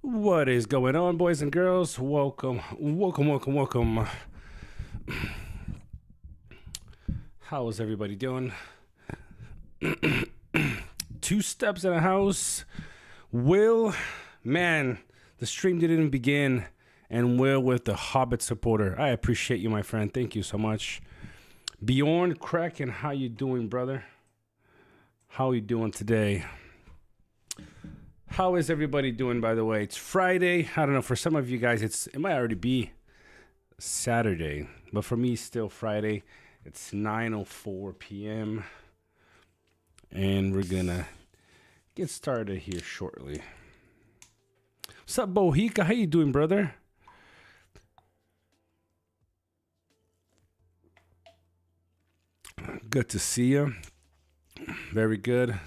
What is going on, boys and girls? Welcome. How is everybody doing? Two steps in a house. Will, man, the stream didn't even begin. And Will with the Hobbit supporter. I appreciate you, my friend. Thank you so much. Bjorn Kraken, how you doing, brother? How are you doing today? How is everybody doing, by the way? It's Friday. I don't know. For some of you guys, it might already be Saturday. But for me, still Friday. It's 9:04 p.m. And we're going to get started here shortly. What's up, Bohica? How you doing, brother? Good to see you. Very good.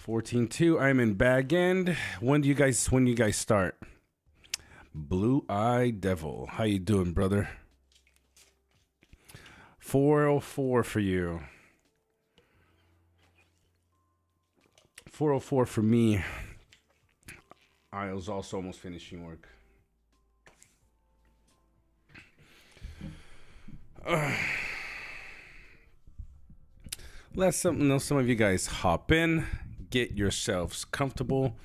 14-2. I'm in Bag End. When do you guys start? Blue Eye Devil. How you doing, brother? 404 for you. 404 for me. I was also almost finishing work. Let some of you guys hop in, get yourselves comfortable,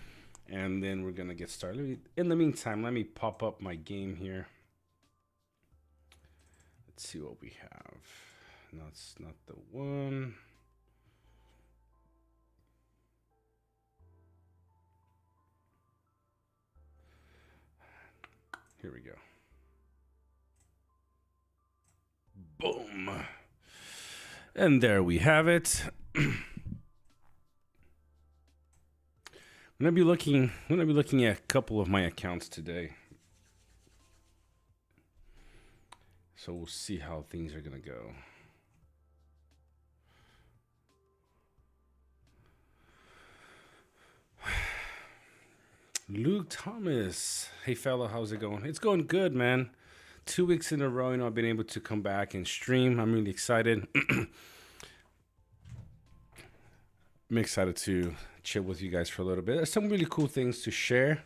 and then we're gonna get started. In the meantime, let me pop up my game here. Let's see what we have. No, it's not the one. Here we go. Boom. And there we have it. I'm gonna be looking at a couple of my accounts today. So we'll see how things are gonna go. Luke Thomas. Hey fella, how's it going? It's going good, man. 2 weeks in a row, I've been able to come back and stream. I'm really excited. I'm excited to chill with you guys for a little bit. There's some really cool things to share.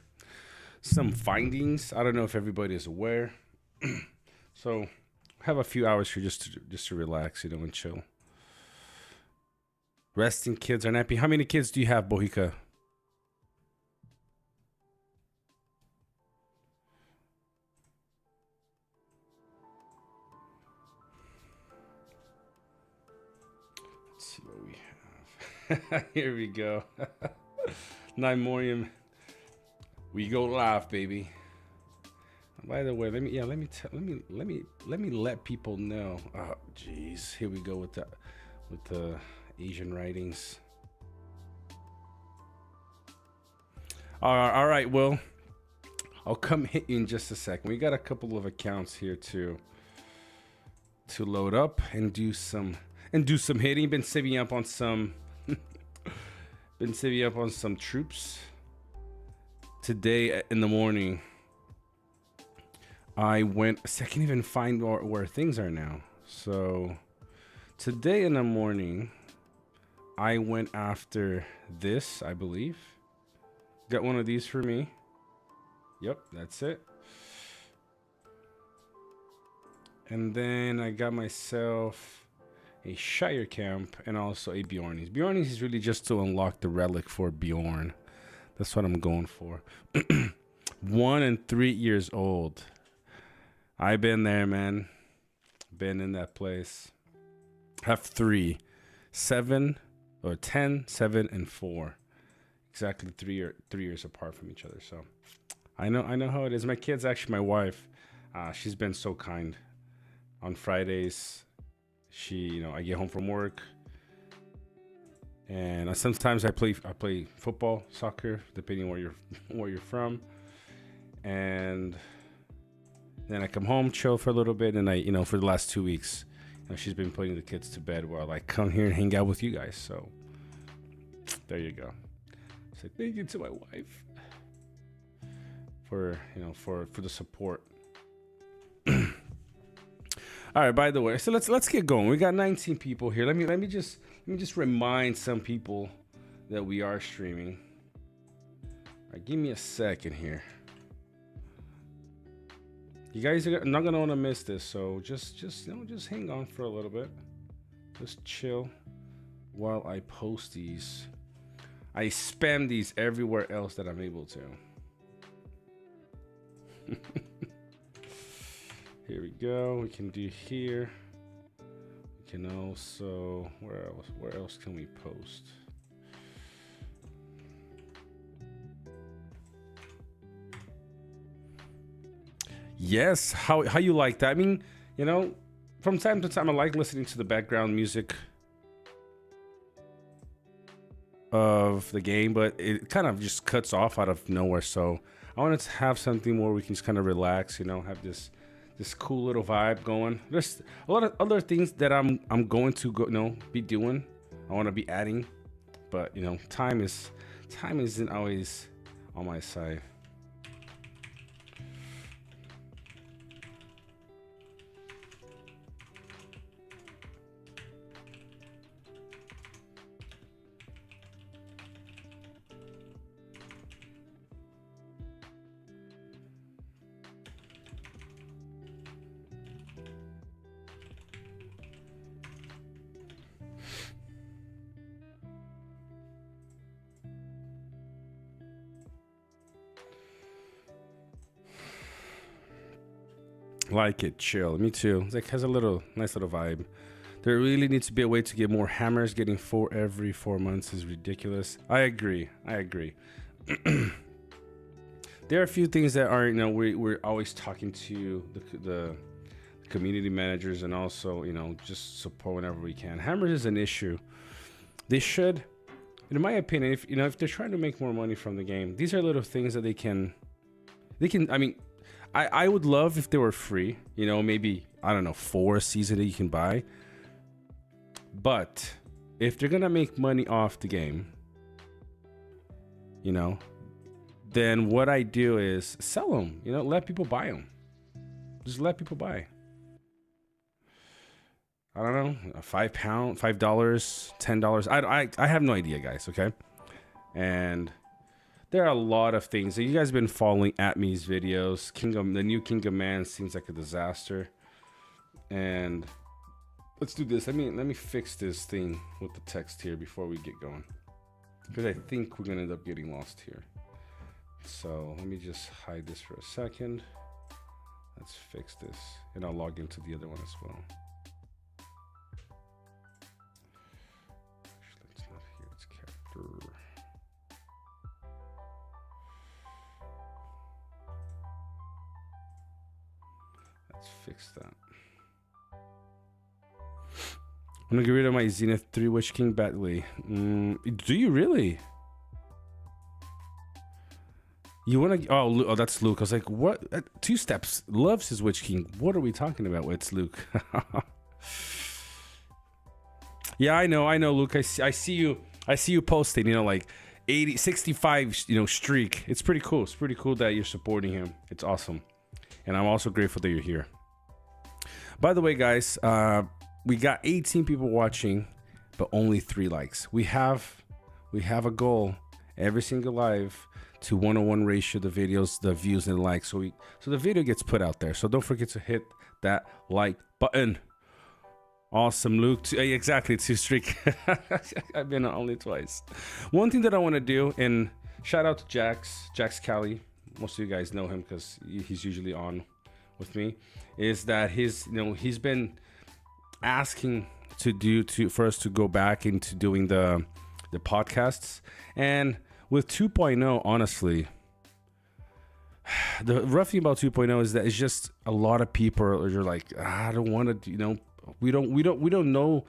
Some findings. I don't know if everybody is aware. So have a few hours here just to relax, and chill. Resting kids are nappy. How many kids do you have, Bohica? Here we go. Nimorium. We go live, baby. By the way, let me let people know. Oh, jeez. Here we go with the Asian writings. All right, Will. I'll come hit you in just a second. We got a couple of accounts here to load up and do some hitting. Been saving up on some. Been saving up on some troops. Today in the morning, I can't even find where things are now. So today in the morning, I went after this, I believe. Got one of these for me. Yep, that's it. And then I got myself a Shire Camp and also a Bjornies. Bjornies is really just to unlock the relic for Bjorn. That's what I'm going for. 1 and 3 years old. I've been there, man. Been in that place. Have 3, 7 or 10, 7, and 4. Exactly 3 years apart from each other. So I know how it is. My kids, actually, my wife, she's been so kind. On Fridays, I get home from work, and sometimes I play football, soccer, depending where you're from, and then I come home, chill for a little bit, and for the last 2 weeks, she's been putting the kids to bed while I come here and hang out with you guys. So there you go. So thank you to my wife for the support. All right, by the way, so let's get going. We got 19 people here. Let me just remind some people that we are streaming. All right, give me a second here. You guys are not gonna want to miss this, so just hang on for a little bit. Just chill while I post these. I spam these everywhere else that I'm able to. Here we go. We can do here. We can also, where else can we post? Yes, how you like that? I mean, you know, from time to time I like listening to the background music of the game, but it kind of just cuts off out of nowhere. So I wanted to have something where we can just kind of relax, you know, have this cool little vibe going. There's a lot of other things that I'm going to go, be doing. I want to be adding, but you know, time isn't always on my side. Like it, chill. Me too. It's like has a nice little vibe. There really needs to be a way to get more hammers. Getting 4 every 4 months is ridiculous. I agree. There are a few things that are, we're always talking to the community managers and also, just support whenever we can. Hammers is an issue. They should, in my opinion, if they're trying to make more money from the game, these are little things that they can. I mean, I would love if they were free, maybe, I don't know, 4 a season that you can buy. But if they're going to make money off the game, then what I do is sell them, let people buy them. Just let people buy. I don't know, £5, $5, $10. I have no idea, guys, okay? And there are a lot of things. So you guys have been following Atme's videos. The new King of Man seems like a disaster. And let's do this. Let me fix this thing with the text here before we get going, because I think we're gonna end up getting lost here. So let me just hide this for a second. Let's fix this, and I'll log into the other one as well. Actually, it's not here. It's character. Let's fix that. I'm gonna get rid of my Zenith 3 Witch King Batley. Do you really? You wanna? Oh, that's Luke. I was like, what? 2 steps loves his Witch King. What are we talking about? It's Luke. Yeah, I know, Luke. I see you posting. Like 80, 65. Streak. It's pretty cool. It's pretty cool that you're supporting him. It's awesome, and I'm also grateful that you're here. By the way, guys, we got 18 people watching, but only 3 likes. We have a goal every single live to 1:1 ratio the videos, the views and likes, so the video gets put out there. So don't forget to hit that like button. Awesome, Luke. Exactly, 2 streak. I've been on only twice. One thing that I want to do, and shout out to Jax Cali. Most of you guys know him because he's usually on with me. Is that he's been asking for us to go back into doing the podcasts. And with 2.0, honestly, the rough thing about 2.0 is that it's just a lot of people are like, I don't want to, we don't know.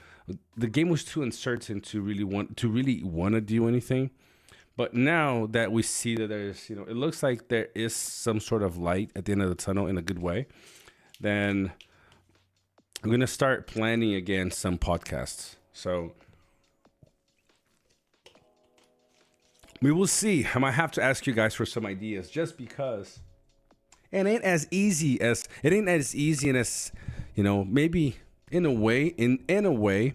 The game was too uncertain to really want to do anything. But now that we see that there's, it looks like there is some sort of light at the end of the tunnel in a good way, then I'm going to start planning again some podcasts. So we will see. I might have to ask you guys for some ideas, just because it ain't as easy as maybe in a way,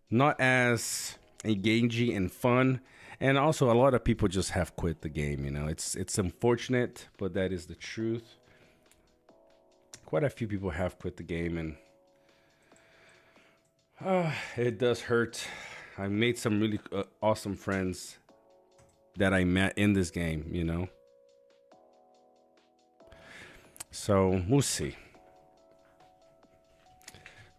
not as engaging and fun And also, a lot of people just have quit the game. You know, it's unfortunate, but that is the truth. Quite a few people have quit the game, and it does hurt. I made some really awesome friends that I met in this game. You know, so we'll see.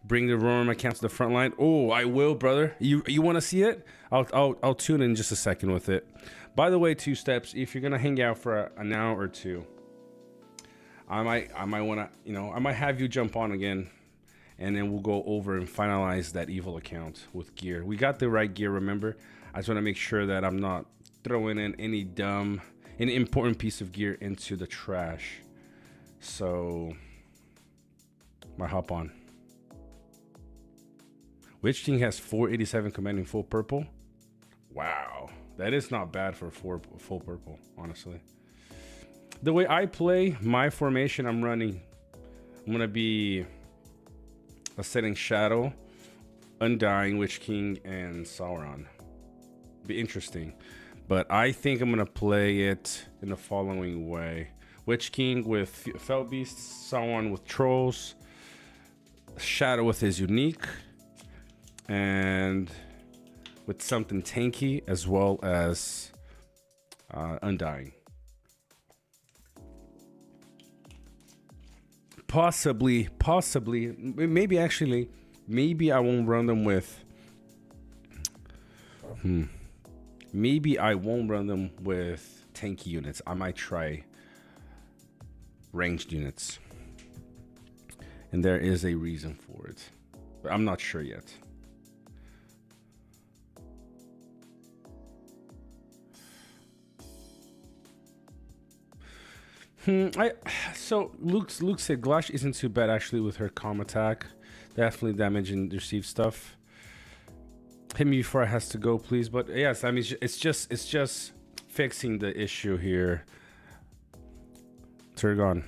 Bring the Roam account to the front line. Oh, I will, brother. You want to see it? I'll tune in just a second with it. By the way, Two Steps, if you're gonna hang out for an hour or two, I might want to, you know, I might have you jump on again, and then we'll go over and finalize that evil account with gear. We got the right gear, remember? I just want to make sure that I'm not throwing in any important piece of gear into the trash. So, might hop on. Witch King has 487 commanding full purple. Wow, that is not bad for full purple, honestly. The way I play my formation, I'm gonna be Ascending Shadow, Undying, Witch King, and Sauron. Be interesting, but I think I'm gonna play it in the following way: Witch King with Fell Beasts, Sauron with Trolls, Shadow with his unique, and with something tanky, as well as Undying. Possibly, maybe I won't run them with. Maybe I won't run them with tanky units. I might try ranged units, and there is a reason for it, but I'm not sure yet. So Luke said Glash isn't too bad actually with her calm attack. Definitely damage and receive stuff. Hit me before I has to go, please. But yes, I mean it's just fixing the issue here. Turgon,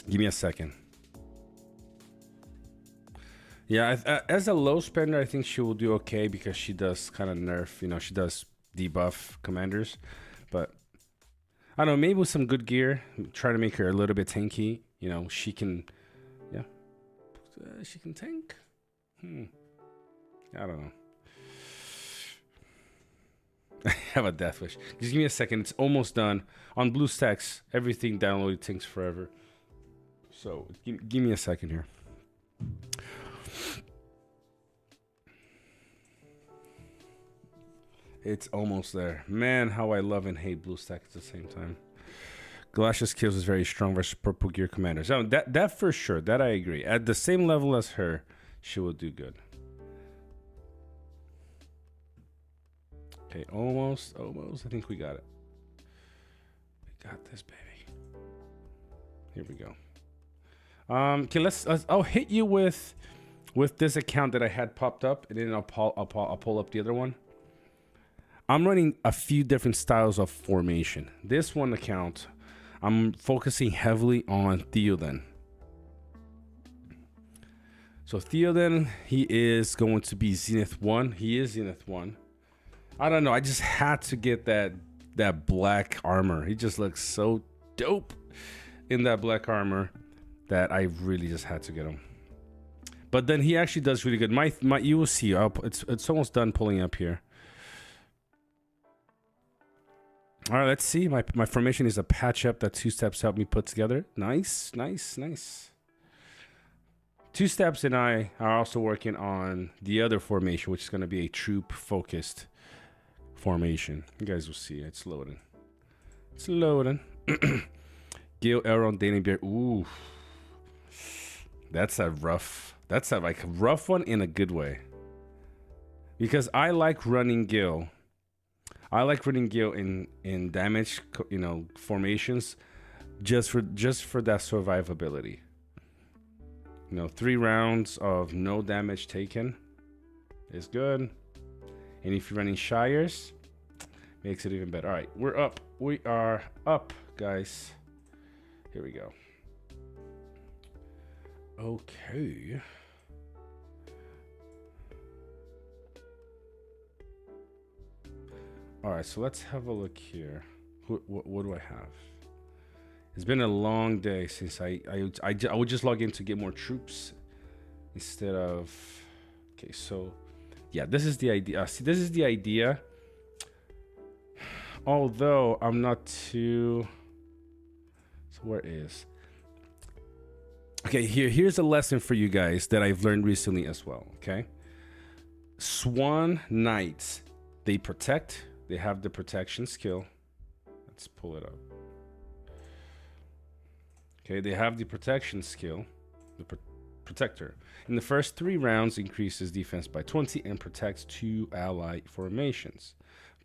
give me a second. Yeah, as a low spender, I think she will do okay because she does kind of nerf. You know, she does debuff commanders, but I don't know, maybe with some good gear, try to make her a little bit tanky. You know, she can, yeah, she can tank. I don't know. I have a death wish. Just give me a second. It's almost done. On BlueStacks, everything downloaded takes forever. So give me a second here. It's almost there. Man, how I love and hate BlueStack at the same time. Galash's kills is very strong versus purple gear commanders. Oh, that for sure. That I agree. At the same level as her, she will do good. Okay, almost. I think we got it. We got this, baby. Here we go. Okay, I'll hit you with this account that I had popped up, and then I'll pull up the other one. I'm running a few different styles of formation. This one account, I'm focusing heavily on Theoden. So Theoden, he is going to be Zenith 1. He is Zenith 1. I don't know. I just had to get that black armor. He just looks so dope in that black armor that I really just had to get him. But then he actually does really good. My you will see. It's almost done pulling up here. All right, let's see. My formation is a patch up that Two Steps helped me put together. Nice. Two Steps and I are also working on the other formation, which is going to be a troop focused formation. You guys will see. It's loading. Gil, Elrond, Danebeard. Ooh, that's a rough one in a good way. Because I like running Gil. I like running Gil in damage, you know, formations, just for that survivability. You know, 3 rounds of no damage taken is good, and if you're running Shires, makes it even better. All right, we're up. We are up, guys. Here we go. Okay. All right, so let's have a look here. What do I have? It's been a long day since I would just log in to get more troops instead of. Okay, so yeah, this is the idea. See, this is the idea. Although I'm not too. So where is? Okay, here's a lesson for you guys that I've learned recently as well. Okay, Swan Knights, they protect. They have the protection skill. Let's pull it up. Okay, they have the protection skill, the protector. In the first 3 rounds, increases defense by 20 and protects 2 ally formations.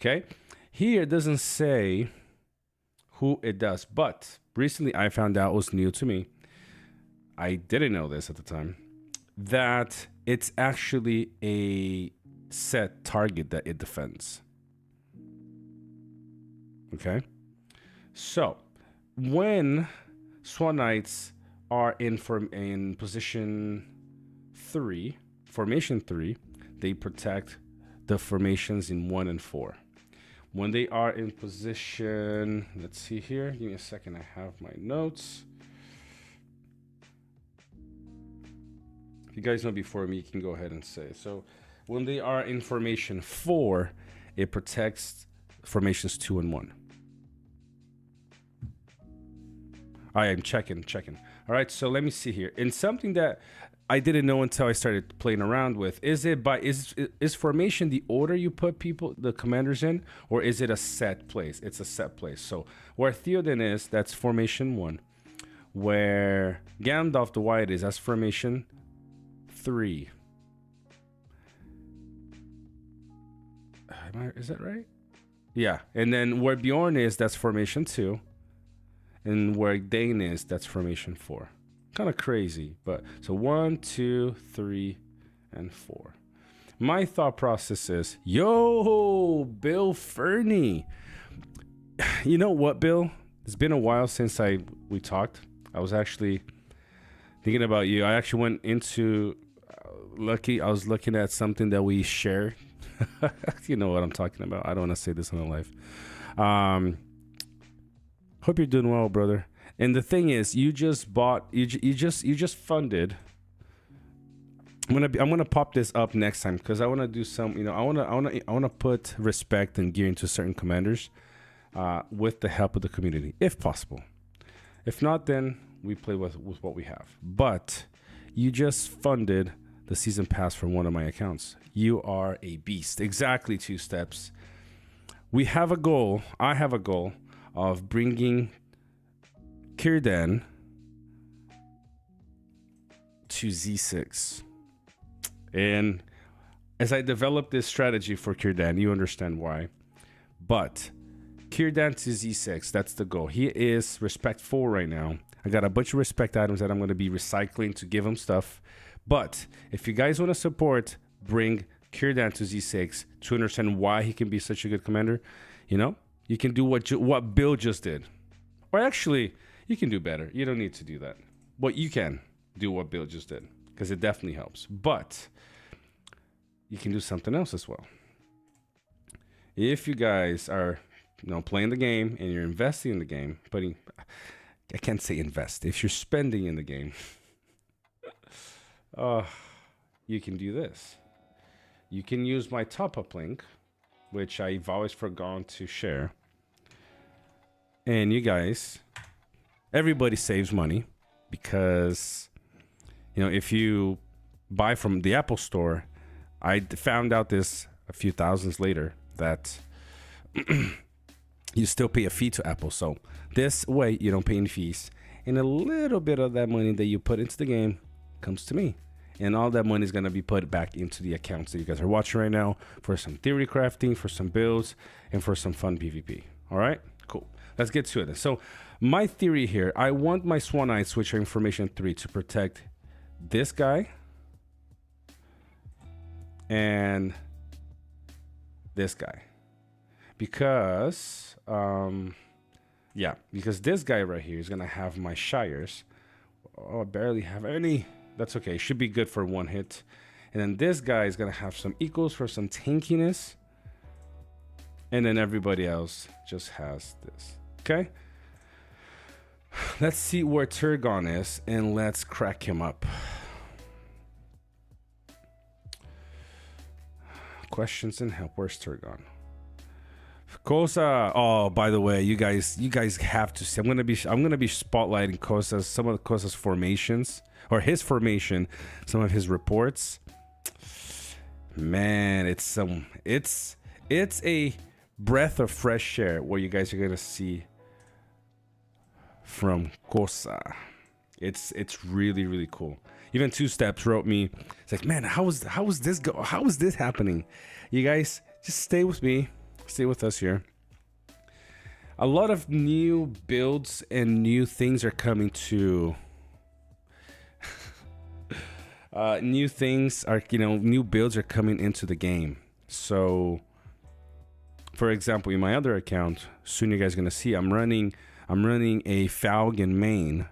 Okay, here it doesn't say who it does, but recently I found out, it was new to me. I didn't know this at the time, that it's actually a set target that it defends. Okay, so when Swan Knights are in position 3, formation 3, they protect the formations in 1 and 4. When they are in position, let's see here, give me a second, I have my notes. If you guys know before me, you can go ahead and say. So when they are in formation 4, it protects formations 2 and 1. I am checking. All right, so let me see here. And something that I didn't know until I started playing around with, is formation the order you put the commanders in, or is it a set place? It's a set place. So where Theoden is, that's formation 1. Where Gandalf the White is, that's formation 3. Is that right? Yeah. And then where Bjorn is, that's formation 2. And where Dane is, that's formation 4. Kind of crazy, but so 1, 2, 3, and 4. My thought process is, yo, Bill Fernie. You know what, Bill? It's been a while since we talked. I was actually thinking about you. I actually went into I was looking at something that we share. You know what I'm talking about. I don't want to say this in live. Hope you're doing well, brother. And the thing is, you just funded. I'm gonna pop this up next time because I want to do some. I want to put respect and gear into certain commanders, with the help of the community, if possible. If not, then we play with what we have. But you just funded the season pass from one of my accounts. You are a beast. Exactly 2 steps. We have a goal. I have a goal of bringing Círdan to Z6. And as I develop this strategy for Círdan, you understand why. But Círdan to Z6, that's the goal. He is respect 4 right now. I got a bunch of respect items that I'm going to be recycling to give him stuff. But if you guys want to support, bring Círdan to Z6 to understand why he can be such a good commander. You can do what Bill just did. Or actually, you can do better. You don't need to do that. But you can do what Bill just did, because it definitely helps. But you can do something else as well. If you guys are playing the game and you're investing in the game, I can't say invest. If you're spending in the game, you can do this. You can use my top-up link, which I've always forgotten to share. And you guys, everybody saves money because, if you buy from the Apple Store, I found out this a few thousands later that you still pay a fee to Apple. So this way you don't pay any fees. And a little bit of that money that you put into the game comes to me. And all that money is going to be put back into the accounts that you guys are watching right now for some theory crafting, for some builds, and for some fun PvP. All right, cool. Let's get to it. So my theory here, I want my Swan Knights, which are information 3, to protect this guy and this guy. Because, because this guy right here is going to have my Shires. Oh, I barely have any. That's okay. Should be good for 1 hit. And then this guy is going to have some equals for some tankiness. And then everybody else just has this. Okay? Let's see where Turgon is, and let's crack him up. Questions and help. Where's Turgon? Kosa. Oh, by the way, you guys have to see. I'm gonna be spotlighting Kosa's, some of Kosa's formations, or his formation, some of his reports. Man, it's a breath of fresh air what you guys are gonna see from Kosa. It's really, really cool. Even Two Steps wrote me. It's like, man, how is this happening? You guys just stay with me. Stay with us here. A lot of new builds and new things are coming to new things are, new builds are coming into the game. So for example, in my other account, soon you guys are gonna see I'm running a Falcon main,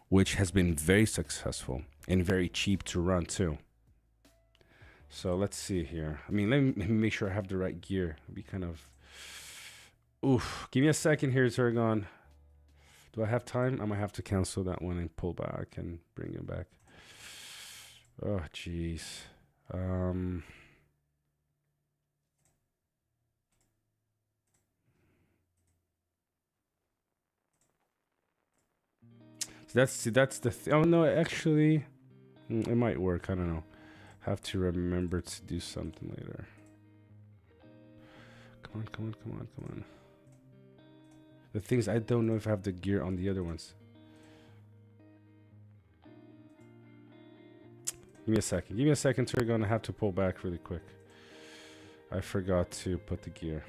which has been very successful and very cheap to run too. So let's see here. I mean, let me make sure I have the right gear. It'll be kind of... Oof. Give me a second here, Turgon. Do I have time? I might have to cancel that one and pull back and bring it back. Oh, jeez. That's the oh no, actually it might work. I don't know. Have to remember to do something later. Come on. The things, I don't know if I have the gear on the other ones. Give me a second, Turgon. I have to pull back really quick. I forgot to put the gear.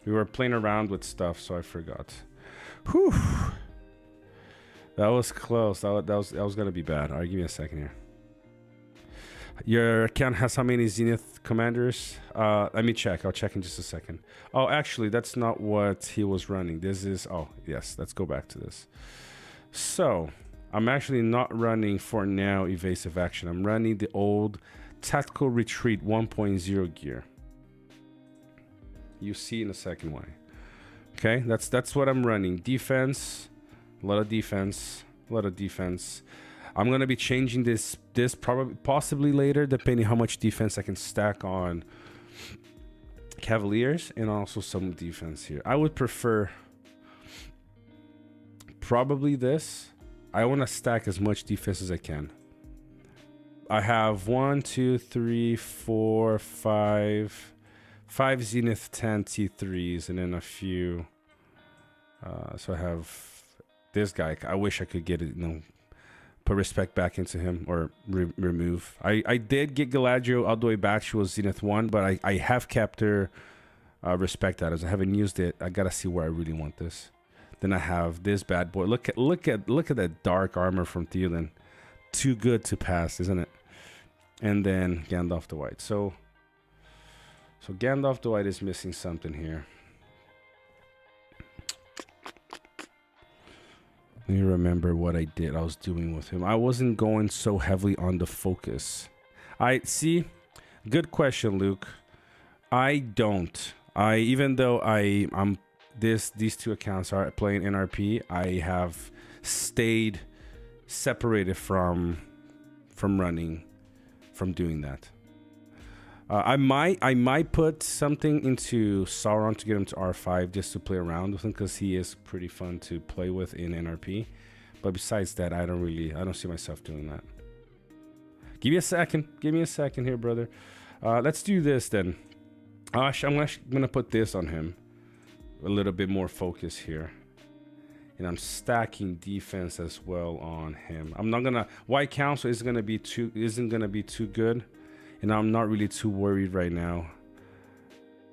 We were playing around with stuff, so I forgot. Whew. That was close. That was gonna be bad. All right, give me a second here. Your account has how many Zenith commanders? Let me check. I'll check in just a second. Oh, actually, that's not what he was running. This is... Oh, yes. Let's go back to this. So, I'm actually not running for now evasive action. I'm running the old tactical retreat 1.0 gear. You see in a second why. Okay, that's what I'm running. Defense, a lot of defense. I'm gonna be changing this probably possibly later, depending how much defense I can stack on Cavaliers, and also some defense here. I would prefer probably this. I want to stack as much defense as I can. I have 1, 2, 3, 4, 5 Zenith 10 T3s, and then a few. So I have this guy. I wish I could get it, put respect back into him, or remove. I did get Galadriel all the way back. She was Zenith 1, but I have kept her respect at us. I haven't used it. I gotta see where I really want this. Then I have this bad boy. Look at that dark armor from Theoden. Too good to pass, isn't it? And then Gandalf the White. So Gandalf the White is missing something here. Let me remember what I was doing with him. I wasn't going so heavily on the focus. See, good question, Luke. Even though these two accounts are playing NRP, I have stayed separated from doing that. I might put something into Sauron to get him to R5 just to play around with him, because he is pretty fun to play with in NRP. But besides that, I don't see myself doing that. Give me a second here, brother. Let's do this then. I'm gonna put this on him. A little bit more focus here. And I'm stacking defense as well on him. I'm not gonna... White Council isn't gonna be too good. And I'm not really too worried right now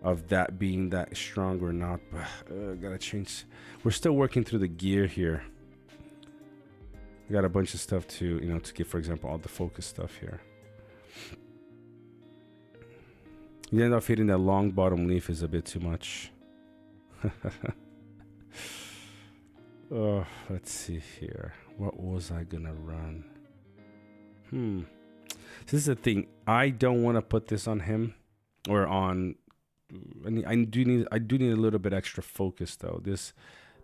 of that being that strong or not. But gotta change. We're still working through the gear here. We got a bunch of stuff to get, for example, all the focus stuff here. You end up hitting that long bottom leaf is a bit too much. Oh, let's see here. What was I gonna run? This is the thing. I don't want to put this on him or on I do need a little bit extra focus though. This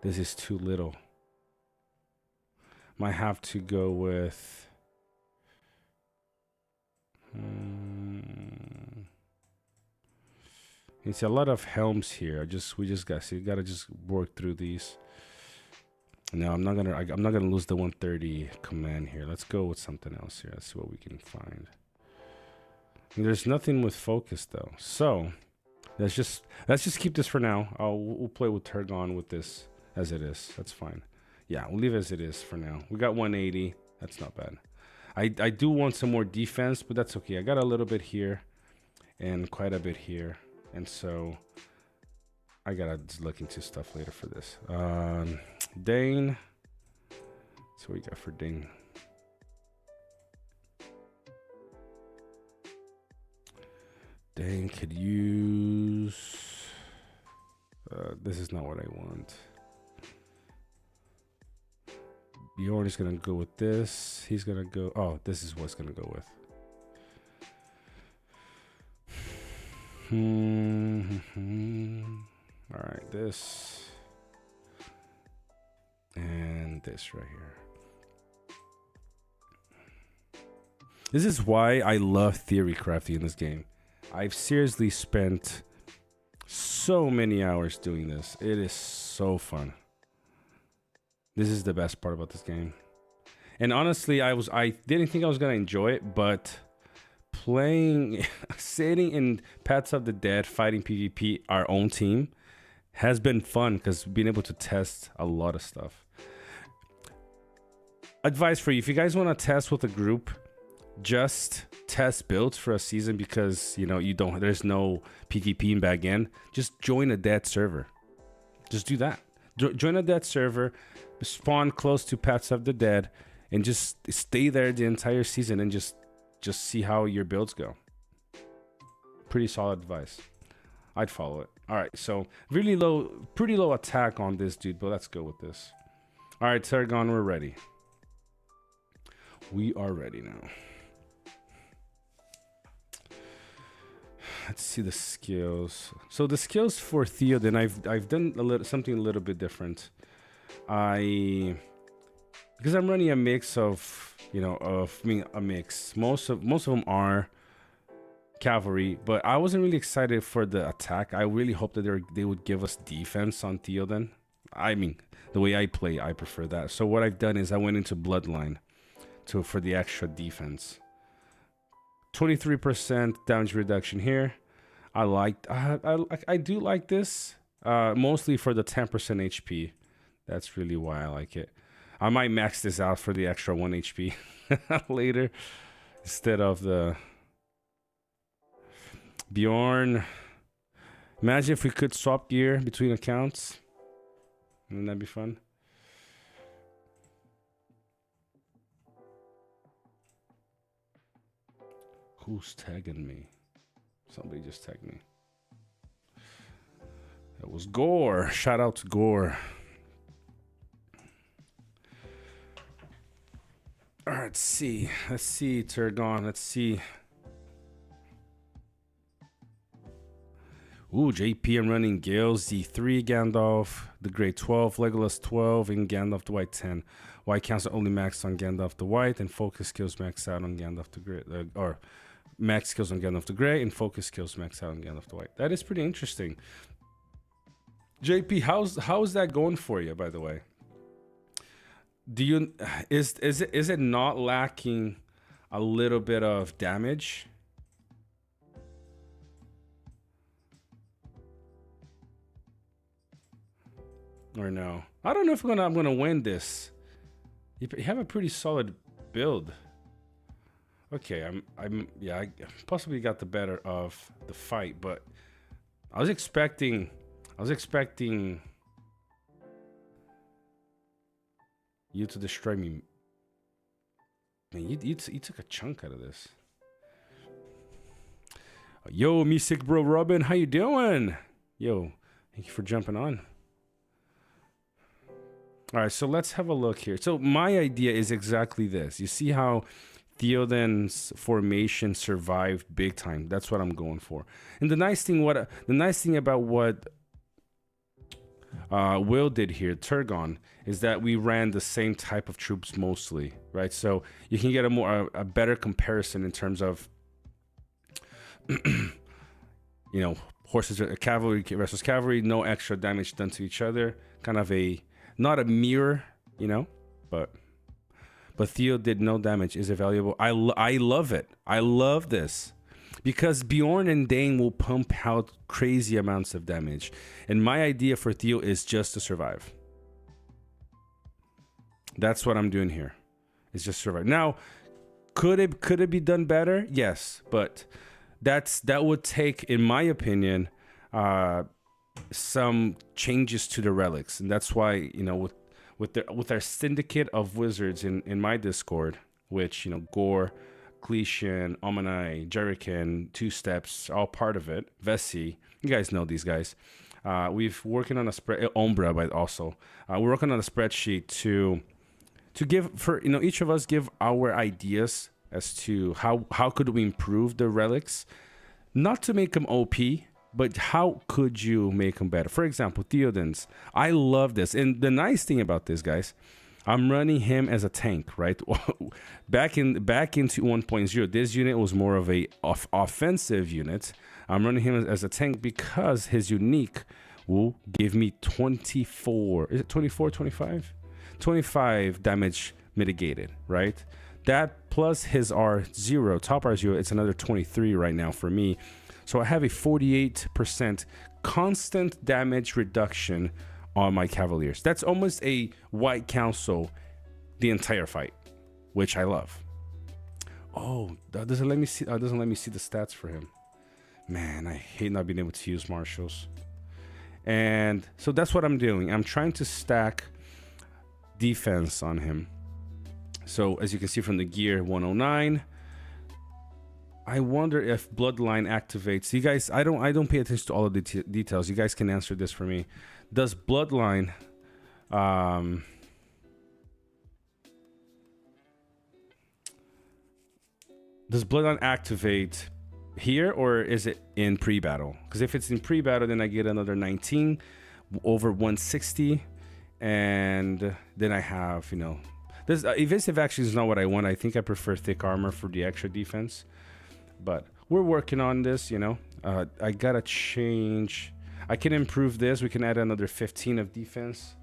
is too little. Might have to go with. It's a lot of helms here. We just gotta just work through these. No, I'm not gonna lose the 130 command here. Let's go with something else here. Let's see what we can find. There's nothing with focus though. So let's just keep this for now. We'll play with Turgon with this as it is. That's fine. Yeah, we'll leave it as it is for now. We got 180. That's not bad. I do want some more defense, but that's okay. I got a little bit here and quite a bit here. And so I gotta look into stuff later for this. Dane. That's what we got for Dane. Dane could use. This is not what I want. Bjorn is gonna go with this. He's gonna go. Oh, this is what's gonna go with. All right, this and this right here. This is why I love theory crafting in this game. I've seriously spent so many hours doing this. It is so fun. This is the best part about this game. And honestly, I didn't think I was gonna enjoy it, but playing, sitting in Paths of the Dead, fighting PvP, our own team, has been fun because being able to test a lot of stuff. Advice for you, if you guys want to test with a group, just test builds for a season because there's no PvP back in. Just join a dead server. Just do that. Join a dead server, spawn close to Paths of the Dead, and just stay there the entire season and just see how your builds go. Pretty solid advice. I'd follow it. All right, so pretty low attack on this dude, but let's go with this. All right, Targon, we're ready. We are ready now. Let's see the skills. So the skills for Theoden, I've done something a little bit different. Because I'm running a mix of a mix. Most of them are cavalry, but I wasn't really excited for the attack. I really hoped that they would give us defense on Theoden. I mean, the way I play, I prefer that. So what I've done is I went into Bloodline for the extra defense. 23% damage reduction here. I do like this, mostly for the 10% HP. That's really why I like it. I might max this out for the extra 1 HP later instead of the Bjorn. Imagine if we could swap gear between accounts. Wouldn't that be fun? Who's tagging me? Somebody just tagged me. That was Gore. Shout out to Gore. All right, let's see, Turgon. Let's see. Ooh, JP, I'm running Gale, Z3, Gandalf, the Grey 12, Legolas 12, and Gandalf the White 10. White Council only maxed on Gandalf the White, and focus skills max out on Gandalf the Grey, or max skills on Gandalf the Grey, and focus skills max out on Gandalf the White. That is pretty interesting. JP, how's that going for you, by the way? Is it not lacking a little bit of damage? Or no? I don't know if I'm gonna win this. You have a pretty solid build. Okay, I possibly got the better of the fight, but I was expecting you to destroy me. Man, you took a chunk out of this. Yo, me sick bro Robin, how you doing? Yo, thank you for jumping on. All right, so let's have a look here. So my idea is exactly this. You see how Theoden's formation survived big time. That's what I'm going for. And the nice thing about what Will did here, Turgon, is that we ran the same type of troops mostly, right? So you can get a better comparison in terms of, horses, cavalry versus cavalry, no extra damage done to each other. Kind of not a mirror, but Theo did no damage. Is it valuable? I love it. I love this. Because Bjorn and Dane will pump out crazy amounts of damage. And my idea for Theo is just to survive. That's what I'm doing here. It's just survive. Now, could it be done better? Yes. But that would take, in my opinion, some changes to the relics. And that's why, with our syndicate of wizards in my Discord, which, Gore, Cletion, Omanai, Jerican, Two Steps, all part of it. Vessi, you guys know these guys. We've working on a spread. Ombra, but also we're working on a spreadsheet to give for each of us give our ideas as to how could we improve the relics, not to make them OP, but how could you make them better? For example, Theoden's. I love this, and the nice thing about this, guys. I'm running him as a tank, right? back into 1.0, this unit was more of a offensive unit. I'm running him as a tank because his unique will give me 24. Is it 24, 25? 25 damage mitigated, right? That plus his R0, top R0, it's another 23 right now for me. So I have a 48% constant damage reduction on my Cavaliers. That's almost a White Council the entire fight, which I love. Oh, that doesn't let me see the stats for him. Man, I hate not being able to use marshals. And so that's what I'm doing. I'm trying to stack defense on him. So as you can see from the gear, 109. I wonder if Bloodline activates. You guys, I don't pay attention to all of the details. You guys can answer this for me. Does Bloodline activate here, or is it in pre-battle? Because if it's in pre-battle, then I get another 19 over 160, and then I have this evasive action is not what I want. I think I prefer thick armor for the extra defense, but we're working on this. I gotta change. I can improve this. We can add another 15 of defense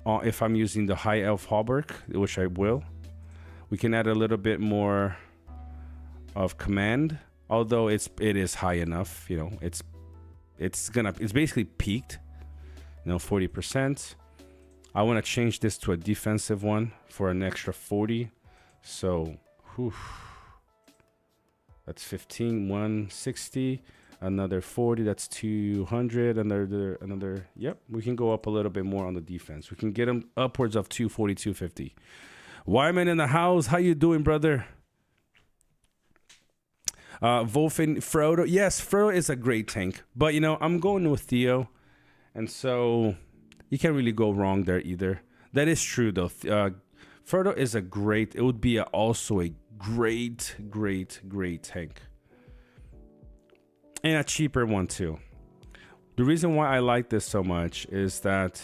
if I'm using the high elf hauberk, which I will. We can add a little bit more of command, although it is high enough. It's basically peaked. 40%. I want to change this to a defensive one for an extra 40. So, that's 15, 160. Another 40, that's 200. Another. Yep, we can go up a little bit more on the defense. We can get them upwards of 240, 250. Wyman in the house, how you doing, brother? Wolfen, Frodo. Yes, Frodo is a great tank, but I'm going with Theo, and so you can't really go wrong there either. That is true though. Frodo is a great. It would be also a great tank. And a cheaper one too. The reason why I like this so much is that,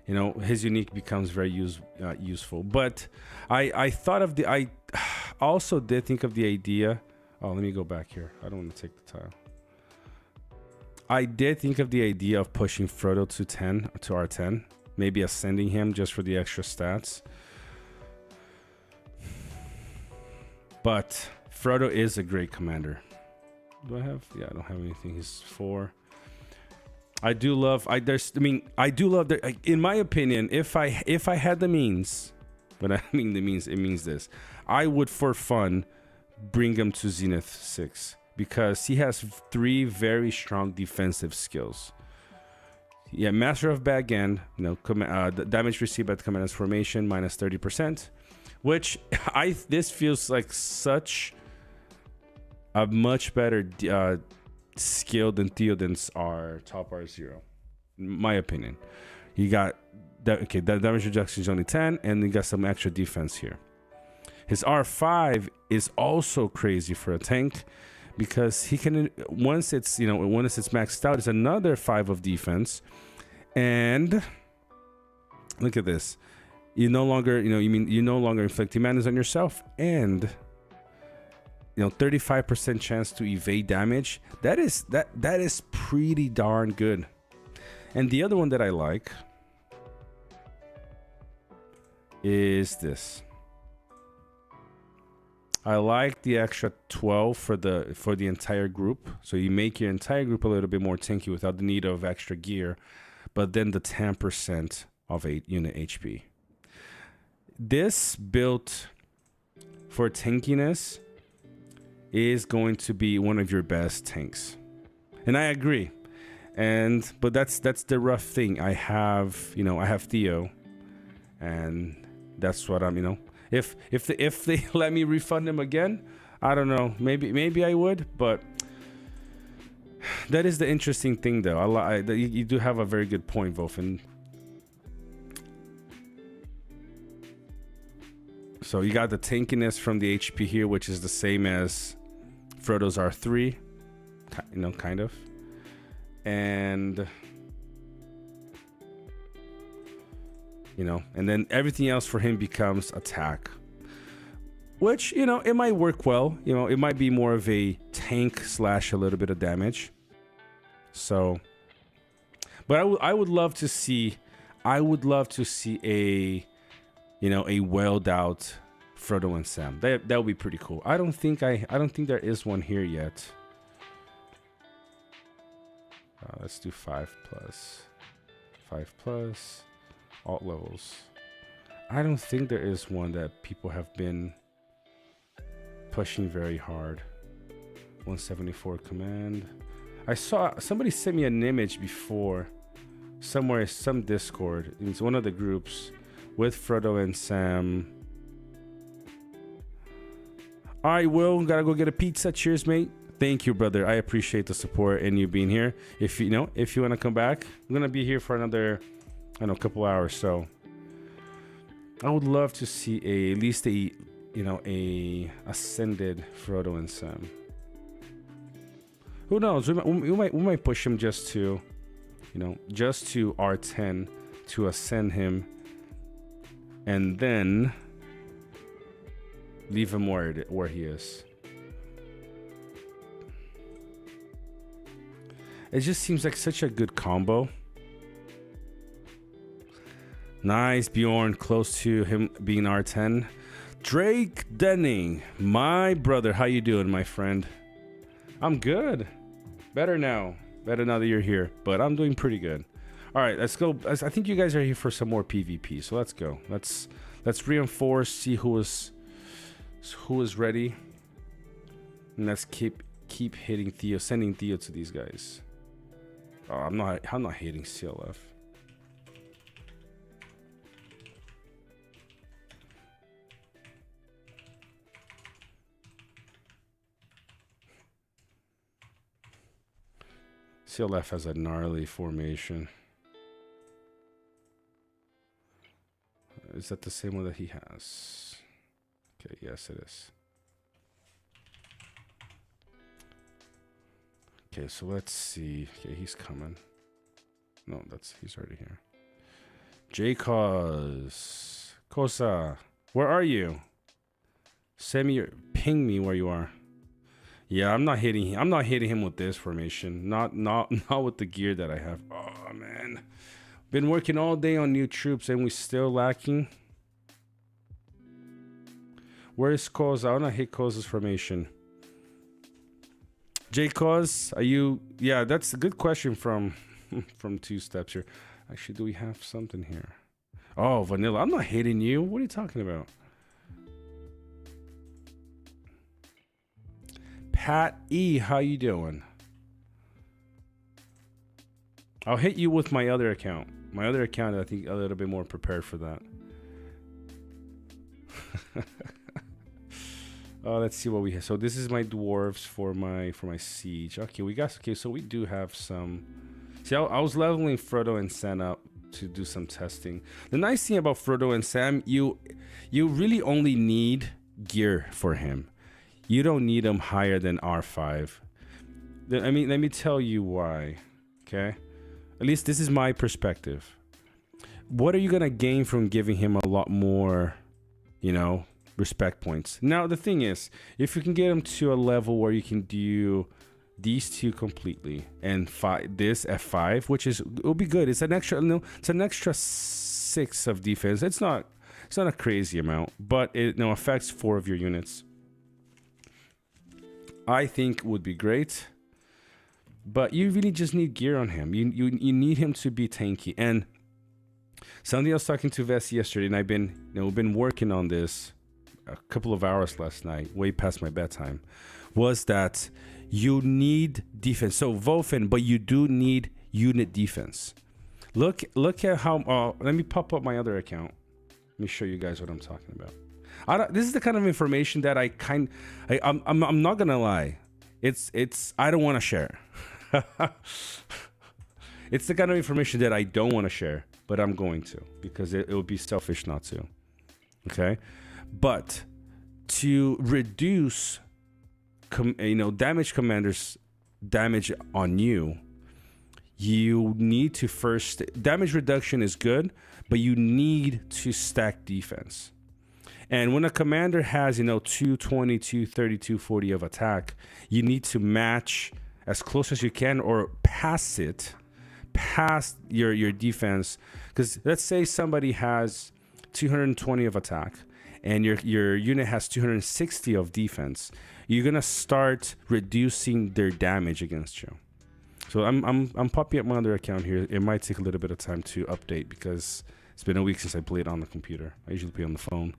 his unique becomes very useful. But I thought of I also did think of the idea. Oh, let me go back here. I don't want to take the tile. I did think of the idea of pushing Frodo to R10. Maybe ascending him just for the extra stats. But Frodo is a great commander. Do I have? Yeah, I don't have anything. He's 4. I do love. In my opinion, if I had the means, but I mean the means, it means this. I would, for fun, bring him to Zenith 6 because he has 3 very strong defensive skills. Yeah, Master of Bag End. The damage received by the commander's formation minus 30%, which this feels like such a much better skill than Theoden's top R0, in my opinion. You got that. Okay, that damage reduction is only 10, and you got some extra defense here. His R5 is also crazy for a tank because he can, once it's maxed out, it's another 5 of defense. And look at this. You no longer, you no longer inflicting madness on yourself, and 35% chance to evade damage. That is pretty darn good. And the other one that I like is this. I like the extra 12 for the entire group. So you make your entire group a little bit more tanky without the need of extra gear, but then the 10% of 8 unit HP. This built for tankiness is going to be one of your best tanks. And I agree. But that's the rough thing. I have Theo, and that's what I'm, if they let me refund him again, I don't know. Maybe I would, but that is the interesting thing, though. You do have a very good point, Wolfen. So you got the tankiness from the HP here, which is the same as Frodo's R3, kind of. And and then everything else for him becomes attack, which it might work well. It might be more of a tank / a little bit of damage. So, but I would love to see a welled out Frodo and Sam. That would be pretty cool. I don't think there is one here yet. Let's do 5+. 5+. Alt levels. I don't think there is one that people have been pushing very hard. 174 command. I saw somebody sent me an image before somewhere, some Discord. It's one of the groups with Frodo and Sam. All right, Will, gotta go get a pizza. Cheers, mate. Thank you, brother. I appreciate the support and you being here. If you want to come back, I'm gonna be here for another, couple hours. So I would love to see at least a ascended Frodo and Sam. Who knows? We might push him just to R10 to ascend him, and then leave him where he is. It just seems like such a good combo. Nice, Bjorn, close to him being R10. Drake Denning, my brother, how you doing, my friend? I'm good. Better now that you're here, but I'm doing pretty good. All right, let's go. I think you guys are here for some more PvP, so let's go. Let's reinforce, see who is ready, and let's keep hitting Theo, sending Theo to these guys. Oh, I'm not hitting CLF. CLF has a gnarly formation. Is that the same one that he has? Okay, yes, it is. Okay, so let's see. Okay, he's coming. No, he's already here. J-Cause. Kosa, where are you? Ping me where you are. Yeah, I'm not hitting him with this formation. Not with the gear that I have. Oh man. Been working all day on new troops and we still lacking. Where is Koza? I wanna hit Koza's formation. J-Cause, are you? Yeah, that's a good question from 2 steps here. Actually, do we have something here? Oh, Vanilla, I'm not hitting you. What are you talking about? Pat E, how you doing? I'll hit you with my other account. My other account, I think, a little bit more prepared for that. Let's see what we have. So this is my dwarves for my siege. Okay, so we do have some. See, I was leveling Frodo and Sam up to do some testing. The nice thing about Frodo and Sam, you really only need gear for him. You don't need him higher than R5. I mean, let me tell you why. Okay, at least this is my perspective. What are you gonna gain from giving him a lot more, you know, respect points? Now the thing is, if you can get him to a level where you can do these two completely and this F5, which is, it'll be good. It's an extra, no, it's an extra 6 of defense. It's not a crazy amount, but it affects 4 of your units. I think would be great, but you really just need gear on him. You need him to be tanky. And something I was talking to Vess yesterday, and I've been working on this a couple of hours last night, way past my bedtime, was that you need defense. So Wolfen, but you do need unit defense. Look at how. Let me pop up my other account. Let me show you guys what I'm talking about. This is the kind of information that I'm not gonna lie. I don't want to share. It's the kind of information that I don't want to share, but I'm going to, because it would be selfish not to. Okay, but to reduce damage commanders damage on you, you need to first, damage reduction is good, but you need to stack defense. And when a commander has 220, 230, 240 of attack, you need to match as close as you can, or pass your defense. Because let's say somebody has 220 of attack and your unit has 260 of defense, you're gonna start reducing their damage against you. So I'm popping up my other account here. It might take a little bit of time to update because it's been a week since I played on the computer. I usually play on the phone.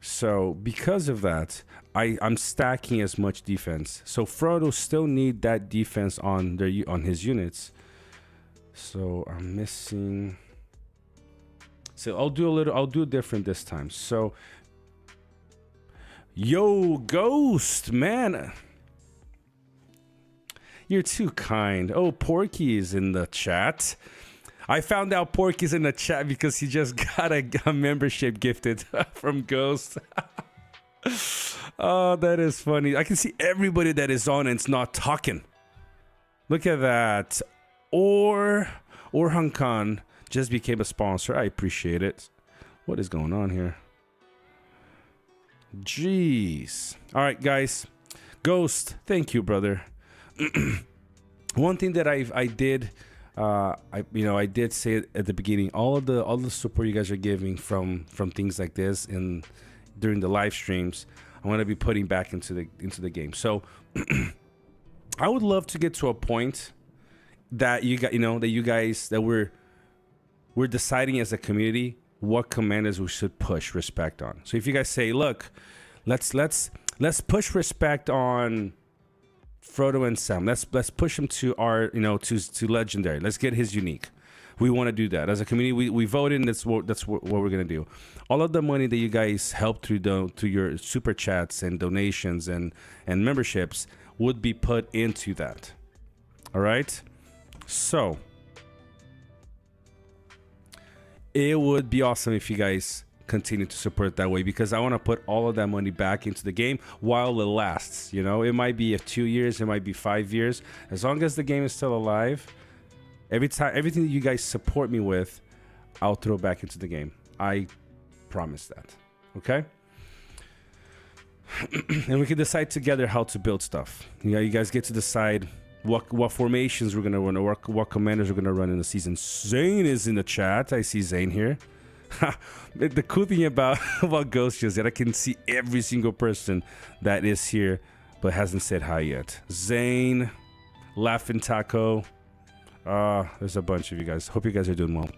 So because of that, I'm stacking as much defense. So Frodo still need that defense on his units. So I'm missing. So I'll do different this time. So yo, Ghost, man, you're too kind. Oh, Porky is in the chat. I found out Porky's in the chat because he just got a membership gifted from Ghost. Oh, that is funny. I can see everybody that is on and it's not talking. Look at that. Or Hong Kong just became a sponsor. I appreciate it. What is going on here? Jeez. All right, guys. Ghost, thank you, brother. One thing that I did say at the beginning, all the support you guys are giving from things like this and during the live streams, I'm gonna be putting back into the game. So I would love to get to a point that we're deciding as a community what commanders we should push respect on. So if you guys say, look, let's push respect on Frodo and Sam. Let's push him to our to legendary. Let's get his unique. We want to do that as a community. We voted, and that's what we're gonna do. All of the money that you guys help through your super chats and donations and memberships would be put into that. All right. So it would be awesome if you guys continue to support that way, because I want to put all of that money back into the game while it lasts. It might be 2 years, it might be 5 years. As long as the game is still alive, everything that you guys support me with, I'll throw back into the game. I promise that. Okay? And we can decide together how to build stuff. You guys get to decide what formations we're gonna run, or what commanders we're gonna run in the season. Zane is in the chat. I see Zane here. The cool thing about Ghost is that I can see every single person that is here but hasn't said hi yet. Zane, Laughing Taco. There's a bunch of you guys. Hope you guys are doing well.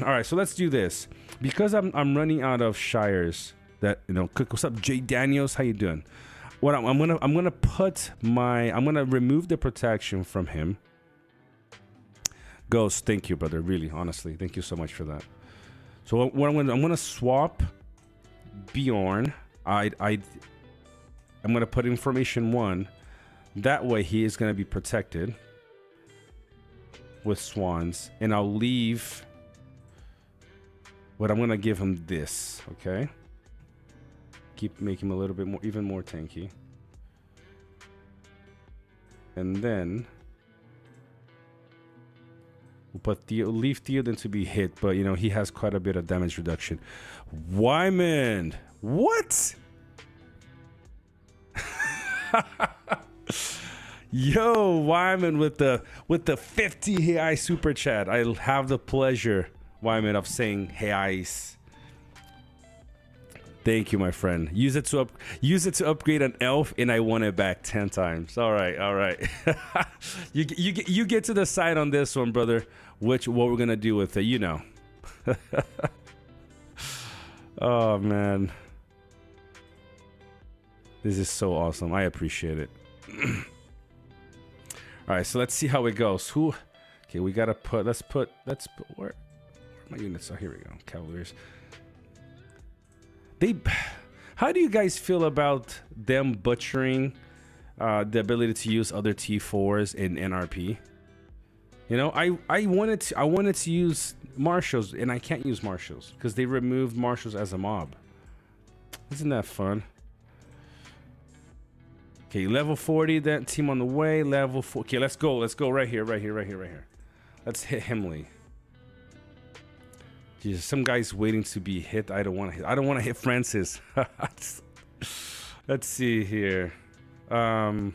All right, so let's do this. Because I'm running out of shires. What's up, Jay Daniels? How you doing? I'm gonna remove the protection from him. Ghost, thank you, brother. Really, honestly, thank you so much for that. So what I'm gonna swap Bjorn. I'm gonna put information 1. That way he is gonna be protected with swans, and I'll leave. But I'm gonna give him this. Okay. make him a little bit more, even more tanky. And then we'll put leave Theoden to be hit, but you know he has quite a bit of damage reduction. Wyman, what? Yo, Wyman with the 50 hey ice super chat. I have the pleasure, Wyman, of saying hey ice. Thank you, my friend. Use it to upgrade an elf, and I won it back 10 times. All right, all right. you get to decide on this one, brother. What we're gonna do with it, you know. Oh man, this is so awesome. I appreciate it. All right, so let's see how it goes. Who? Okay, we gotta put. Let's put. Where are my units? Oh, here we go. Cavaliers. How do you guys feel about them butchering the ability to use other T4s in NRP? You know, I wanted to use marshals, and I can't use marshals because they removed marshals as a mob. Isn't that fun? Okay, level 40. That team on the way. Level 4. Okay, let's go. Let's go right here. Let's hit Himley. Jesus, some guy's waiting to be hit. I don't want to hit. I don't want to hit Francis. Let's see here. All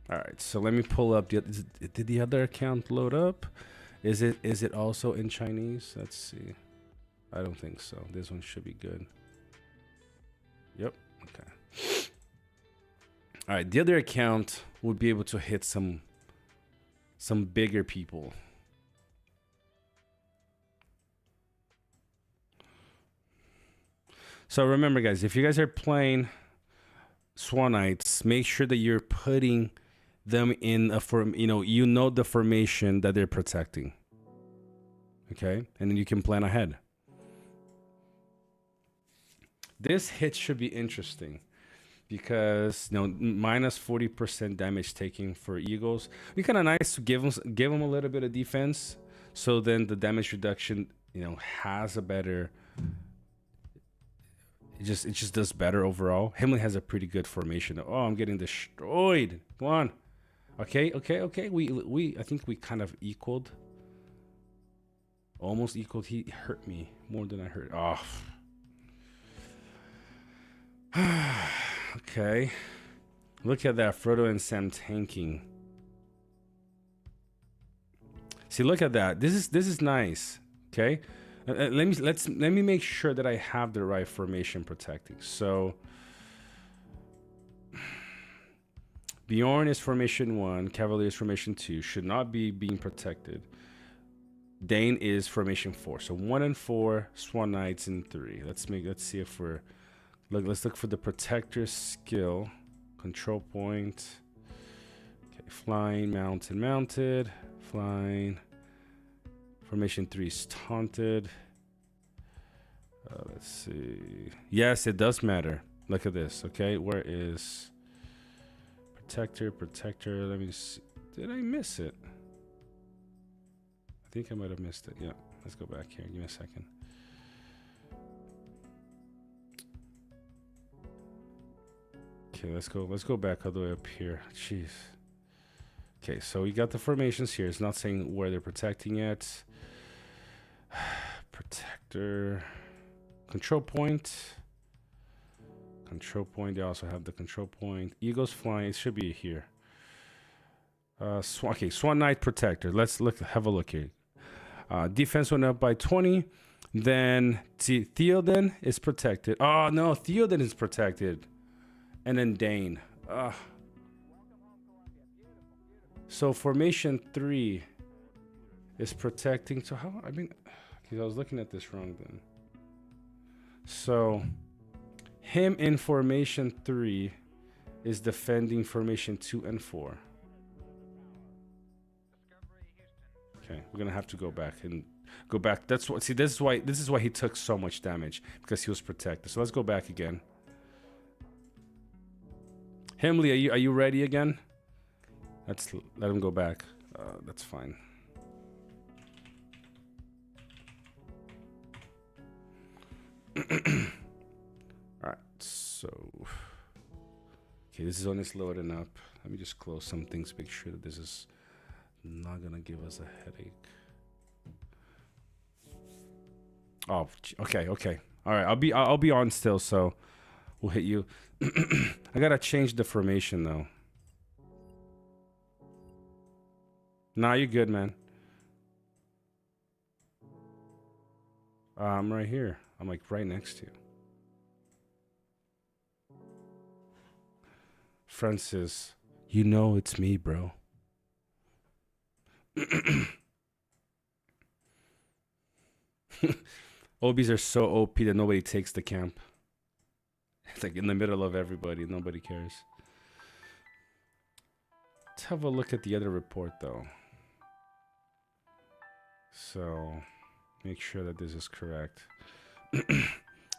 right, so let me pull up the. Did the other account load up? Is it also in Chinese? Let's see. I don't think so. This one should be good. Yep. Okay. All right. The other account would be able to hit some bigger people. So remember, guys, if you guys are playing Swan Knights, make sure that you're putting them in a form. You know the formation that they're protecting. Okay, and then you can plan ahead. This hit should be interesting because minus 40% damage taking for Eagles. It'd be kind of nice to give them a little bit of defense, so then the damage reduction has a better. It just does better overall. Himley has a pretty good formation. Oh, I'm getting destroyed. Come on. Okay. I think we kind of equaled. Almost equaled. He hurt me more than I hurt. Oh. Okay, look at that, Frodo and Sam tanking. See, look at that. This is nice. Okay, let me make sure that I have the right formation protecting. So Bjorn is formation 1, Cavalier is formation 2, should not be being protected. Dane is formation 4. So 1 and 4, Swan Knights in 3. Let's see if we're. Let's look for the protector skill. Control point. Okay, flying, mounted, flying. Formation 3 is taunted. Let's see. Yes, it does matter. Look at this. Okay, where is protector? Let me see. Did I miss it? I think I might have missed it. Yeah. Let's go back here. Give me a second. Okay, let's go back all the way up here. Jeez. Okay, so we got the formations here. It's not saying where they're protecting yet. Protector. Control point. They also have the control point. Eagles flying. It should be here. Okay, Swan Knight Protector. Let's have a look here. Defense went up by 20. Then Theoden is protected. Oh no, Theoden is protected. And then Dane. So formation 3 is protecting. So how? I mean, because I was looking at this wrong then. So him in formation 3 is defending formation 2 and 4. Okay, we're gonna have to go back. That's what. See, this is why he took so much damage, because he was protected. So let's go back again. Himley, are you ready again? Let's let him go back. That's fine. Alright, so okay, this is only loading up. Let me just close some things, make sure that this is not gonna give us a headache. Oh, okay. All right, I'll be on still, so we'll hit you. I gotta change the formation though. Nah, you're good, man. I'm right here. I'm like right next to you. Francis, you know it's me, bro. OBs are so OP that nobody takes the camp. It's like in the middle of everybody. Nobody cares. Let's have a look at the other report, though. So, make sure that this is correct.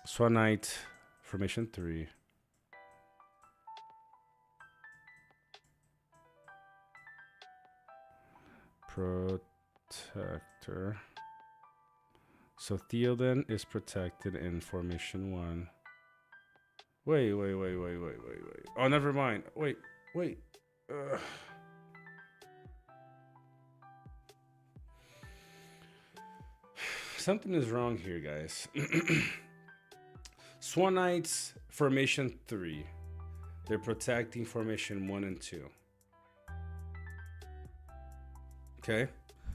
Swan Knight, formation 3. Protector. So Theoden is protected in formation 1. Wait. Oh, never mind. Wait. Something is wrong here, guys. Swan Knights, formation 3. They're protecting formation 1 and 2. Okay.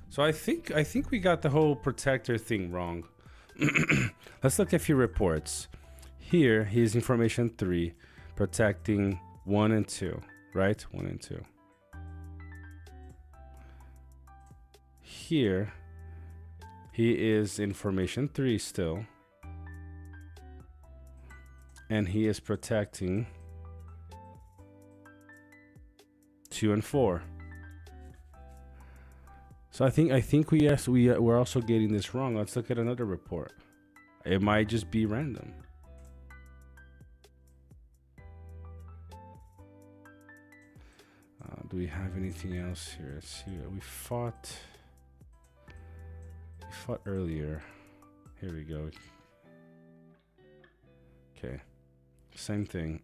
So I think we got the whole protector thing wrong. Let's look at a few reports. Here, he's in formation 3, protecting 1 and 2, right? 1 and 2. Here, he is in formation 3 still. And he is protecting 2 and 4. So I think we're also getting this wrong. Let's look at another report. It might just be random. Do we have anything else here? Let's see. We fought earlier. Here we go. Okay. Same thing.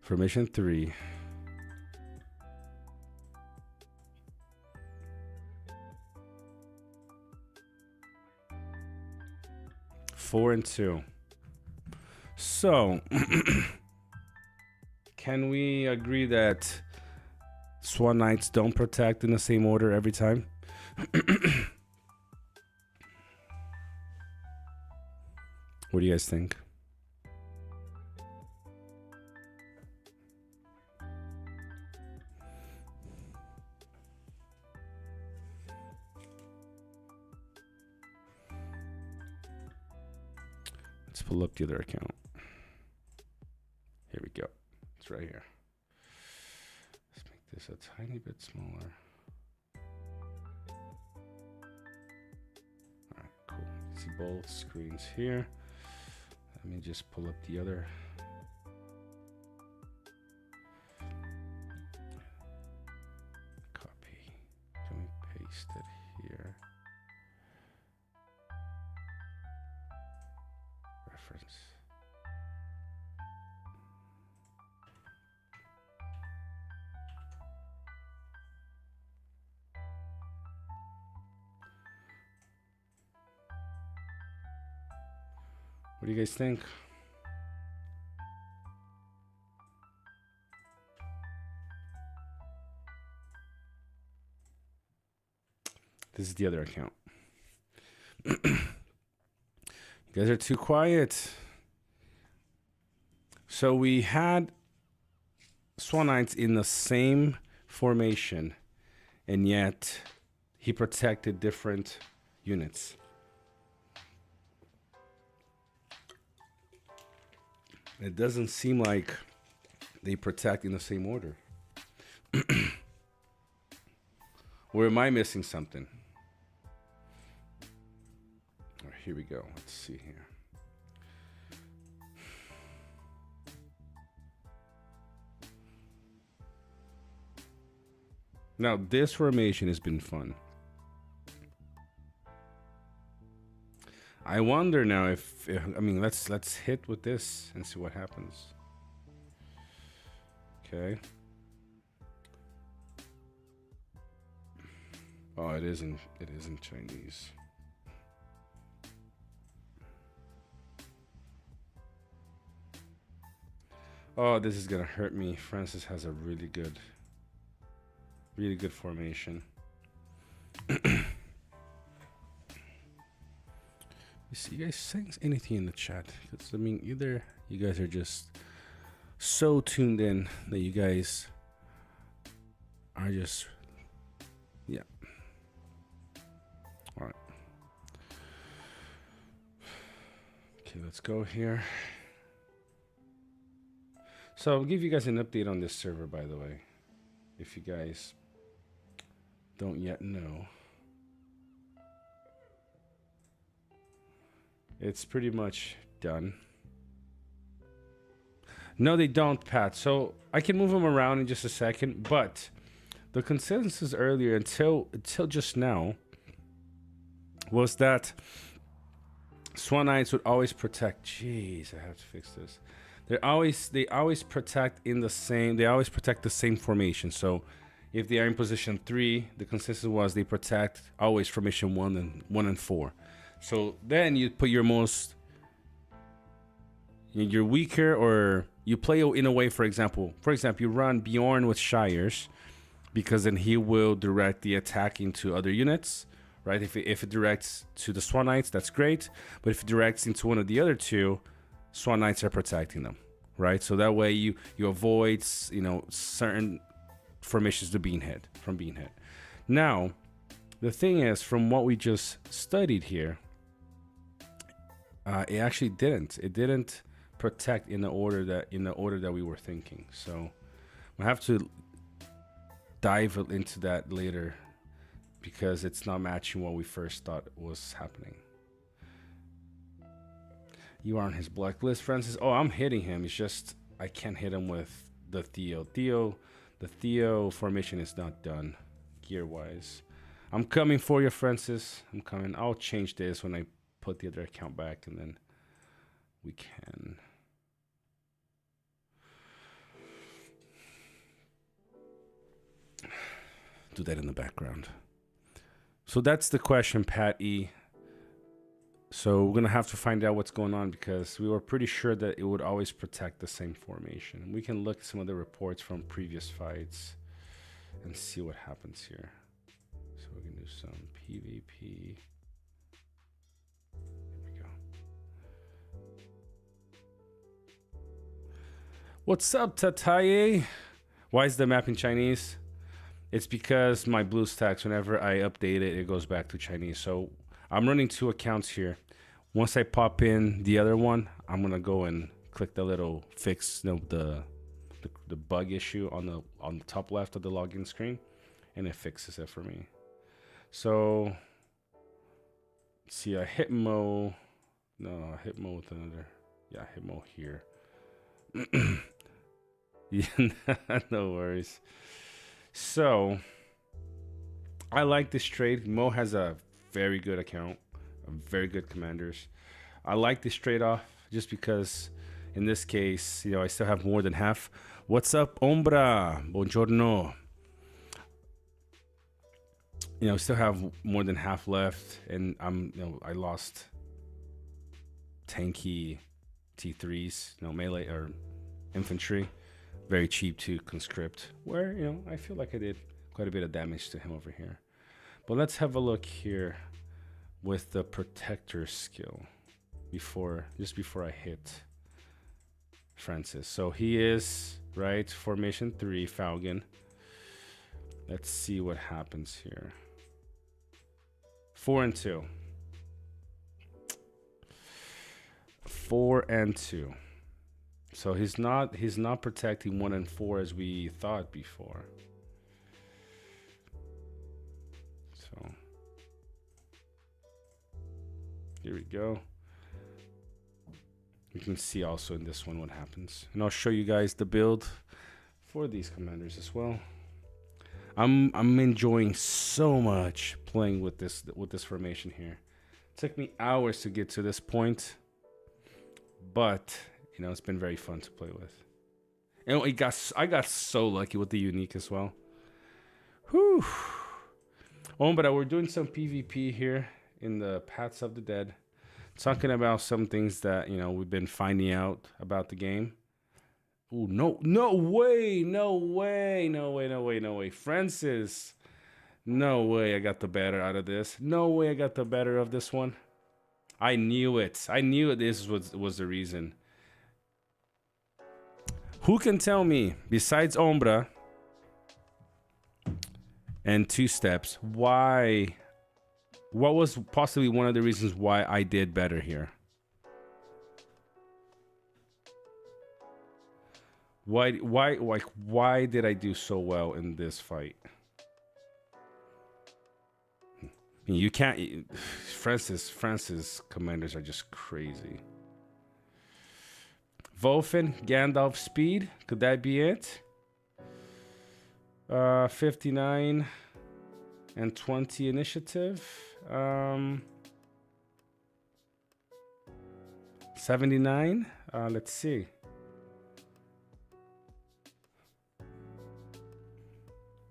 Formation 3. Four and 2. So, can we agree that Swan Knights don't protect in the same order every time? What do you guys think? Let's pull up the other account. Here we go. It's right here. Let's make this a tiny bit smaller. All right, cool. You see both screens here. Let me just pull up the other. Copy. Can we paste it here? Reference. What do you guys think? This is the other account. You guys are too quiet. So we had Swan Knights in the same formation, and yet he protected different units. It doesn't seem like they protect in the same order. Or am I missing something? All right, here we go. Let's see here. Now this formation has been fun. I wonder now if I mean let's hit with this and see what happens. Okay. Oh, it isn't Chinese. Oh, this is gonna hurt me. Francis has a really good formation. You see, you guys saying anything in the chat? Because I mean, either you guys are just so tuned in that you guys are just, yeah. All right. Okay, let's go here. So I'll give you guys an update on this server, by the way, if you guys don't yet know. It's pretty much done. No, they don't, Pat. So I can move them around in just a second, but the consensus earlier until just now was that Swan Knights would always protect. Jeez, I have to fix this. They always protect in the same. They always protect the same formation. So if they are in position 3, the consensus was they protect always formation 1 and 4. So then you put your most, you're weaker, or you play in a way. For example, you run Bjorn with Shires, because then he will direct the attack into other units, right? If it directs to the Swan Knights, that's great. But if it directs into one of the other two, Swan Knights are protecting them, right? So that way you avoid, certain formations from being hit. Now, the thing is, from what we just studied here, it actually didn't. It didn't protect in the order that we were thinking. So we'll have to dive into that later, because it's not matching what we first thought was happening. You are on his blacklist, Francis. Oh, I'm hitting him. It's just I can't hit him with the Theo. The Theo formation is not done gear-wise. I'm coming for you, Francis. I'm coming. I'll change this when I put the other account back, and then we can. Do that in the background. So that's the question, Pat E. So we're gonna have to find out what's going on, because we were pretty sure that it would always protect the same formation. We can look at some of the reports from previous fights and see what happens here. So we can do some PvP. Here we go. What's up, Tataye? Why is the map in Chinese? It's because my BlueStacks, whenever I update it, it goes back to Chinese. So I'm running 2 accounts here. Once I pop in the other one, I'm gonna go and click the little fix, the bug issue on the top left of the login screen, and it fixes it for me. So see, I hit Mo. No, I hit Mo with another. Yeah, I hit Mo here. Yeah, no worries. So I like this trade. Mo has a very good account, very good commanders. I like this trade off just because in this case, I still have more than half. What's up, Ombra? Buongiorno. Still have more than half left, and I lost tanky T3s, melee or infantry, very cheap to conscript, where I feel like I did quite a bit of damage to him over here. But let's have a look here with the protector skill just before I hit Francis. So he is right, formation 3, Falcon. Let's see what happens here. 4 and 2. 4 and 2. So he's not protecting 1 and 4 as we thought before. So here we go. You can see also in this one what happens. And I'll show you guys the build for these commanders as well. I'm enjoying so much playing with this formation here. It took me hours to get to this point, but you know, it's been very fun to play with. And I got so lucky with the unique as well. Whew. Oh, but we're doing some PvP here in the Paths of the Dead, talking about some things that, you know, we've been finding out about the game. Ooh, no way, Francis. No way I got the better out of this. No way I got the better of this one. I knew it. I knew this was the reason. Who can tell me, besides Ombra and Two Steps, what was possibly one of the reasons why I did better here? Why did I do so well in this fight? You can't. Francis commanders are just crazy. Wolfen, Gandalf speed. Could that be it? 59 and 20 initiative. 79. Let's see.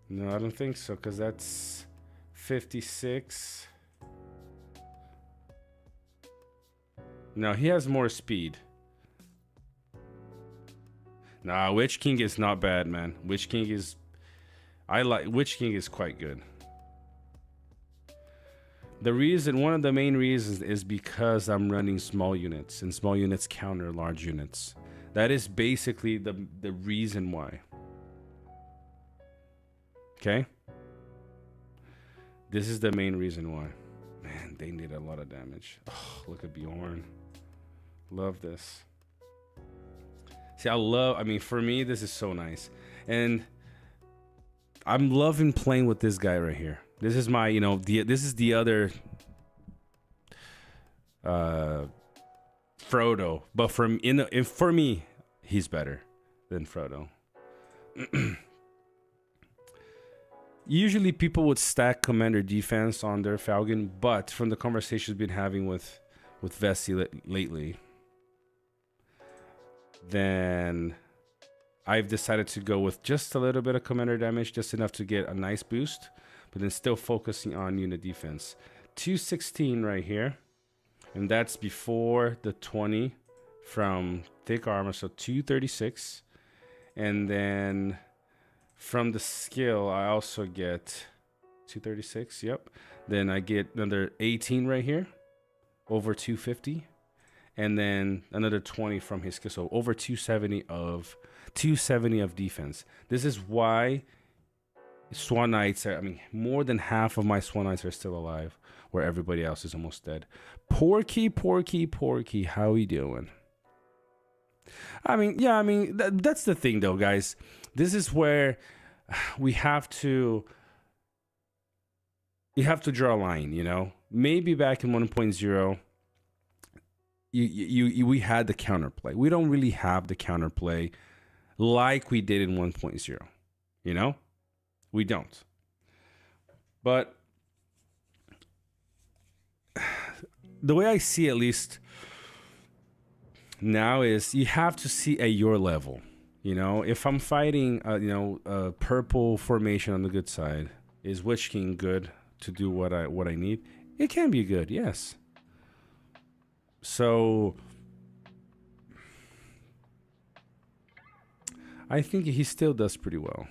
No, I don't think so, because that's 56. No, he has more speed. Nah, Witch King is not bad, man. Witch King is quite good. One of the main reasons is because I'm running small units, and small units counter large units. That is basically the reason why. Okay? This is the main reason why. Man, they did a lot of damage. Oh, look at Bjorn. Love this. See, for me, this is so nice. And I'm loving playing with this guy right here. This is my, this is the other Frodo. But for me, he's better than Frodo. Usually people would stack commander defense on their Falcon, but from the conversations I've been having with Vessi lately, then I've decided to go with just a little bit of commander damage, just enough to get a nice boost, but then still focusing on unit defense. 216 right here, and that's before the 20 from thick armor, so 236. And then from the skill, I also get 236, yep. Then I get another 18 right here, over 250. And then another 20 from his skill, so over 270 of defense. This is why Swan Knights more than half of my Swan Knights are still alive, where everybody else is almost dead. Porky, how you doing? That's the thing though, guys. This is where we have to draw a line, Maybe back in 1.0, we had the counterplay. We don't really have the counterplay like we did in 1.0. We don't. But the way I see, at least now, is you have to see at your level. If I'm fighting a purple formation on the good side, is Witch King good to do what I need? It can be good, yes. So I think he still does pretty well.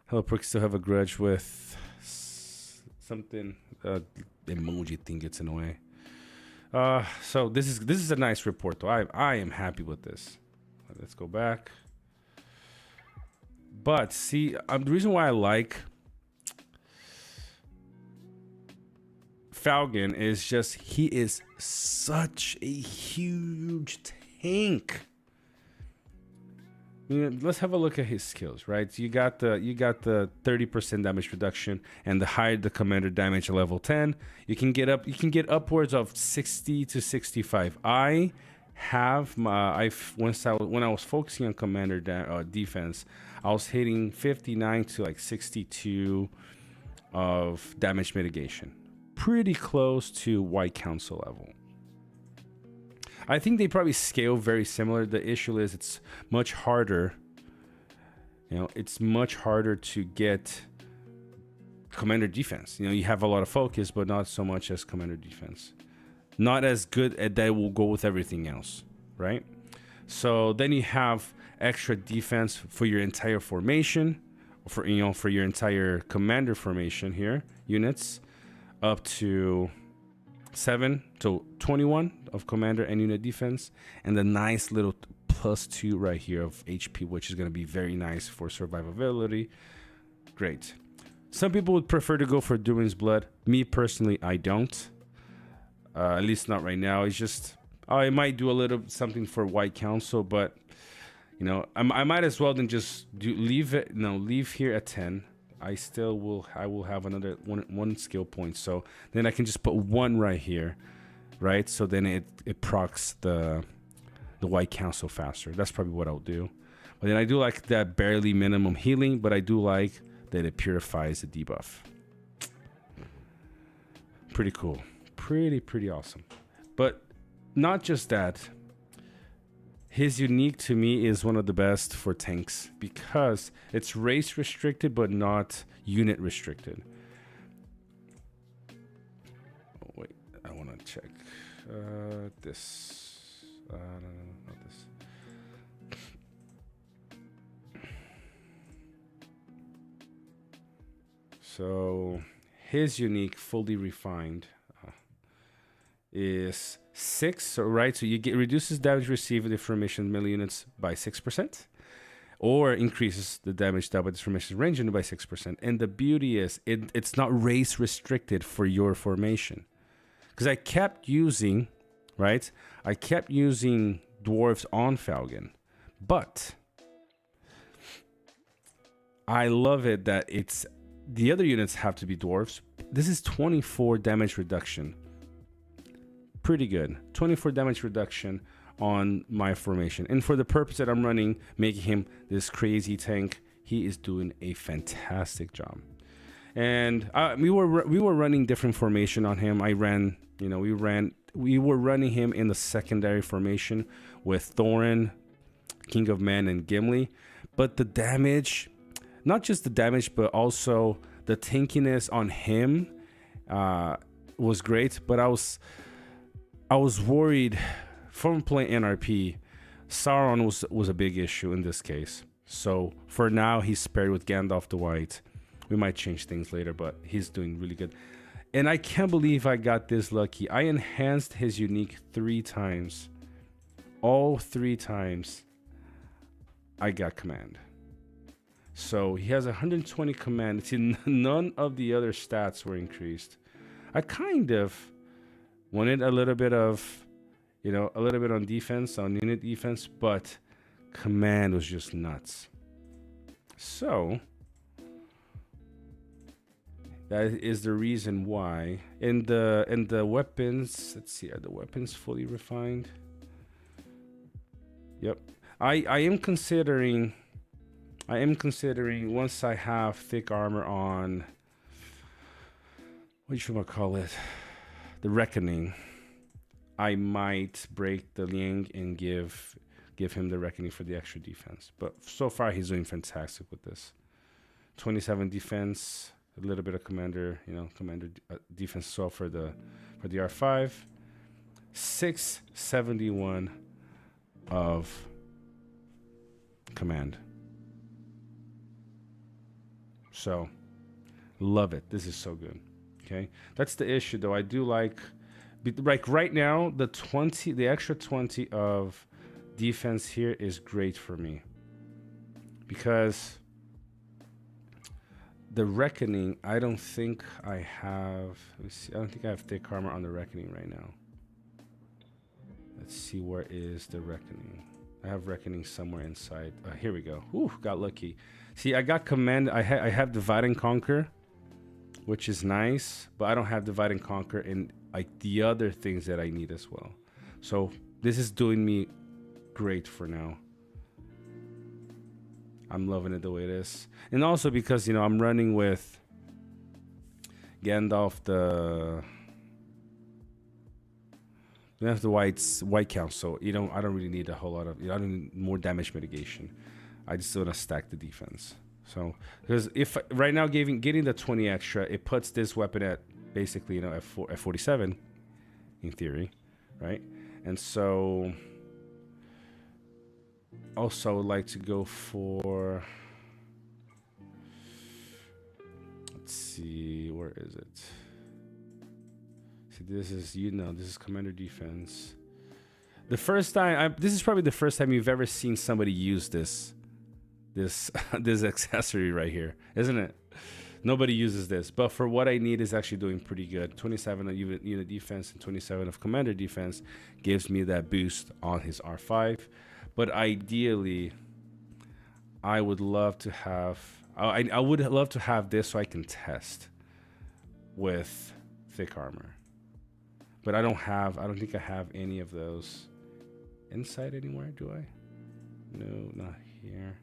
Hello, Prick, still have a grudge with something. Emoji thing gets in the way. So this is a nice report, though. I am happy with this. Let's go back. But see, the reason why I like Falcon is just he is such a huge tank. Let's have a look at his skills, right? You got the 30% damage reduction, and the higher the commander damage at level 10, you can get upwards of 60 to 65. I have my when I was focusing on commander defense, I was hitting 59 to like 62 of damage mitigation, pretty close to White Council level. I think they probably scale very similar. The issue is it's much harder. You know, it's much harder to get commander defense. You know, you have a lot of focus, but not so much as commander defense. Not as good at that will go with everything else, right? So then you have extra defense for your entire formation, for your entire commander formation here, units, up to 7 to 21 of commander and unit defense, and the nice little +2 right here of HP, which is going to be very nice for survivability. Great. Some people would prefer to go for Doom's Blood. Me personally, I don't. At least not right now. It's just I might do a little something for White Council, but you know, I might as well then just leave here at 10. I will have another one skill point, so then I can just put 1 right here, right? So then it procs the White Council faster. That's probably what I'll do. But then I do like that barely minimum healing, but I do like that it purifies the debuff. Pretty cool. Pretty awesome. But not just that. His unique to me is one of the best for tanks because it's race restricted but not unit restricted. Oh, wait, I want to check this. No, not this. So his unique, fully refined, is 6, right? So you get reduces damage received with the formation melee units by 6%, or increases the damage dealt by this formation range unit by 6%. And the beauty is it's not race restricted for your formation, because I kept using, right? I kept using dwarves on Falcon, but I love it that it's the other units have to be dwarves. This is 24 damage reduction. Pretty good. 24 damage reduction on my formation. And for the purpose that I'm running, making him this crazy tank, he is doing a fantastic job. And we were running different formation on him. We were running him in the secondary formation with Thorin, King of Men, and Gimli. But the damage, not just the damage, but also the tankiness on him was great. But I was worried from playing NRP. Sauron was a big issue in this case. So for now, he's spared with Gandalf the White. We might change things later, but he's doing really good. And I can't believe I got this lucky. I enhanced his unique 3 times. All 3 times I got command. So he has 120 command. See, none of the other stats were increased. I kind of wanted a little bit of, a little bit on defense, on unit defense, but command was just nuts. So that is the reason why. In the weapons, let's see, are the weapons fully refined? Yep. I am considering once I have thick armor on, what should I call it? The Reckoning. I might break the Liang and give him the Reckoning for the extra defense. But so far he's doing fantastic with this. 27 defense, a little bit of commander defense as well for the R5. 671 of command. So love it. This is so good. Okay, that's the issue though. I do like right now the extra 20 of defense here is great for me, because the Reckoning, I don't think I have, let me see, I don't think I have thick armor on the Reckoning right now. Let's see, where is the Reckoning? I have Reckoning somewhere inside. Here we go. Ooh, got lucky. See, I got command. I have Divide and Conquer, which is nice, but I don't have Divide and Conquer in like the other things that I need as well. So This is doing me great for now. I'm loving it the way it is. And also because, you know, I'm running with Gandalf the white count, so I don't really need a whole lot of, I don't need more damage mitigation. I just want to stack the defense. So because if right now getting the 20 extra, it puts this weapon at basically, you know, at 47 in theory, right? And so also I would like to go for, let's see, where is it? See, this is, you know, this is commander defense. The first time, this is probably the first time you've ever seen somebody use this accessory right here, isn't it? Nobody uses this, but for what I need is actually doing pretty good. 27 of unit defense and 27 of commander defense gives me that boost on his R5. But ideally, I would love to have, I would love to have this so I can test with thick armor. But I don't think I have any of those inside anywhere, do I? No, not here.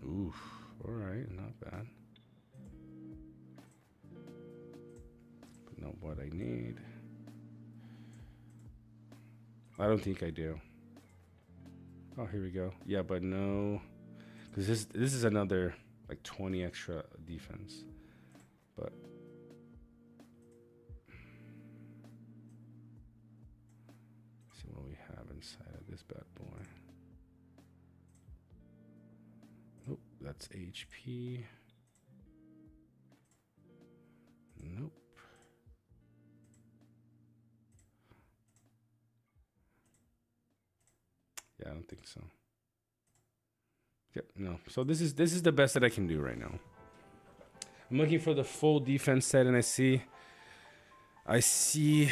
Oof, all right, not bad. But not what I need. I don't think I do. Oh, here we go. Yeah, but no, because this is another like 20 extra defense. But let's see what we have inside of this bad boy. Nope, that's HP. Nope. Yeah, I don't think so. Yep, no. So this is the best that I can do right now. I'm looking for the full defense set, and I see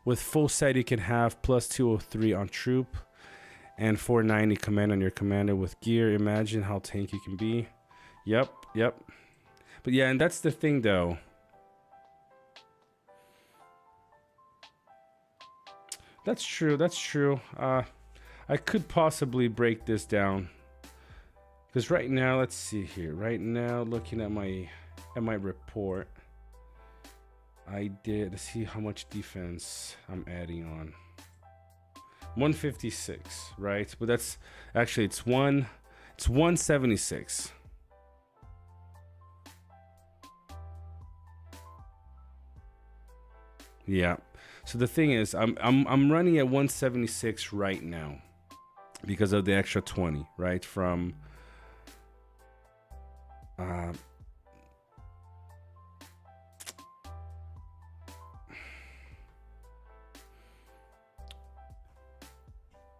with full set you can have plus 203 on troop and 490 command on your commander with gear. Imagine how tanky you can be. Yep. But yeah, and that's the thing though. That's true. I could possibly break this down. Because right now, let's see here. Right now, looking at my report, I did see how much defense I'm adding on. 156, right? But that's actually it's 176. Yeah. So the thing is, I'm running at 176 right now because of the extra 20, right? From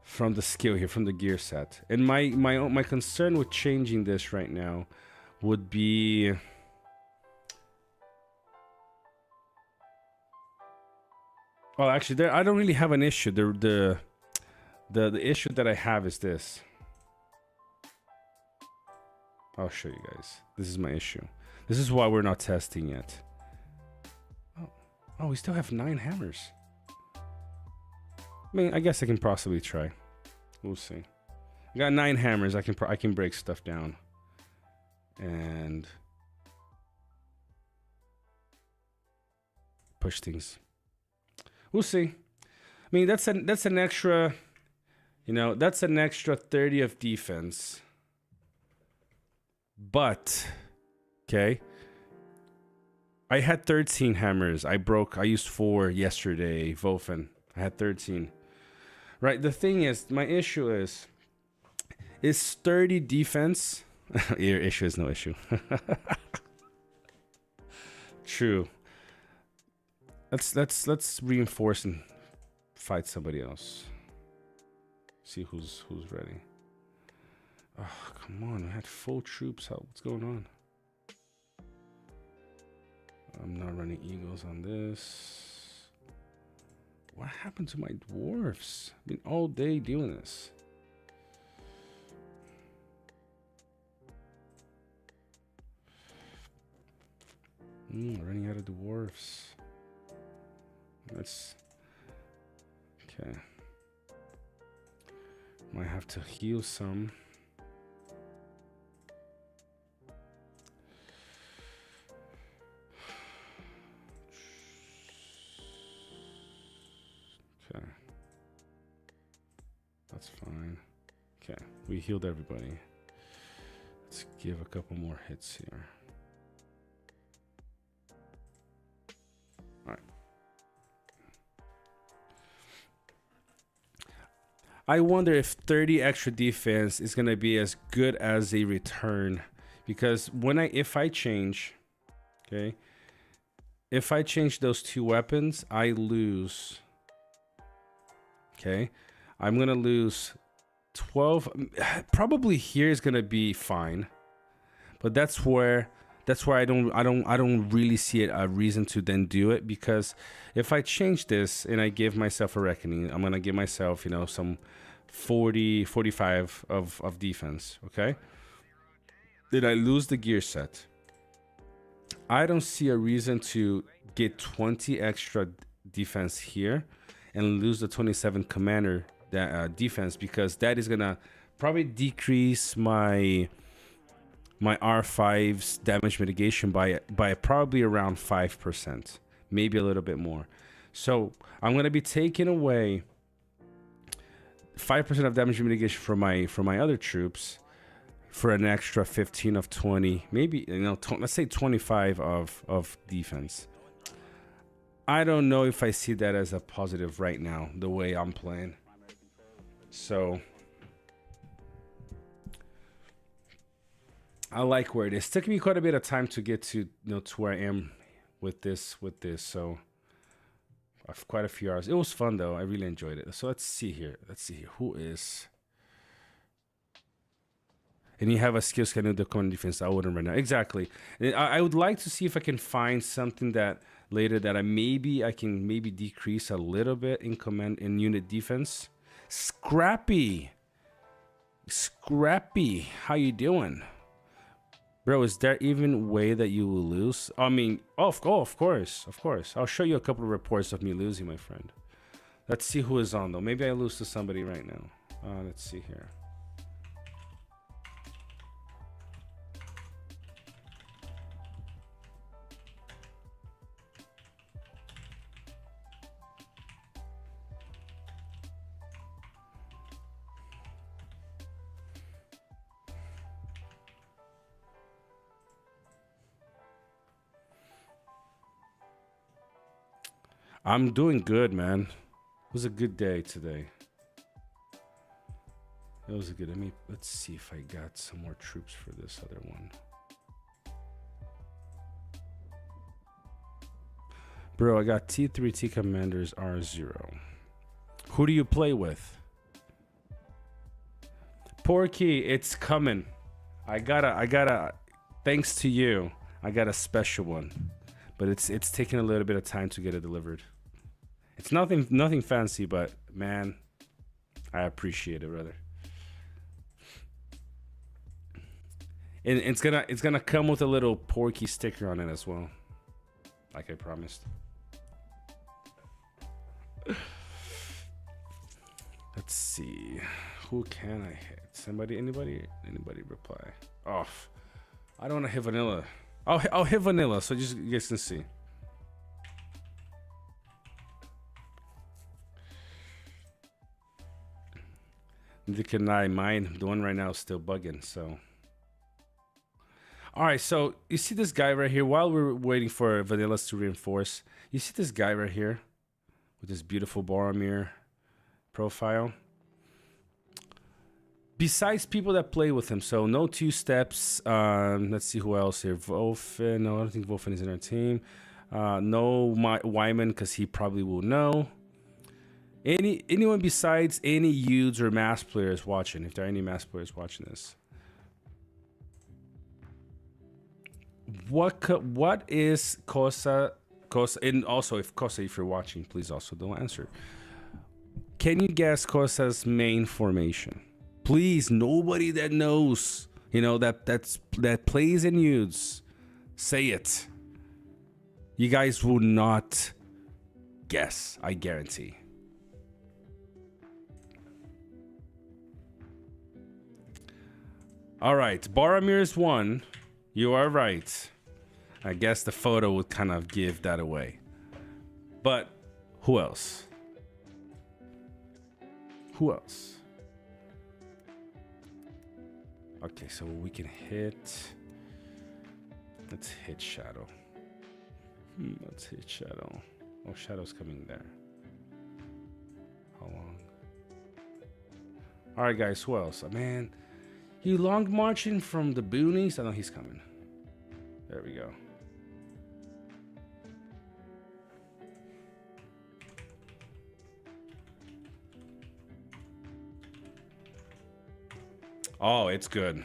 from the skill here, from the gear set. And my concern with changing this right now would be well, actually, I don't really have an issue. The issue that I have is this. I'll show you guys. This is my issue. This is why we're not testing yet. Oh, we still have 9 hammers. I mean, I guess I can possibly try. We'll see. I got 9 hammers. I can break stuff down. And push things. We'll see. I mean, that's an extra, you know, that's an extra 30 of defense. But, okay, I had 13 hammers. I used 4 yesterday, Wolfen. I had 13. Right, the thing is, my issue is 30 defense. Your issue is no issue. True. Let's reinforce and fight somebody else. See who's ready. Oh, come on. I had full troops. What's going on? I'm not running eagles on this. What happened to my dwarfs? I've been all day doing this. Running out of dwarfs. Let's... Okay. Might have to heal some. Okay. That's fine. Okay, we healed everybody. Let's give a couple more hits here. All right. I wonder if 30 extra defense is gonna be as good as a return, because if I change, okay, if I change those two weapons, I lose. Okay, I'm gonna lose 12. Probably here is gonna be fine, but that's where I don't really see a reason to then do it, because if I change this and I give myself a reckoning, I'm gonna give myself, you know, some 45 of defense. Okay, did I lose the gear set? I don't see a reason to get 20 extra defense here and lose the 27 commander defense, because that is gonna probably decrease my R5's damage mitigation by probably around 5%, maybe a little bit more. So I'm gonna be taking away 5% of damage mitigation from my other troops for an extra 15 of 20, maybe, you know, let's say 25 of defense. I don't know if I see that as a positive right now, the way I'm playing. So I like where it is. It took me quite a bit of time to get to, you know, to where I am with this. So I've quite a few hours. It was fun though. I really enjoyed it. So let's see here. Who is? And you have a skill scan of the command defense. I wouldn't right now. Exactly. I would like to see if I can find something that later that I can decrease a little bit in unit defense. Scrappy, how you doing, bro? Is there even way that you will lose? I mean, of course. I'll show you a couple of reports of me losing, my friend. Let's see who is on though. Maybe I lose to somebody right now. Let's see here. I'm doing good, man. It was a good day today. It was a good. Let's see if I got some more troops for this other one. Bro, I got T3T commanders R0. Who do you play with? Porky, it's coming. I gotta, thanks to you, I got a special one. But it's taking a little bit of time to get it delivered. It's nothing fancy, but man, I appreciate it, brother. And it's gonna come with a little Porky sticker on it as well, like I promised. Let's see, who can I hit? Anybody reply? Off. I don't want to hit vanilla. I'll hit vanilla, so just you guys can see. Neither can I. Mine, the one right now is still bugging, so. All right, so you see this guy right here, while we're waiting for vanillas to reinforce, you see this guy right here with this beautiful Boromir profile. Besides people that play with him, so no two steps. Let's see who else here. Wolfen. No, I don't think Wolfen is in our team. No Wyman, because he probably will know. Anyone besides any youths or mass players watching, if there are any mass players watching this. What is Kosa, and also if Kosa, if you're watching, please also don't answer. Can you guess Kosa's main formation? Please, nobody that knows, you know, that plays in youths, say it. You guys will not guess, I guarantee. All right, Boromir's one. You are right. I guess the photo would kind of give that away. But who else? Who else? Okay, so we can hit. Let's hit Shadow. Let's hit Shadow. Oh, Shadow's coming there. How long? All right, guys. Who else? Man, you long marching from the boonies. I know he's coming. There we go. Oh, it's good.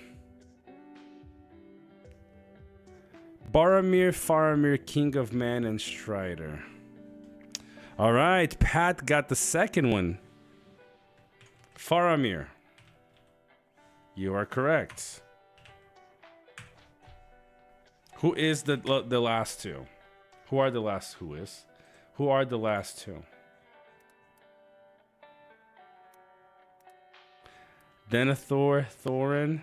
Boromir, Faramir, King of Man, and Strider. All right, Pat got the second one. Faramir. You are correct. Who is the last two? Who are the last? Who is? Who are the last two? Denethor, Thorin.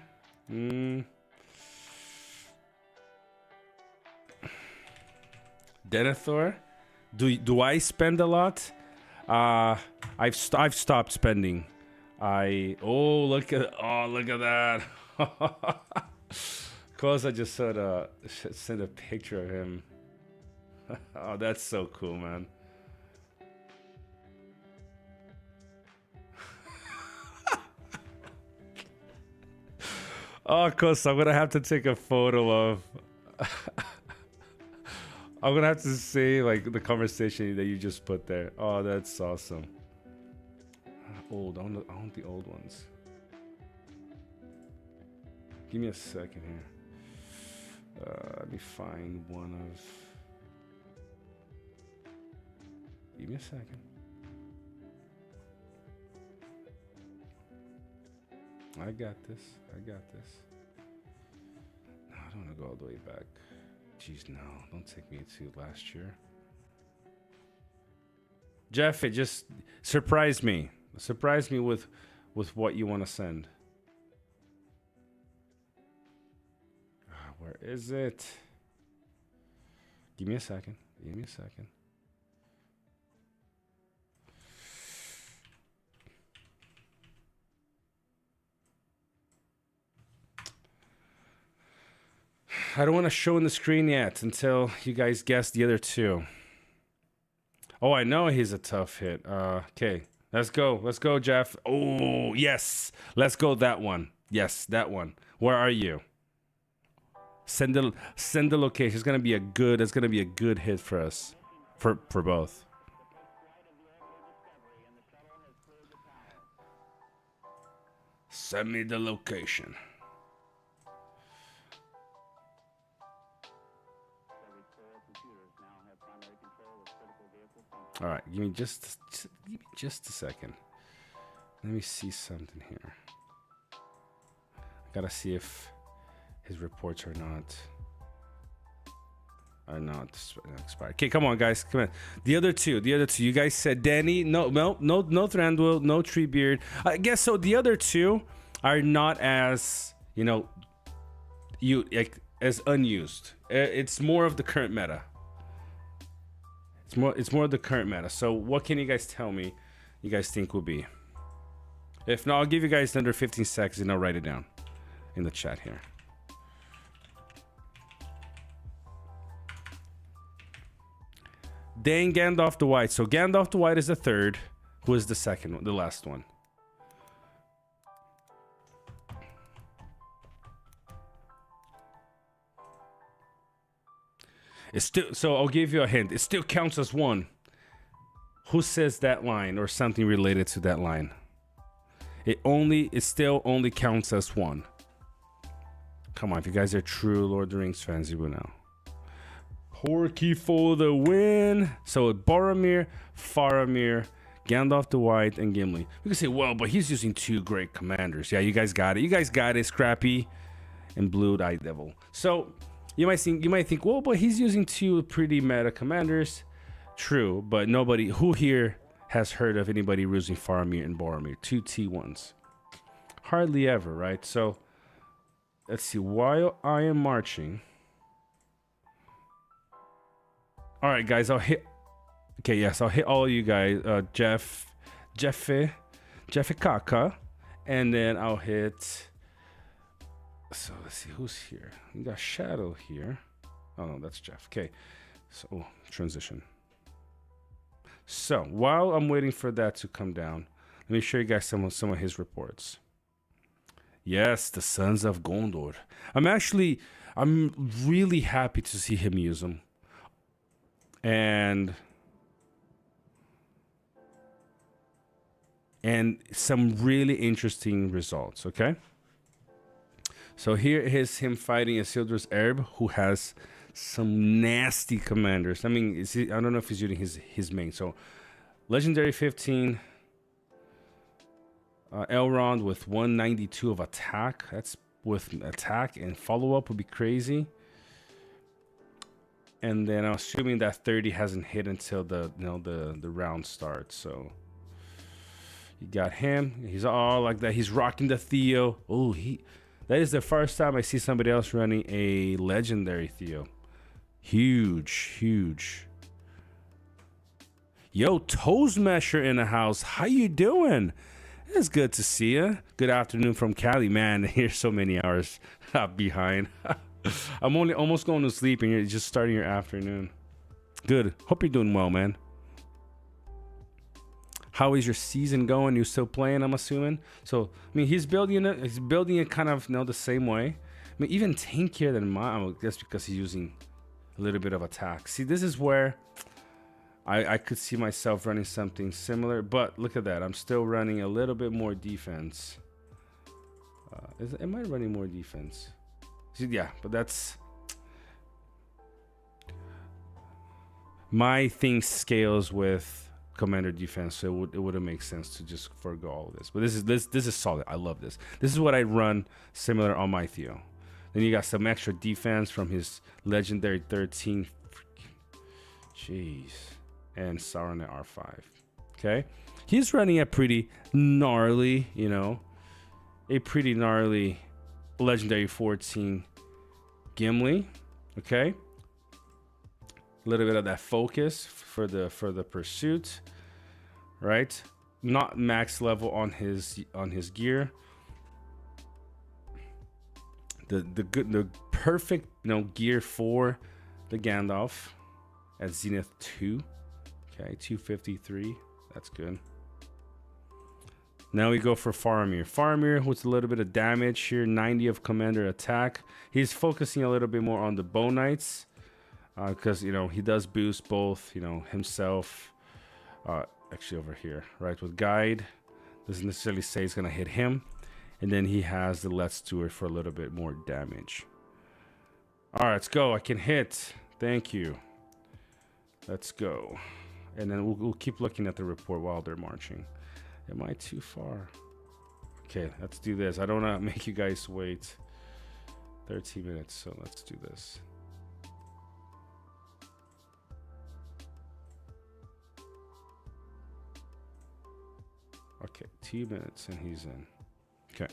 Denethor. Do I spend a lot? I've stopped spending. Look at that. Cause I just sent a picture of him. Oh, that's so cool, man. Oh, cause I'm gonna have to take a photo of. I'm gonna have to say like the conversation that you just put there. Oh, that's awesome. Old. I want the old ones. Give me a second here. Let me find one of. Give me a second. I got this. No, I don't want to go all the way back. Jeez, no. Don't take me to last year. Jeff, it just surprised me. Surprise me with what you want to send. Where is it? Give me a second. I don't want to show on the screen yet until you guys guess the other two. Oh, I know he's a tough hit. Okay. Let's go, Jeff. Oh, yes. Let's go that one. Yes, that one. Where are you? Send the location. It's gonna be a good hit for us. For both. Send me the location. All right, give me just a second. Let me see something here. I gotta see if his reports are not expired. Okay, come on, guys, come on. The other two. You guys said Danny. No, Thranduil, no Treebeard. I guess so. The other two are not as as unused. It's more of the current meta. It's more of the current meta. So what can you guys tell me you guys think will be? If not, I'll give you guys under 15 seconds and I'll write it down in the chat here. Dane Gandalf the White. So Gandalf the White is the third. Who is the second one? The last one. It's still, so I'll give you a hint. It still counts as one. Who says that line or something related to that line? It still only counts as one. Come on, if you guys are true Lord of the Rings fans, you will know. Porky for the win. So Boromir, Faramir, Gandalf the White, and Gimli. You can say, well, but he's using two great commanders. Yeah, you guys got it. Scrappy and Blue Eye Devil. So You might think, well, but he's using two pretty meta commanders. True, but nobody who here has heard of anybody using Faramir and Boromir, two T1s. Hardly ever, right? So let's see. While I am marching, all right, guys, I'll hit. Okay, yes, I'll hit all of you guys. Jeffe Kaka, and then I'll hit. So let's see who's here. We got Shadow here. Oh no, that's Jeff. Okay, so transition. So while I'm waiting for that to come down, let me show you guys some of his reports. Yes, the Sons of Gondor. I'm really happy to see him use them, and some really interesting results. Okay. So here is him fighting Isildur's Erb, who has some nasty commanders. I mean, I don't know if he's using his main. So, Legendary 15, Elrond with 192 of attack. That's with attack, and follow-up would be crazy. And then I'm assuming that 30 hasn't hit until the round starts. So, you got him. He's all like that. He's rocking the Theo. Oh, that is the first time I see somebody else running a legendary Theo. Huge. Yo, Toesmesher in the house. How you doing? It's good to see you. Good afternoon from Cali. Man, here's so many hours behind. I'm only almost going to sleep and you're just starting your afternoon. Good. Hope you're doing well, man. How is your season going? You're still playing, I'm assuming. So, I mean, he's building it kind of the same way. I mean, even tankier than mine. That's because he's using a little bit of attack. See, this is where I could see myself running something similar. But look at that. I'm still running a little bit more defense. Am I running more defense? See, yeah, but that's... My thing scales with commander defense, so it wouldn't make sense to just forgo all of this. But this is solid. I love this. This is what I run similar on my Theo. Then you got some extra defense from his legendary 13. Jeez. And Sauron at R5. Okay. He's running a pretty gnarly, a pretty gnarly legendary 14 Gimli. Okay. A little bit of that focus for the pursuit, right? Not max level on his gear. The perfect gear for the Gandalf at Zenith 2. Okay, 253. That's good. Now we go for Faramir. Faramir with a little bit of damage here, 90 of commander attack. He's focusing a little bit more on the Bow Knights. Because he does boost both himself actually over here, right, with guide. Doesn't necessarily say it's gonna hit him, and then he has the Let's Do It for a little bit more damage. All right, let's go. I can hit. Thank you. Let's go. And then we'll keep looking at the report while they're marching. Am I too far? Okay, let's do this. I don't want to make you guys wait 13 minutes, so let's do this. Okay, 2 minutes and he's in. Okay.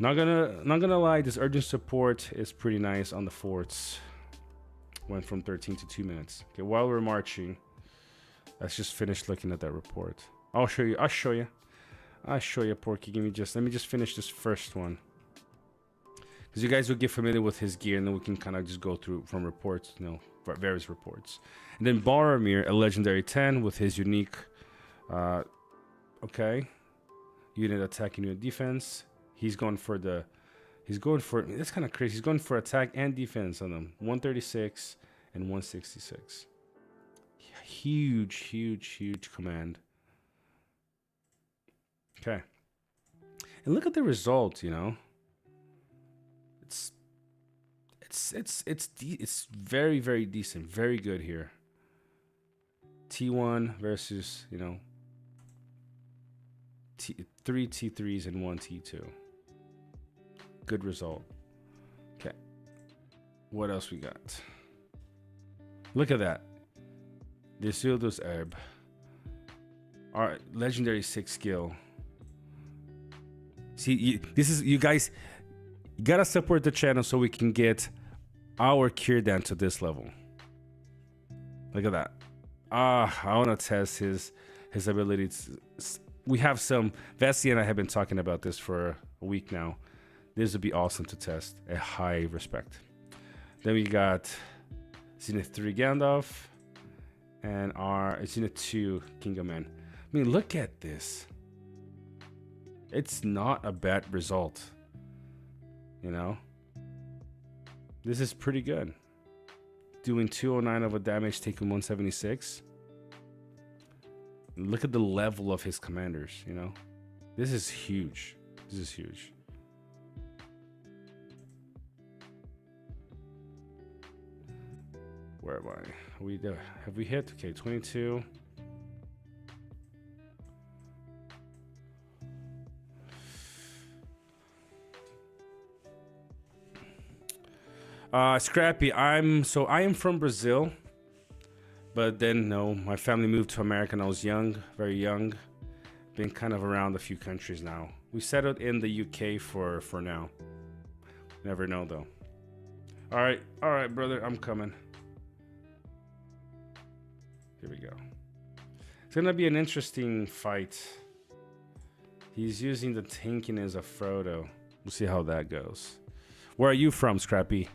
Not gonna lie, this urgent support is pretty nice on the forts. Went from 13 to 2 minutes. Okay, while we're marching, let's just finish looking at that report. I'll show you, Porky. Let me just finish this first one. Because you guys will get familiar with his gear, and then we can kind of just go through from reports, various reports. And then Boromir, a legendary 10 with his unique unit attack and unit defense. He's going for that's kind of crazy. He's going for attack and defense on them. 136 and 166. Huge command. Okay. And look at the result, It's very, very decent. Very good here. T1 versus, 3 T3s and 1 T2. Good result. Okay, What else we got? Look at that. Desildos herb. Our legendary 6 skill. See, this is, you guys, you gotta support the channel so we can get our cure down to this level. Look at that. I want to test his ability. We have some, Vessi and I have been talking about this for a week now. This would be awesome to test at high respect. Then we got Zenith 3 Gandalf and our Zenith 2 King of Men. I mean, look at this. It's not a bad result. You know? This is pretty good. Doing 209 of a damage, taking 176. Look at the level of his commanders, you know? This is huge. This is huge. Where am I? Have we hit? Okay, 22. Scrappy, I am from Brazil, but then no, my family moved to America when I was young, very young. Been kind of around a few countries now. We settled in the UK for now. Never know though. All right, brother, I'm coming. Here we go. It's gonna be an interesting fight. He's using the tankiness of Frodo. We'll see how that goes. Where are you from, Scrappy?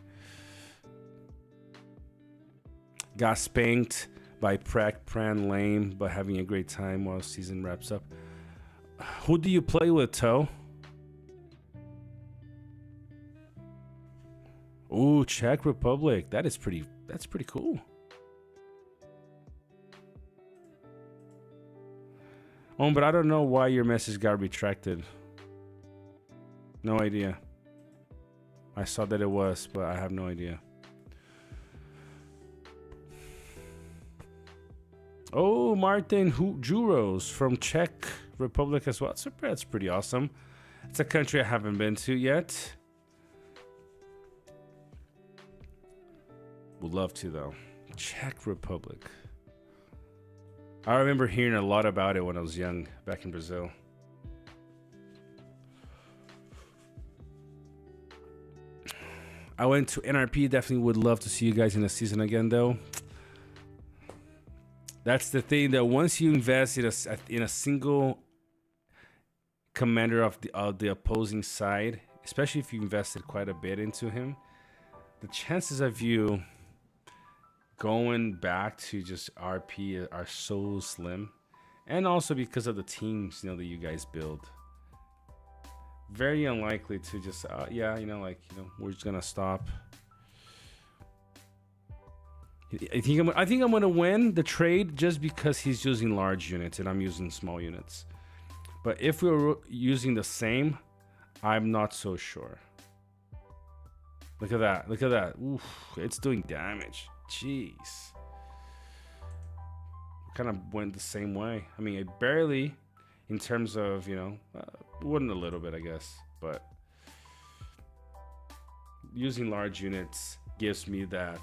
Got spanked by Pran Lame, but having a great time while season wraps up. Who do you play with, Toe? Ooh, Czech Republic. That's pretty cool. Oh, but I don't know why your message got retracted. No idea. I saw that it was, but I have no idea. Oh, Martin Juros from Czech Republic as well. That's pretty awesome. It's a country I haven't been to yet. Would love to though. Czech Republic. I remember hearing a lot about it when I was young, back in Brazil. I went to NRP. Definitely would love to see you guys in the season again, though. That's the thing, that once you invest in a single commander of the opposing side, especially if you invested quite a bit into him, the chances of you going back to just RP are so slim. And also because of the teams, you know, that you guys build. Very unlikely to just, yeah, you know, like, you know, we're just gonna stop. I think I'm gonna win the trade just because he's using large units and I'm using small units. But if we were using the same, I'm not so sure. Look at that. Look at that. Oof, it's doing damage. Jeez. Kind of went the same way. I mean, it barely, in terms of, you know, wouldn't a little bit, I guess. But using large units gives me that,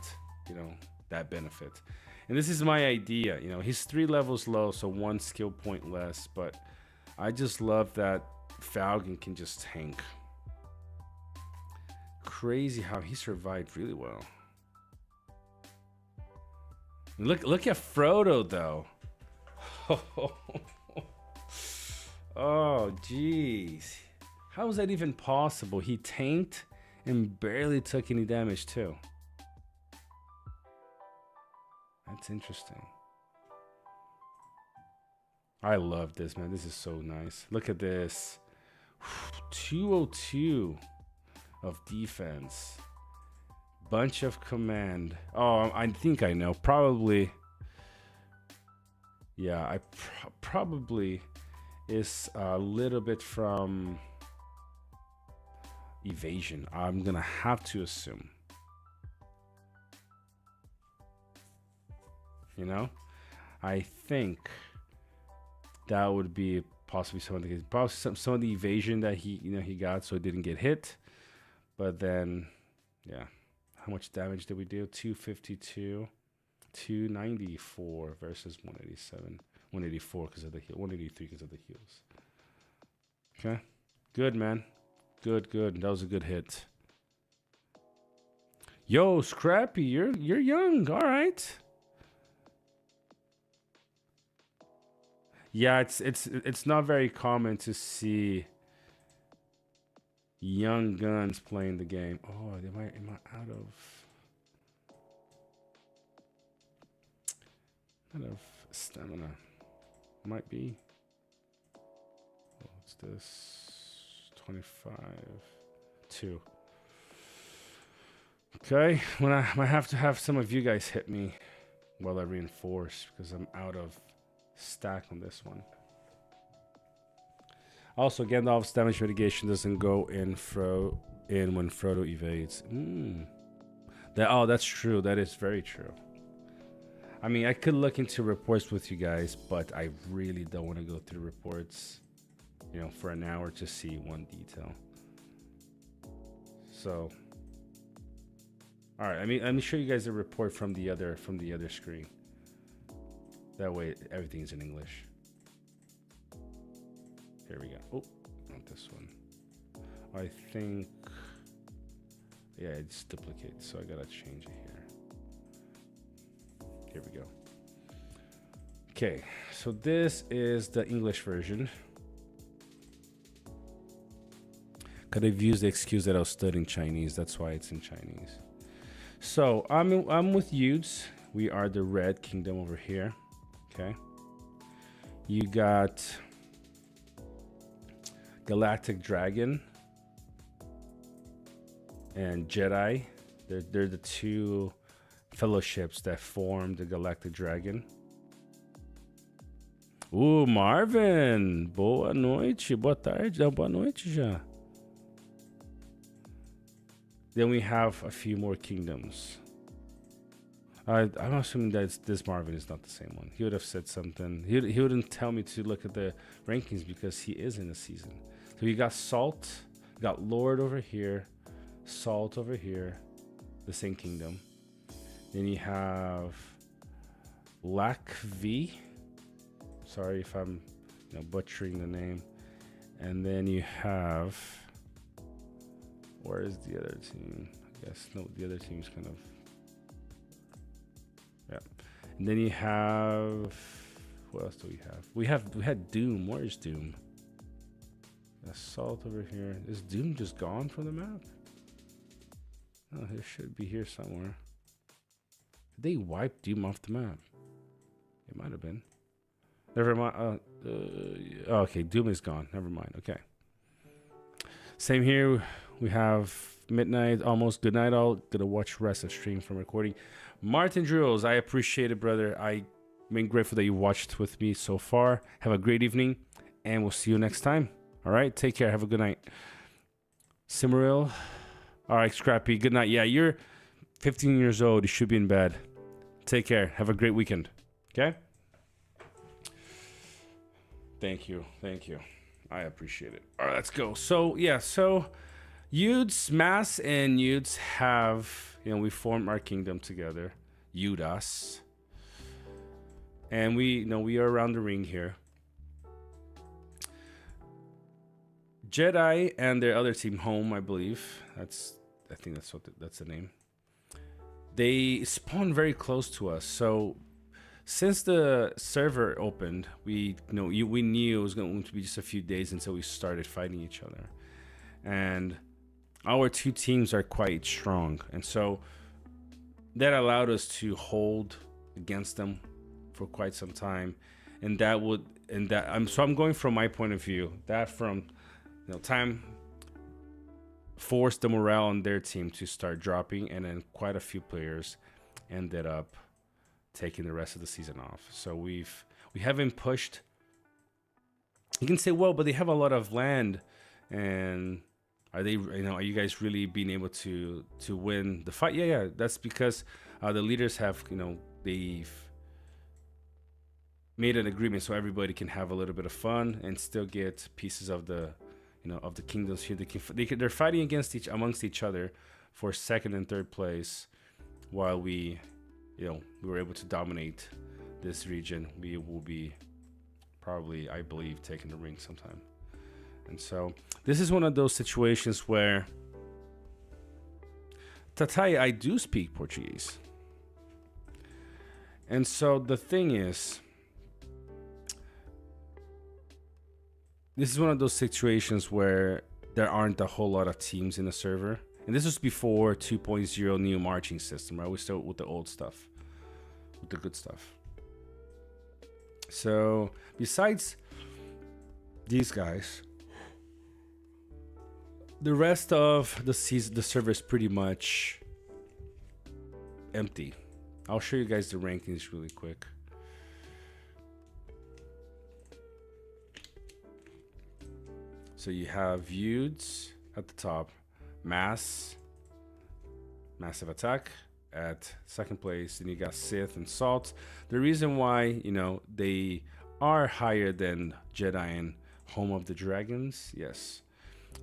you know, that benefit. And this is my idea. You know, he's 3 levels low, so 1 skill point less. But I just love that Falcon can just tank. Crazy how he survived really well. Look at Frodo though. Oh jeez, how is that even possible? He tanked and barely took any damage too. That's interesting. I love this, man. This is so nice. Look at this. 202 of defense. Bunch of command. Oh, I think I know. Probably. Yeah, I probably is a little bit from evasion. I'm gonna have to assume. You know, I think that would be possibly some of the evasion that he got, so it didn't get hit. But then, yeah. How much damage did we do? 252, 294 versus 187, 184 because of the heal, 183 because of the heals. Okay, good man, good. That was a good hit. Yo, Scrappy, you're young. All right. Yeah, it's not very common to see young guns playing the game. Oh, am I out of stamina? Might be. What's this? 25, 2. Okay, when I might have to have some of you guys hit me while I reinforce because I'm out of stack on this one. Also, Gandalf's damage mitigation doesn't go in when Frodo evades. That's true. That is very true. I mean, I could look into reports with you guys, but I really don't want to go through reports, for an hour to see one detail. So, all right. Let me show you guys a report from the other screen. That way, everything's in English. Here we go. Oh, not this one. I think, yeah, it's duplicated, so I gotta change it here. Here we go. Okay, so this is the English version. Could have used the excuse that I was studying Chinese. That's why it's in Chinese. So I'm with Yudes. We are the Red Kingdom over here. Okay. You got Galactic Dragon and Jedi. They're the two fellowships that form the Galactic Dragon. Marvin! Boa noite, boa tarde, boa noite já. Then we have a few more kingdoms. I'm assuming that this Marvin is not the same one. He would have said something. He wouldn't tell me to look at the rankings because he is in the season. So you got Salt, you got Lord over here, Salt over here, the same kingdom. Then you have Lac V. Sorry if I'm butchering the name. And then you have, where is the other team? I guess no, the other team's kind of, yeah. And then you have, what else do we have? We had Doom. Where is Doom? Assault over here. Is Doom just gone from the map? Oh, it should be here somewhere. Did they wipe Doom off the map? It might have been. Never mind. Okay, Doom is gone. Never mind. Okay. Same here. We have midnight, almost good night. All gonna watch rest of stream from recording. Martin Drills, I appreciate it, brother. I'm grateful that you watched with me so far. Have a great evening, and we'll see you next time. All right, take care. Have a good night. Cimaril. All right, Scrappy. Good night. Yeah, you're 15 years old. You should be in bed. Take care. Have a great weekend. Okay? Thank you. I appreciate it. All right, let's go. So, yeah, Yudes, Mass, and Yudes have, we formed our kingdom together. Yudas. And we are around the ring here. Jedi and their other team, Home, I believe. I think that's the name. They spawn very close to us. So since the server opened, we knew it was going to be just a few days until we started fighting each other. And our two teams are quite strong. And so that allowed us to hold against them for quite some time. I'm going from my point of view. That from time forced the morale on their team to start dropping, and then quite a few players ended up taking the rest of the season off. So we haven't pushed. You can say, well, but they have a lot of land, and are you guys really being able to win the fight? Yeah. That's because the leaders have they've made an agreement so everybody can have a little bit of fun and still get pieces of the of the kingdoms here. They're fighting amongst each other, for second and third place, while we were able to dominate this region. We will be probably, I believe, taking the ring sometime. And so this is one of those situations where, Tatai, I do speak Portuguese. And so the thing is, this is one of those situations where there aren't a whole lot of teams in the server. And this was before 2.0 new marching system, right? We still with the old stuff, with the good stuff. So besides these guys, the rest of the server is pretty much empty. I'll show you guys the rankings really quick. So you have Yudes at the top, Massive Attack at second place, and you got Sith and Salt. The reason why, they are higher than Jedi and Home of the Dragons, yes,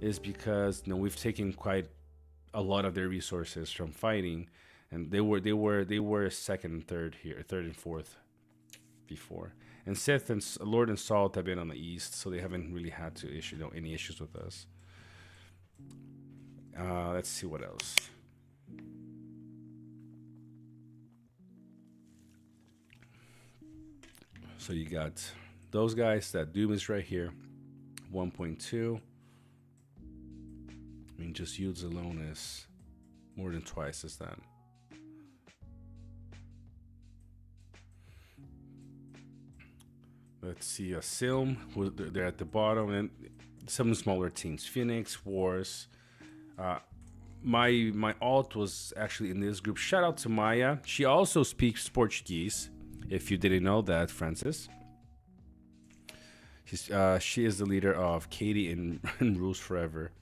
is because we've taken quite a lot of their resources from fighting, and they were second and third here, third and fourth before. And Sith and Lord and Salt have been on the east, so they haven't really had to issue any issues with us. Let's see what else. So you got those guys. That Doom is right here, 1.2. I mean, just Yudes alone is more than twice as that. Let's see, a Silm, they're at the bottom, and some smaller teams. Phoenix, Wars. My alt was actually in this group. Shout out to Maya. She also speaks Portuguese, if you didn't know that, Francis. She is the leader of Katie in Rules Forever.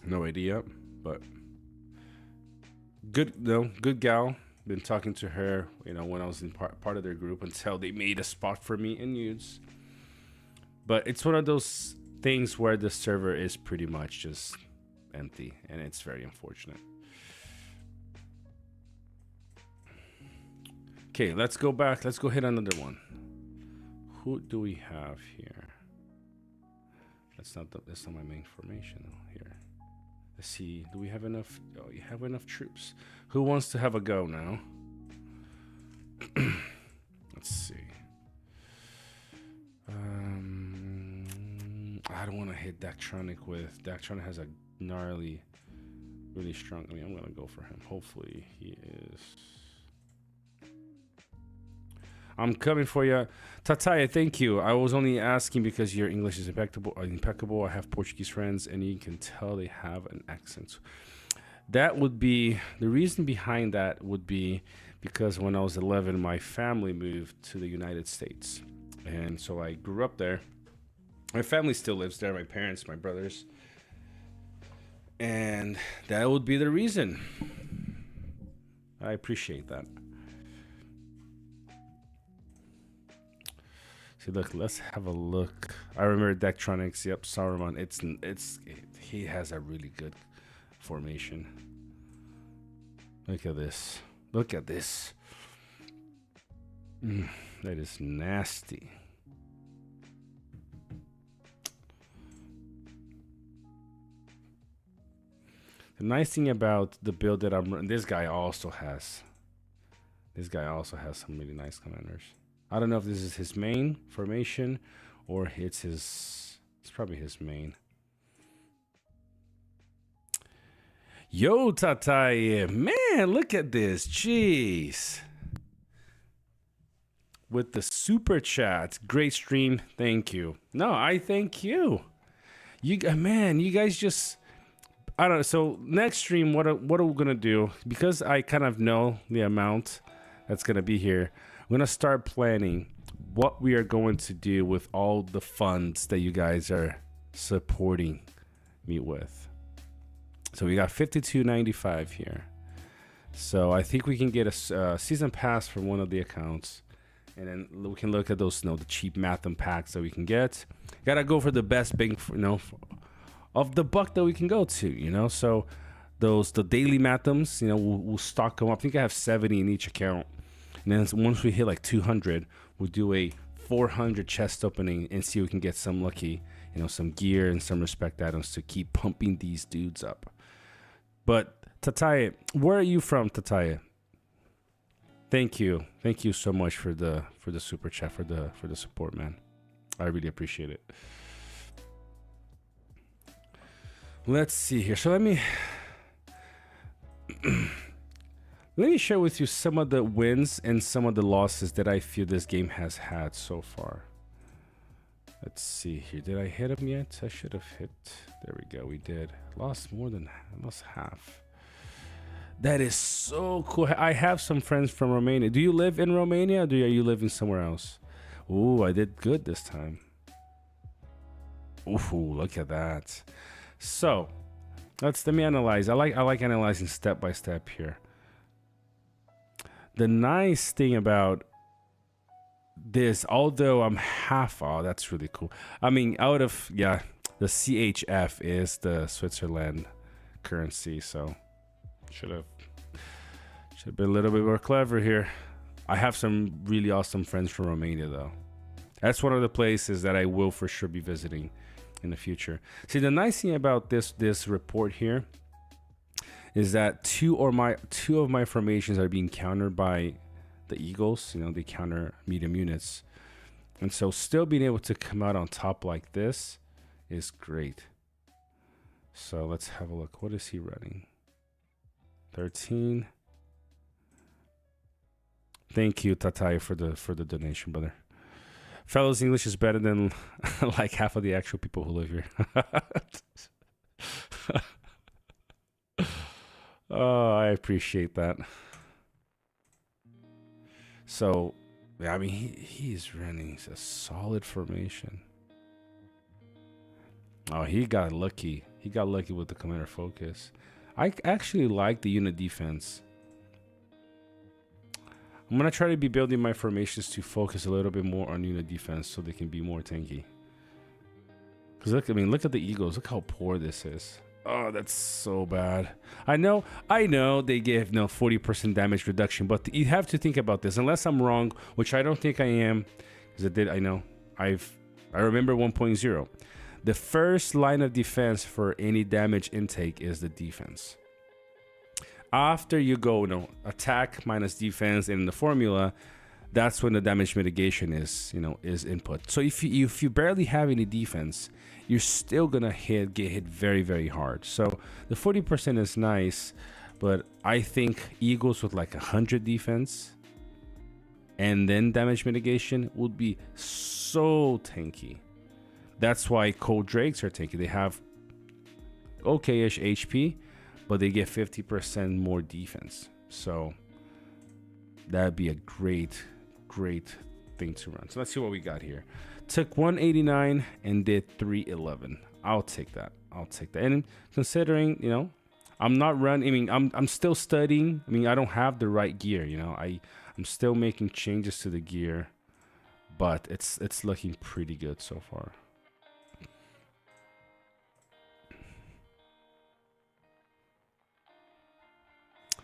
No idea, but good gal. Been talking to her, when I was in part of their group, until they made a spot for me in Yudes. But it's one of those things where the server is pretty much just empty, and it's very unfortunate. Okay, let's go back. Let's go hit another one. Who do we have here? That's not my main formation here. Let's see. Do we have enough? Oh, you have enough troops. Who wants to have a go now? Let's see. I don't want to hit Daktronic with. Daktronic has a gnarly, really strong. I mean, I'm gonna go for him. Hopefully, he is. I'm coming for you, Tataya. Thank you. I was only asking because your English is impeccable. I have Portuguese friends, and you can tell they have an accent. That would be the reason behind that. Would be because when I was 11, my family moved to the United States, and so I grew up there. My family still lives there. My parents, my brothers, and that would be the reason. I appreciate that. See, look, let's have a look. I remember Daktronics. Yep, Saruman. He has a really good formation. Look at this. Look at this. That is nasty. The nice thing about the build that I'm running, this guy also has some really nice commanders. I don't know if this is his main formation or it's probably his main. Yo, Tatai, man, look at this. Jeez. With the super chat. Great stream. Thank you. No, I thank you. You guys just, I don't know. So next stream, what are we going to do? Because I kind of know the amount that's going to be here. I'm going to start planning what we are going to do with all the funds that you guys are supporting me with. So we got $52.95 here. So I think we can get a season pass from one of the accounts. And then we can look at those, the cheap Matham packs that we can get. Gotta go for the best bang of the buck that we can go to, you know. So the daily matums, you know, we'll stock them up. I think I have 70 in each account, and then once we hit like 200, we'll do a 400 chest opening and see if we can get some lucky, you know, some gear and some respect items to keep pumping these dudes up. But Tataya, where are you from, Tataya? Thank you so much for the super chat, for the support, man. I really appreciate it. Let's see here. So let me share with you some of the wins and some of the losses that I feel this game has had so far. Let's see here. Did I hit him yet? I should have hit. There we go. We did. Lost half. That is so cool. I have some friends from Romania. Do you live in Romania, or are you living somewhere else? Ooh, I did good this time. Ooh, look at that. So, let me analyze. I like analyzing step by step here. The nice thing about this, although I'm half, oh, that's really cool. I mean, the CHF is the Switzerland currency, so should have been a little bit more clever here. I have some really awesome friends from Romania, though. That's one of the places that I will for sure be visiting in the future. See, the nice thing about this report here is that two of my formations are being countered by the Eagles. You know, they counter medium units, and so still being able to come out on top like this is great. So let's have a look. What is he running? 13. Thank you, Tatai, for the donation, brother. Fellows, English is better than like half of the actual people who live here. Oh, I appreciate that. So, yeah, I mean, he's running a solid formation. Oh, he got lucky. He got lucky with the commander focus. I actually like the unit defense. I'm going to try to be building my formations to focus a little bit more on unit defense so they can be more tanky. Because look at the Eagles. Look how poor this is. Oh, that's so bad. I know they give 40% damage reduction, but you have to think about this. Unless I'm wrong, which I don't think I am, because I remember 1.0. The first line of defense for any damage intake is the defense. After you go, attack minus defense in the formula, that's when the damage mitigation is input. So if you barely have any defense, you're still gonna get hit very, very hard. So the 40% is nice, but I think Eagles with like 100 defense and then damage mitigation would be so tanky. That's why Cold Drakes are tanky. They have okay-ish HP, but they get 50% more defense. So that'd be a great thing to run. So let's see what we got here. Took 189 and did 311. I'll take that. And considering, I'm not running, I'm still studying. I don't have the right gear, I'm still making changes to the gear, but it's looking pretty good so far.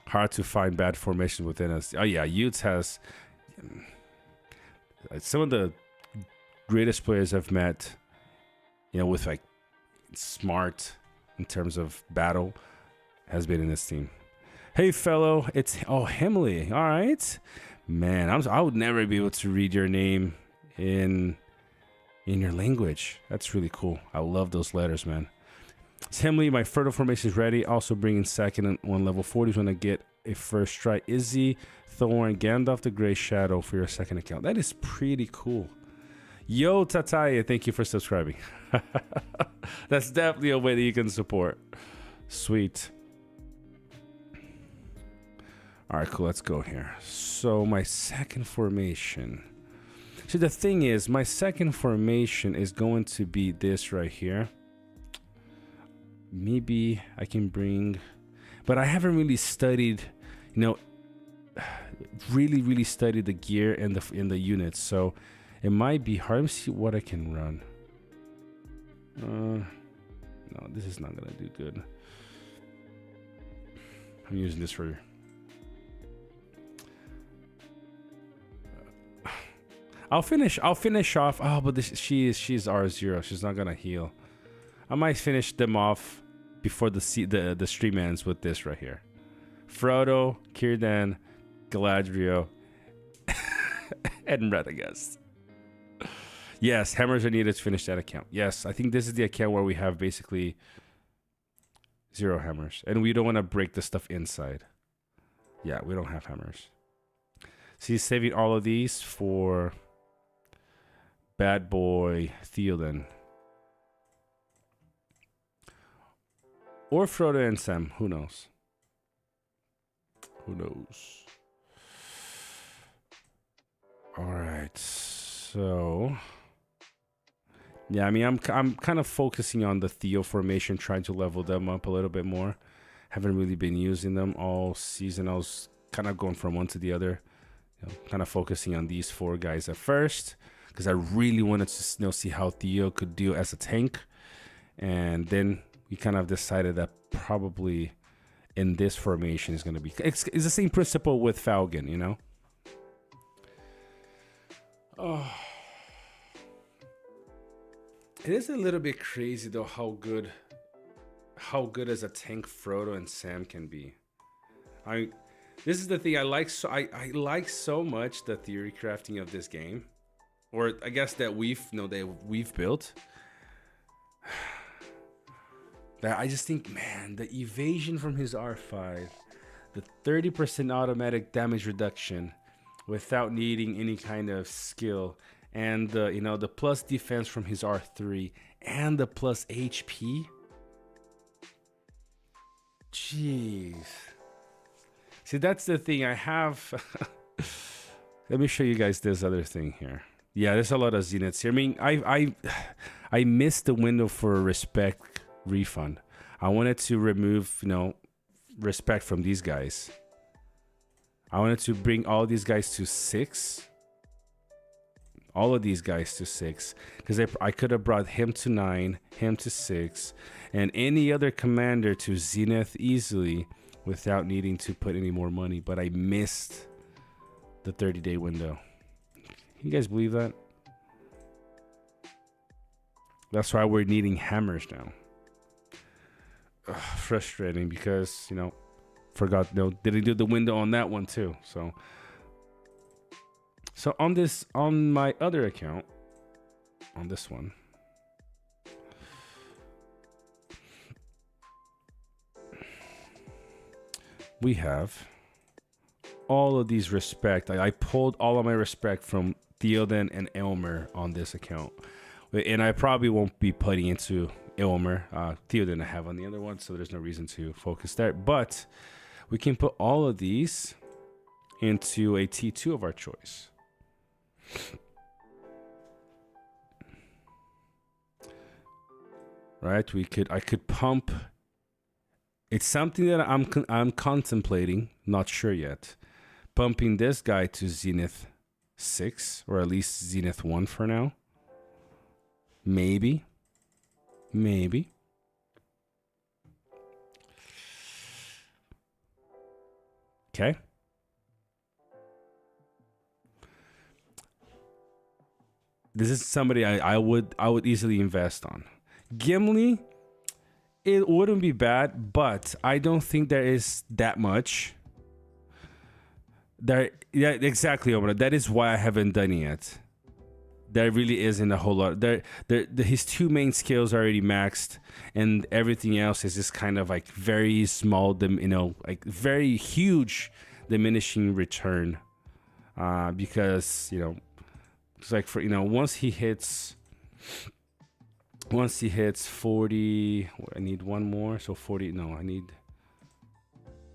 Hard to find bad formation within us. Oh yeah, Utes has some of the greatest players I've met, with like smart in terms of battle, has been in this team. Hey fellow, it's Hemley. All right, man. I would never be able to read your name in your language. That's really cool. I love those letters, man. It's Hemley. My fertile formation is ready. Also bringing second and one level 40s when I get a first strike. Izzy, Thorn, Gandalf the Grey Shadow for your second account. That is pretty cool. Yo, Tataya, thank you for subscribing. That's definitely a way that you can support. Sweet. All right, cool. Let's go here. So my second formation. So the thing is, my second formation is going to be this right here. Maybe I can bring, but I haven't really studied, really studied the gear and the units. So it might be hard. Let me see what I can run. No, this is not gonna do good. I'm using this for. I'll finish off. Oh, but she's R0. She's not gonna heal. I might finish them off before the stream ends with this right here. Frodo, Círdan, Galadriel, and Radagast. Yes, hammers are needed to finish that account. Yes, I think this is the account where we have basically 0 hammers. And we don't want to break the stuff inside. Yeah, we don't have hammers. So he's saving all of these for Bad Boy Theoden. Or Frodo and Sam. Who knows? Who knows? Alright, so... yeah, I mean, I'm kind of focusing on the Theo formation, trying to level them up a little bit more. Haven't really been using them all season. I was kind of going from one to the other. You know, kind of focusing on these 4 guys at first, because I really wanted to see how Theo could do as a tank. And then we kind of decided that probably in this formation is going to be... It's the same principle with Falcon, you know? Oh... it is a little bit crazy though how good as a tank Frodo and Sam can be. This is the thing I like so much the theory crafting of this game, or I guess that we've built. That I just think, man, the evasion from his R5, the 30% automatic damage reduction without needing any kind of skill. And the plus defense from his R3 and the plus HP. Jeez. See, that's the thing I have. Let me show you guys this other thing here. Yeah, there's a lot of Zeniths here. I mean, I missed the window for a respect refund. I wanted to remove, respect from these guys. I wanted to bring all these guys to 6. All of these guys to 6, because I could have brought him to 9, him to 6, and any other commander to Zenith easily without needing to put any more money. But I missed the 30-day window. You guys believe that? That's why we're needing hammers now. Ugh, frustrating because, forgot, didn't do the window on that one too. So on my other account, on this one, we have all of these respect. I pulled all of my respect from Theoden and Elmer on this account. And I probably won't be putting into Elmer. Theoden I have on the other one, so there's no reason to focus there. But we can put all of these into a T2 of our choice. Right, I could pump. It's something that I'm contemplating, not sure yet. Pumping this guy to Zenith 6, or at least Zenith 1 for now. Maybe. Okay. This is somebody I would easily invest on. Gimli, it wouldn't be bad, but I don't think there is that much. Yeah, exactly, Omar. That is why I haven't done it yet. There really isn't a whole lot. His 2 main skills are already maxed, and everything else is just kind of like very small, like very huge diminishing return. Because it's like once he hits 40, I need one more. So 40. No, I need.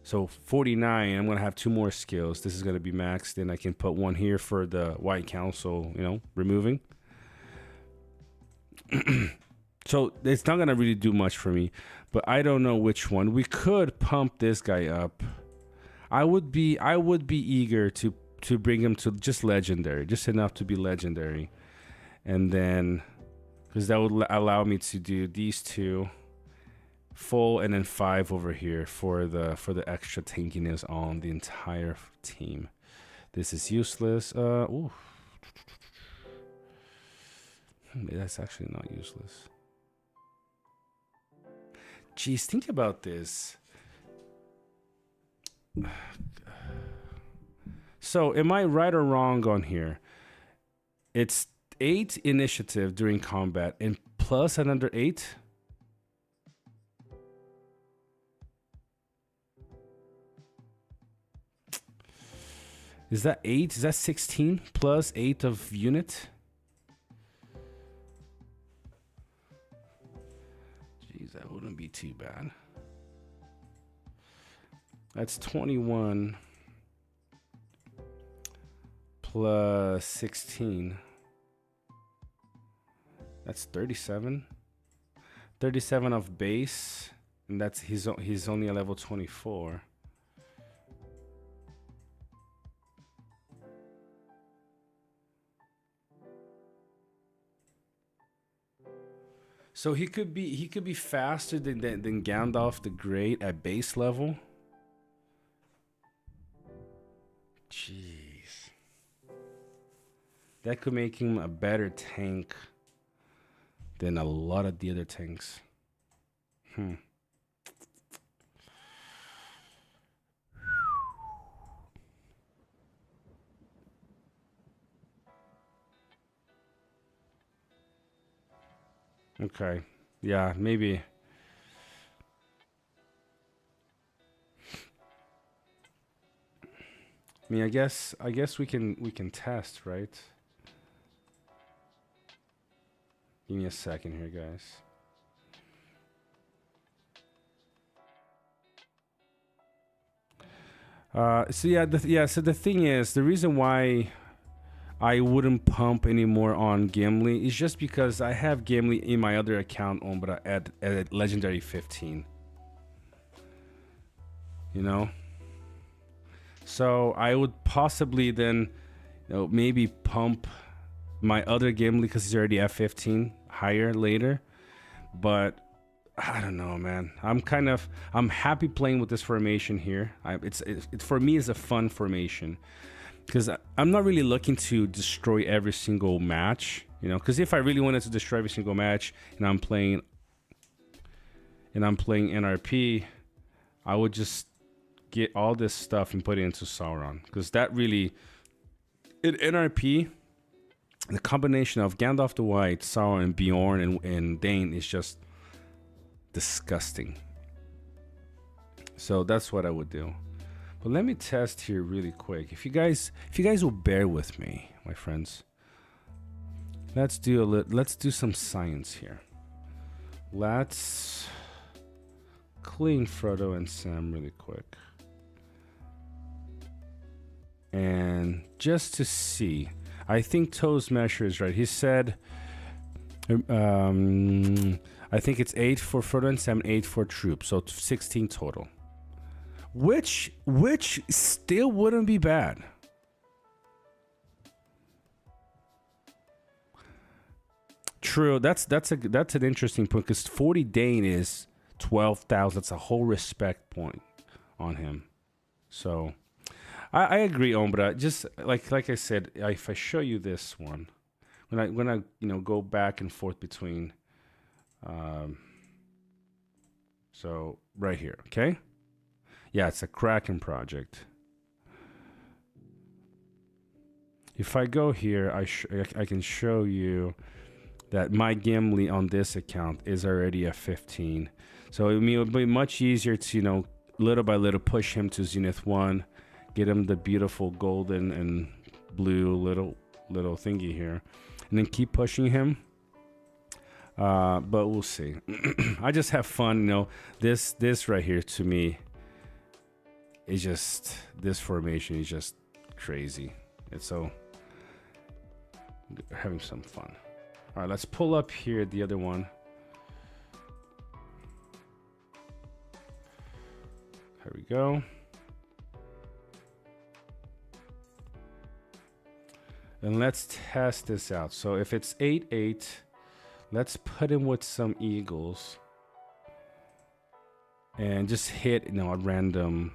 So 49, I'm going to have 2 more skills. This is going to be maxed. Then I can put one here for the White Council, removing. So it's not going to really do much for me. But I don't know which one. We could pump this guy up. I would be eager to bring him to just legendary. Just enough to be legendary. And then, because that would allow me to do these 2. full, and then 5 over here for the extra tankiness on the entire team. This is useless. Ooh. That's actually not useless. Geez, think about this. So, am I right or wrong on here? It's 8 initiative during combat and plus another 8. Is that 8? Is that 16 plus 8 of unit? Jeez, that wouldn't be too bad. That's 21 plus 16. That's 37. 37 of base, and that's he's only a level 24. So he could be faster than Gandalf the Great at base level. Jeez. That could make him a better tank than a lot of the other tanks. Okay. Yeah, maybe. I mean, I guess we can test, right? Give me a second here, guys. So the thing is, the reason why I wouldn't pump anymore on Gimli is just because I have Gimli in my other account on, but at legendary 15. You know? So I would possibly then, maybe pump my other Gimli because he's already at 15 higher later. But I don't know, man. I'm happy playing with this formation here. It's for me is a fun formation because I'm not really looking to destroy every single match, because if I really wanted to destroy every single match and I'm playing NRP, I would just get all this stuff and put it into Sauron, because that really, in NRP, the combination of Gandalf the White, Sauron, and Bjorn and Dane is just disgusting. So that's what I would do. But let me test here really quick. If you guys will bear with me, my friends, let's do some science here. Let's clean Frodo and Sam really quick. And just to see, I think Toes Measure is right. He said, I think it's 8 for Frodo and Sam, 8 for troops, so 16 total. Which still wouldn't be bad. True, that's an interesting point, because 40 Dane is 12,000. That's a whole respect point on him. So I agree, Ombra. Just like I said, if I show you this one, when I go back and forth between, so right here, okay? Yeah, it's a Kraken project. If I go here, I can show you that my Gimli on this account is already at 15. So it would be much easier to, little by little push him to Zenith 1, get him the beautiful golden and blue little thingy here, and then keep pushing him. But we'll see. I just have fun, This right here to me is just, this formation is just crazy. It's so having some fun. All right, let's pull up here the other one. Here we go. And let's test this out. So if it's 8-8, let's put him with some eagles. and just hit, a random.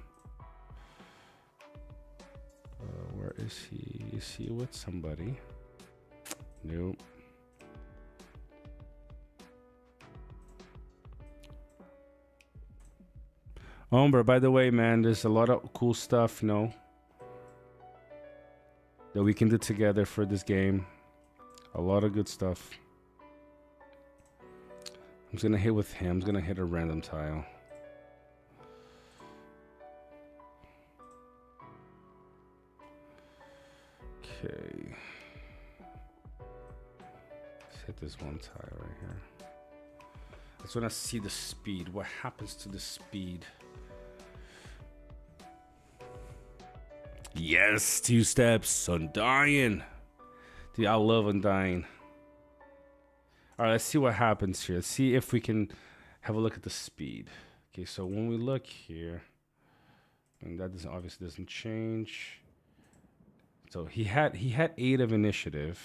Where is he? Is he with somebody? Nope. Umber, by the way, man, there's a lot of cool stuff, that we can do together for this game. A lot of good stuff. I'm just gonna hit with him. I'm just gonna hit a random tile. Okay. Let's hit this one tile right here. I just wanna see the speed. What happens to the speed? Yes, 2 steps. Undying. Dude, I love Undying. All right, let's see what happens here. Let's see if we can have a look at the speed. Okay, so when we look here, and that doesn't obviously doesn't change. So he had 8 of initiative.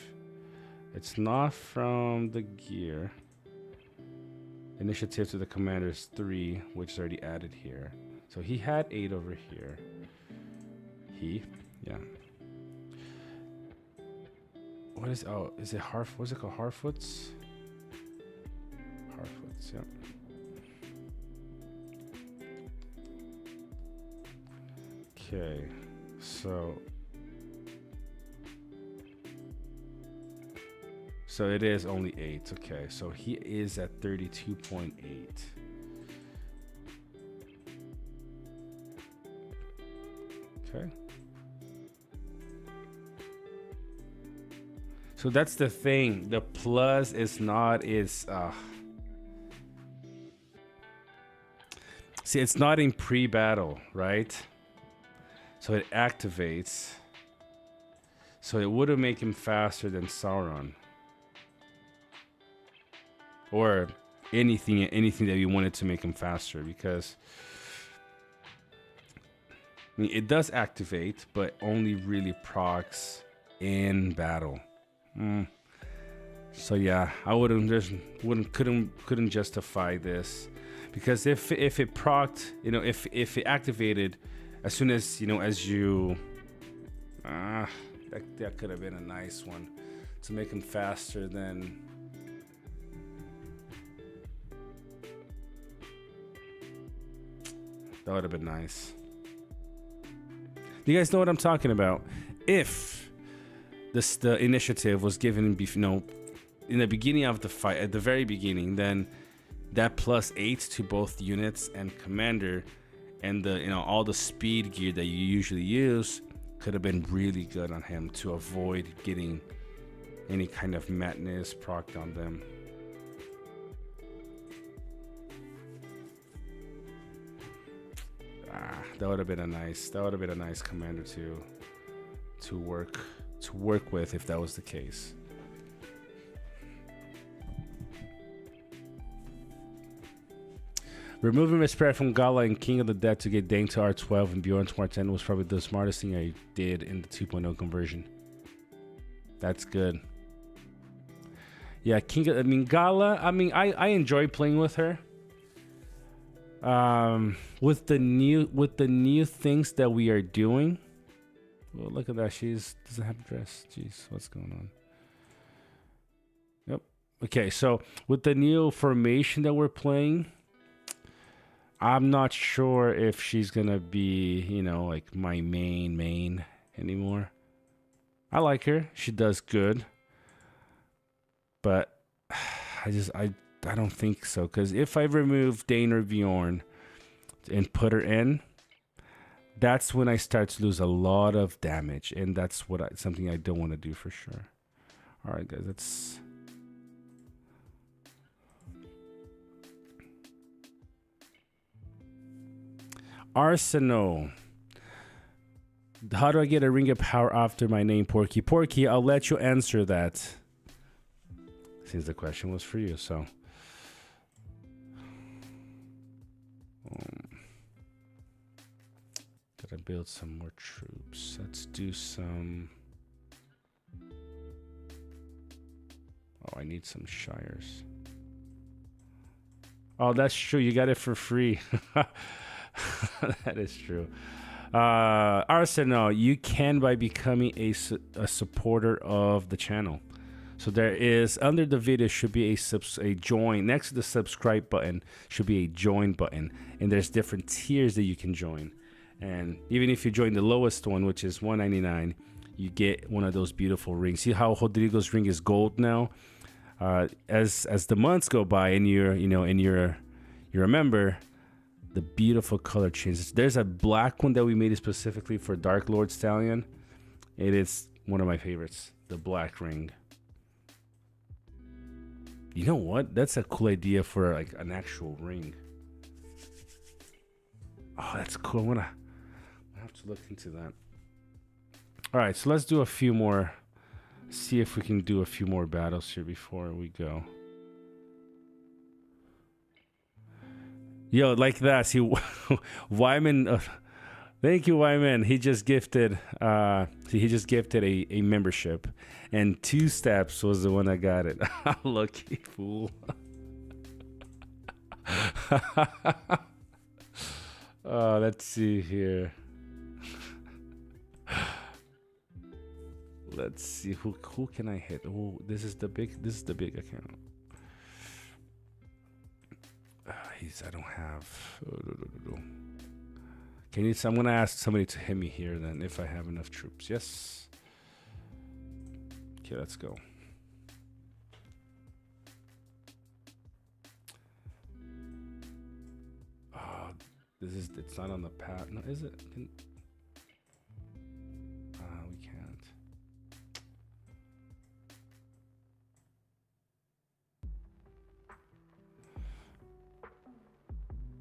It's not from the gear. Initiative to the commander is 3, which is already added here. So he had 8 over here. Yeah. What is, is it what's it called? Harfoots? Harfoots, yeah. Okay, so it is only 8. Okay, so he is at 32.8. Okay. So that's the thing. The plus is not see, it's not in pre-battle, right? So it activates. So it would have made him faster than Sauron. Or anything that you wanted to make him faster, because I mean, it does activate, but only really procs in battle. So yeah, I couldn't justify this, because if it procced, if it activated as soon as that could have been a nice one to make him faster than. That would have been nice. You guys know what I'm talking about? If the initiative was given in the beginning of the fight, at the very beginning, then that +8 to both units and commander, and the all the speed gear that you usually use could have been really good on him to avoid getting any kind of madness procced on them. That would have been a nice commander to work with if that was the case. Removing Respect from Gala and King of the Dead to get Dane to R12 and Bjorn to R10 was probably the smartest thing I did in the 2.0 conversion. That's good. Yeah, Gala, I enjoy playing with her. With the new things that we are doing. Well, look at that. Doesn't have a dress. Jeez, what's going on? Yep. Okay, so with the new formation that we're playing, I'm not sure if she's gonna be, like my main anymore. I like her. She does good. But I don't think so, because if I remove Dane or Bjorn and put her in, that's when I start to lose a lot of damage, and that's something I don't want to do for sure. All right, guys, let's. Arsenal. How do I get a Ring of Power after my name, Porky? Porky, I'll let you answer that, since the question was for you. So. Gotta build some more troops. Let's do some. Oh, I need some shires. Oh, that's true. You got it for free. That is true. Arsenal, you can by becoming a supporter of the channel. So there is, under the video should be a join. Next to the subscribe button should be a join button. And there's different tiers that you can join. And even if you join the lowest one, which is $1.99, you get one of those beautiful rings. See how Rodrigo's ring is gold now? As the months go by and you're a member, the beautiful color changes. There's a black one that we made specifically for Dark Lord Stallion. It is one of my favorites, the black ring. You know what? That's a cool idea for like an actual ring. Oh, that's cool. I'm gonna have to look into that. All right, so let's do a few more. See if we can do a few more battles here before we go. Yo, like that. See, Wyman. Thank you, Wyman. He just gifted. He just gifted a membership, and Two Steps was the one that got it. Lucky fool. Let's see here. Let's see who can I hit. Oh, this is the big account. I don't have. Can you? I'm gonna ask somebody to hit me here then if I have enough troops. Yes. Okay, let's go. It's not on the path. No, is it? We can't.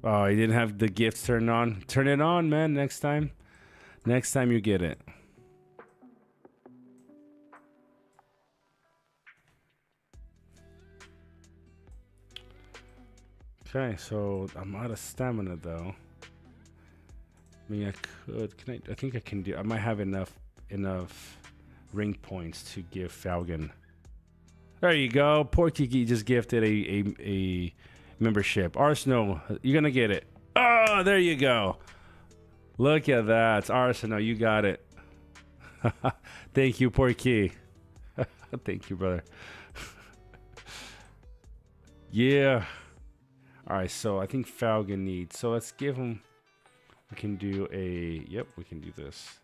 Oh, you didn't have the gifts turned on. Turn it on, man. Next time you get it. Okay, so I'm out of stamina though. I mean, I could. I think I can do. I might have enough ring points to give Falcon. There you go. Porky just gifted a membership. Arsenal, you're gonna get it. Oh, there you go. Look at that, Arsenal. You got it. Thank you, Porky. Thank you, brother. Yeah. All right. So I think Falcon needs. So let's give him. We can do a, yep, we can do this.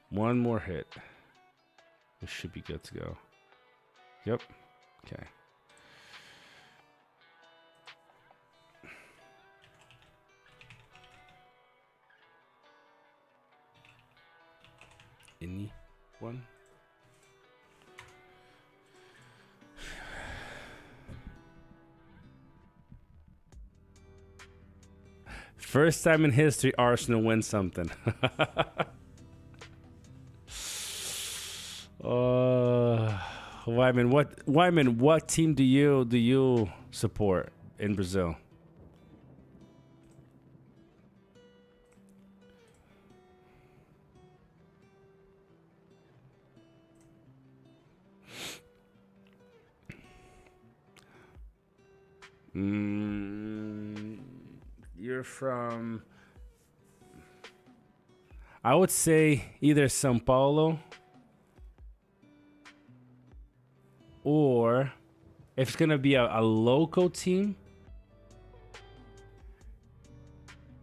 One more hit. This should be good to go. Yep. Okay. Anyone? First time in history, Arsenal wins something. Wyman, what team do you support in Brazil? You're from, I would say either São Paulo or if it's gonna be a local team,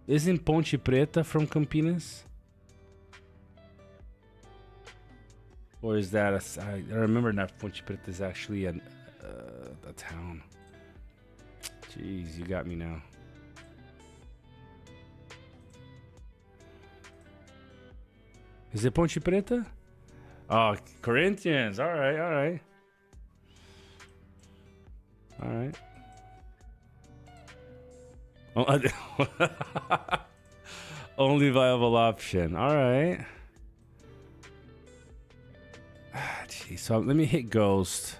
isn't Ponte Preta from Campinas? Or is that I remember that Ponte Preta is actually a town. Jeez, you got me now. Is it Ponte Preta? Oh, Corinthians. All right, all right. All right. Oh, only viable option. All right. Jeez, so let me hit Ghost.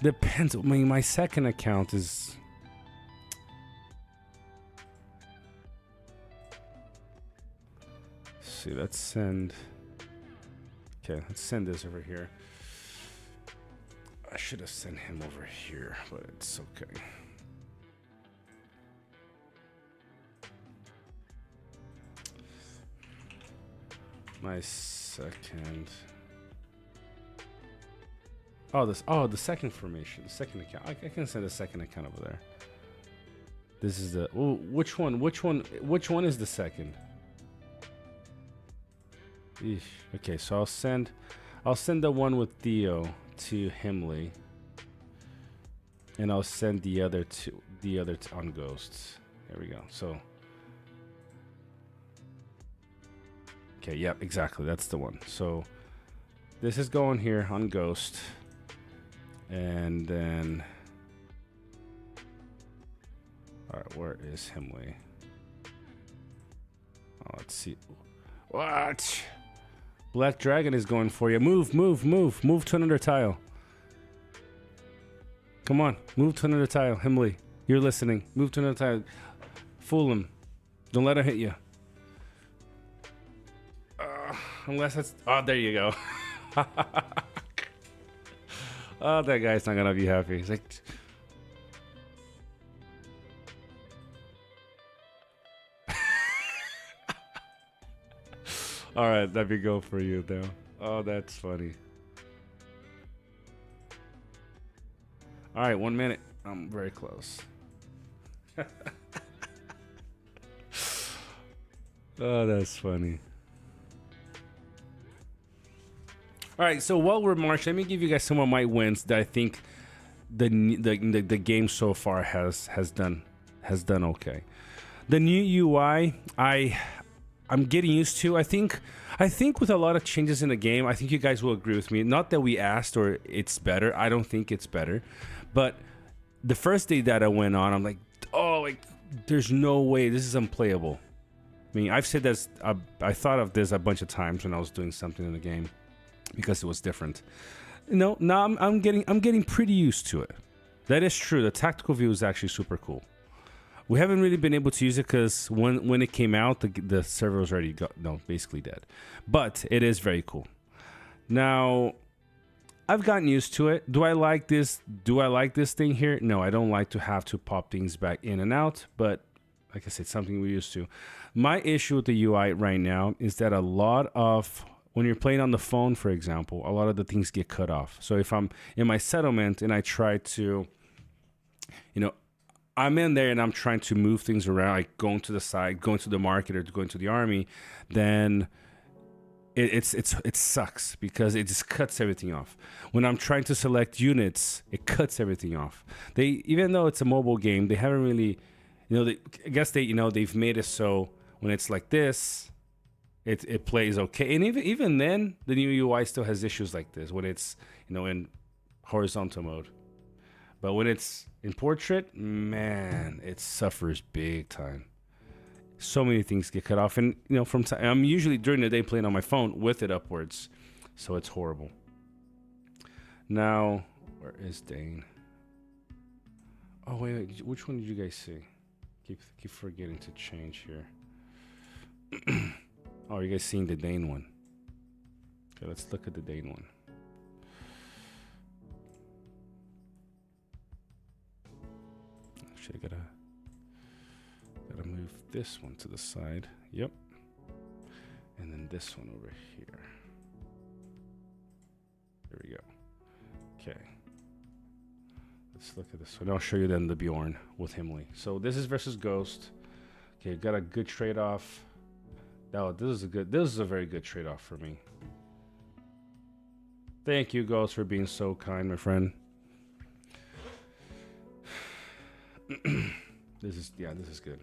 Depends. I mean, my second account is... see, let's send. Okay, let's send this over here. I should have sent him over here, but it's okay. My second. Oh, this. Oh, the second formation, the second account. I can send a second account over there. This is the. Oh, which one? Which one? Which one is the second? Eesh. Okay, so I'll send the one with Theo to Himley, and I'll send the other on Ghosts. There we go. So. Okay. Yep. Yeah, exactly. That's the one. So. This is going here on Ghost. And then, all right, where is Himley? Oh, let's see. What? Black Dragon is going for you. Move to another tile. Come on, move to another tile. Himley, you're listening. Move to another tile. Fool him. Don't let her hit you. Unless it's. Oh, there you go. Oh, that guy's not gonna be happy. He's like, all right, let me go for you though. Oh, that's funny. All right, 1 minute. I'm very close. Oh, that's funny. All right, so while we're marching, let me give you guys some of my wins that I think the game so far has done okay. The new UI, I'm getting used to. I think with a lot of changes in the game, I think you guys will agree with me. Not that we asked or it's better. I don't think it's better, but the first day that I went on, I'm like, oh, like there's no way this is unplayable. I mean, I've said this. I thought of this a bunch of times when I was doing something in the game, because it was different. You know, now I'm getting pretty used to it. That is true. The tactical view is actually super cool. We haven't really been able to use it because when it came out, the server was already basically dead. But it is very cool. Now, I've gotten used to it. Do I like this? Do I like this thing here? No, I don't like to have to pop things back in and out. But like I said, something we're used to. My issue with the UI right now is that a lot of when you're playing on the phone, for example, a lot of the things get cut off. So if I'm in my settlement and I try to, I'm in there and I'm trying to move things around, like going to the side, going to the market or going to the army, then it sucks because it just cuts everything off. When I'm trying to select units, it cuts everything off. Even though it's a mobile game, they haven't really, I guess they've made it so when it's like this, it plays okay. And even then, the new UI still has issues like this when it's, in horizontal mode. But when it's in portrait, man, it suffers big time. So many things get cut off. And, from time, I'm usually during the day playing on my phone with it upwards. So it's horrible. Now, where is Dane? Oh, wait. Which one did you guys see? Keep forgetting to change here. Oh, are you guys seeing the Dane one? Okay, let's look at the Dane one. Actually, I gotta move this one to the side. Yep. And then this one over here. There we go. Okay. Let's look at this one. I'll show you then the Bjorn with Himley. So this is versus Ghost. Okay, got a good trade-off. Oh, this is a very good trade-off for me. Thank you, Ghost, for being so kind, my friend. This is good.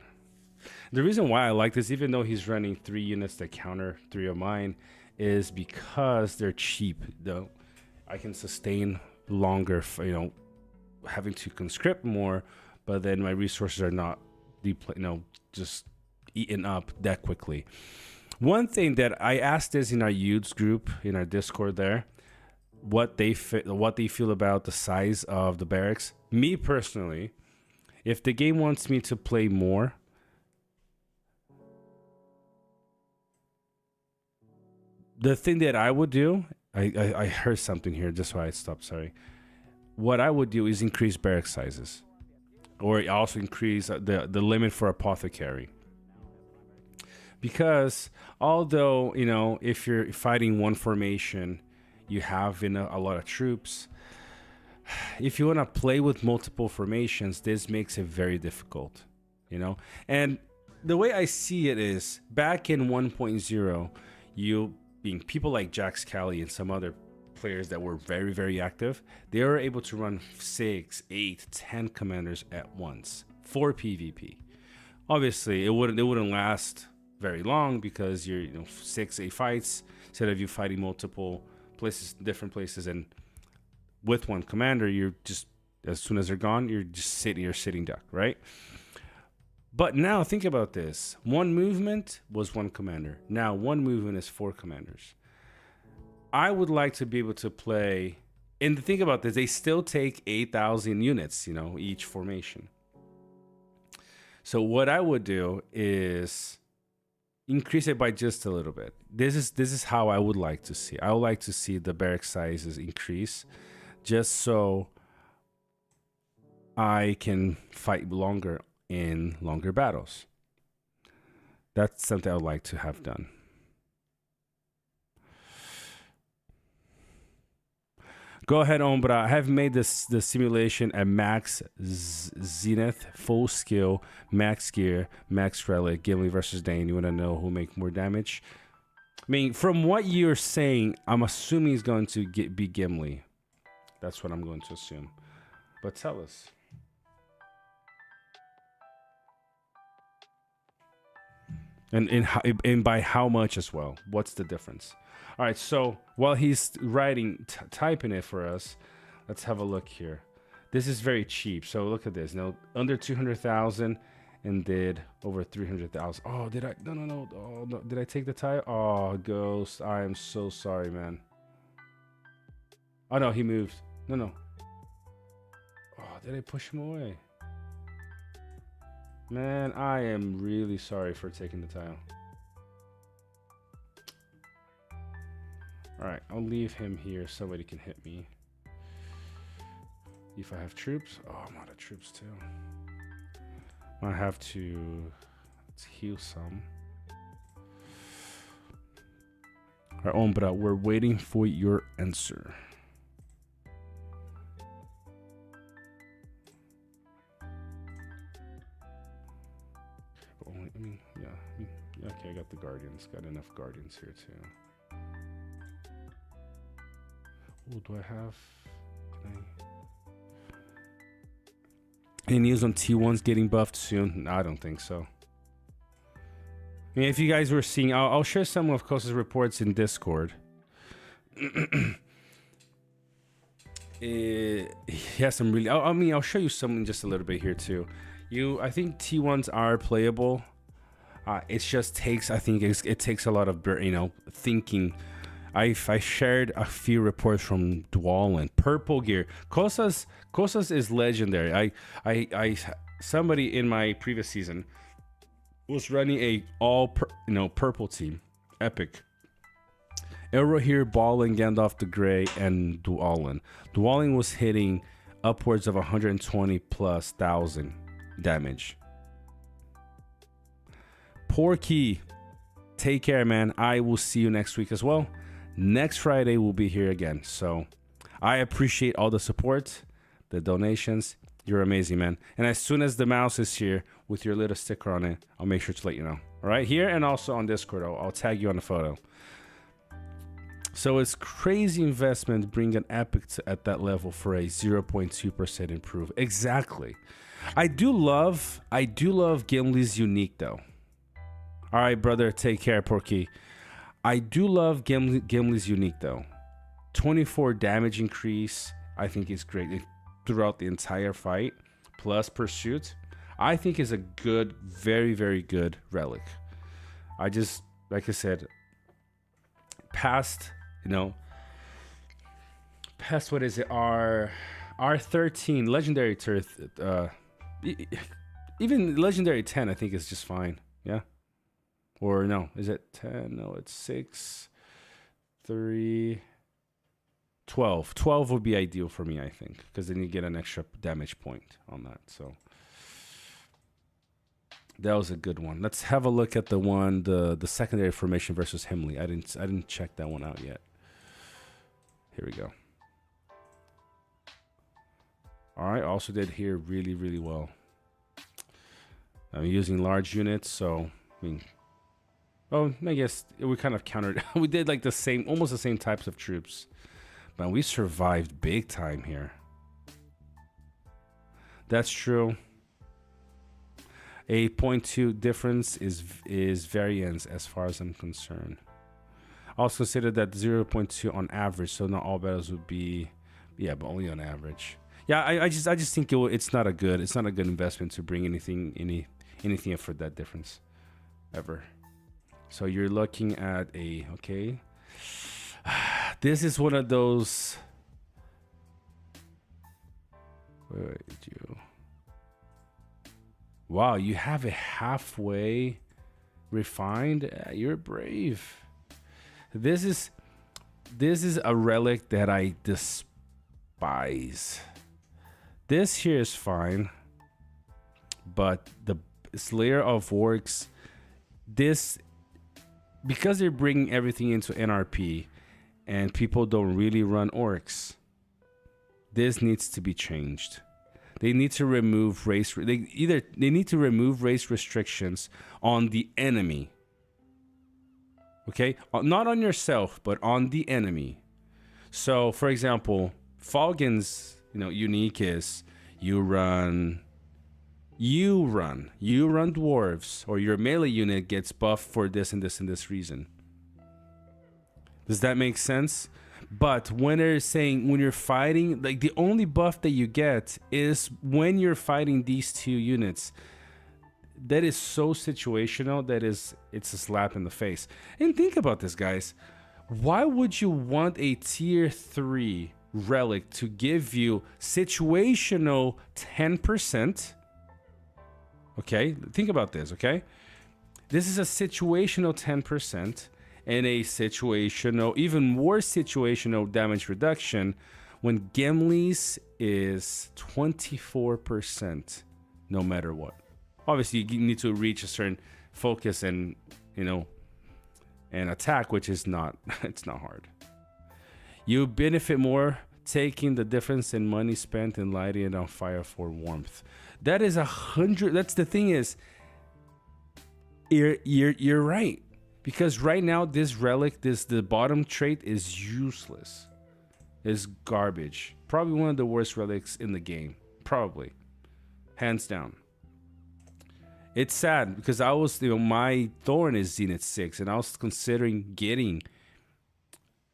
The reason why I like this, even though he's running 3 units that counter 3 of mine, is because they're cheap. Though I can sustain longer, having to conscript more, but then my resources are not just eaten up that quickly. One thing that I asked is in our youths group in our Discord there, what they feel about the size of the barracks. Me personally, if the game wants me to play more, the thing that I would do, I heard something here, just why I stopped. Sorry. What I would do is increase barrack sizes, or also increase the limit for apothecary. Because although, you know, if you're fighting one formation, you have a lot of troops. If you want to play with multiple formations, this makes it very difficult, you know? And the way I see it is back in 1.0, you being people like Jax Cali and some other players that were very, very active, they were able to run 6, 8, 10 commanders at once for PvP. Obviously, it wouldn't last very long because you're 6, 8 fights instead of you fighting multiple places, different places, and with one commander, you're just as soon as they're gone, you're sitting duck, right? But now think about this: one movement was one commander. Now one movement is 4 commanders. I would like to be able to play, and think about this: they still take 8,000 units, each formation. So what I would do is increase it by just a little bit. This is how I would like to see. I would like to see the barrack sizes increase, just so I can fight longer in longer battles. That's something I would like to have done. Go ahead, Ombra. I have made the simulation at max zenith, full skill, max gear, max relic, Gimli versus Dane. You want to know who make more damage? I mean, from what you're saying, I'm assuming he's going to be Gimli. That's what I'm going to assume. But tell us. And by how much as well? What's the difference? All right, so while he's typing it for us, let's have a look here. This is very cheap. So look at this. No, under 200,000 and did over 300,000. Oh, did I? No. Oh, no. Did I take the tile? Oh, Ghost. I am so sorry, man. Oh, no, he moved. No. Oh, did I push him away? Man, I am really sorry for taking the tile. Alright, I'll leave him here. Somebody can hit me. If I have troops. Oh, I'm out of troops too. I have to let's heal some. Alright, Ombra, we're waiting for your answer. Yeah. Okay, I got the Guardians. Got enough Guardians here too. Oh, do I have? Can I? Any news on T1s getting buffed soon? No, I don't think so. I mean, if you guys were seeing, I'll share some of Kosa's reports in Discord. He has some really. I'll show you some in just a little bit here too. I think T1s are playable. It just takes, I think it takes a lot of, thinking. I shared a few reports from Dwalin. Purple gear. Kosas is legendary. Somebody in my previous season was running a purple team. Epic. Arrow here, Balling, Gandalf the Grey, and Dwalin. Dwalin was hitting upwards of 120,000+ damage. Porky, take care, man. I will see you next week as well. Next Friday we'll be here again. So I appreciate all the support, the donations. You're amazing, man. And as soon as the mouse is here with your little sticker on it, I'll make sure to let you know. All right, here and also on Discord, I'll tag you on the photo. So it's crazy investment bring an epic at that level for a 0.2% improve. Exactly. I do love Gimli's unique though. All right, brother, take care, Porky. I do love Gimli's unique though. 24 damage increase, I think is great throughout the entire fight. Plus pursuit, I think is a good, very, very good relic. I just, like I said, past what is it? R13 legendary turf. Even legendary 10, I think is just fine. Yeah. Or no, is it 10? No, it's 6, 3, 12. 12 would be ideal for me, I think, because then you get an extra damage point on that. So That was a good one. Let's have a look at the secondary formation versus Himley. I didn't check that one out yet. Here we go. All right, also did here really, really well. I'm using large units, so I mean, oh, I guess we kind of countered. We did like the same, almost the same types of troops, but we survived big time here. That's true. A 0.2 difference is variance as far as I'm concerned. Also consider that 0.2 on average, so not all battles would be, yeah, but only on average. Yeah, I just think it's not a good investment to bring anything in for that difference ever. So you're looking at a, okay. This is one of those. Where did you? Wow, you have it halfway refined. You're brave. This is a relic that I despise. This here is fine, but the Slayer of Orcs, this, because they're bringing everything into NRP, and people don't really run orcs, this needs to be changed. They need to remove race. They need to remove race restrictions on the enemy. Okay, not on yourself, but on the enemy. So, for example, Falcon's unique is you run dwarves, or your melee unit gets buffed for this and this and this reason. Does that make sense? But when they're saying, when you're fighting, like the only buff that you get is when you're fighting these two units. That is so situational that it's a slap in the face. And think about this, guys. Why would you want a tier 3 relic to give you situational 10%? Okay, think about this, okay? This is a situational 10%. And a situational, even more situational damage reduction when Gimli's is 24% no matter what. Obviously, you need to reach a certain focus and, and attack, which is not, it's not hard. You benefit more taking the difference in money spent and lighting it on fire for warmth. That is 100, that's the thing is, you're right. Because right now, this relic, the bottom trait is useless. It's garbage. Probably one of the worst relics in the game. Probably. Hands down. It's sad because I was, my Thorn is Zenith 6 and I was considering getting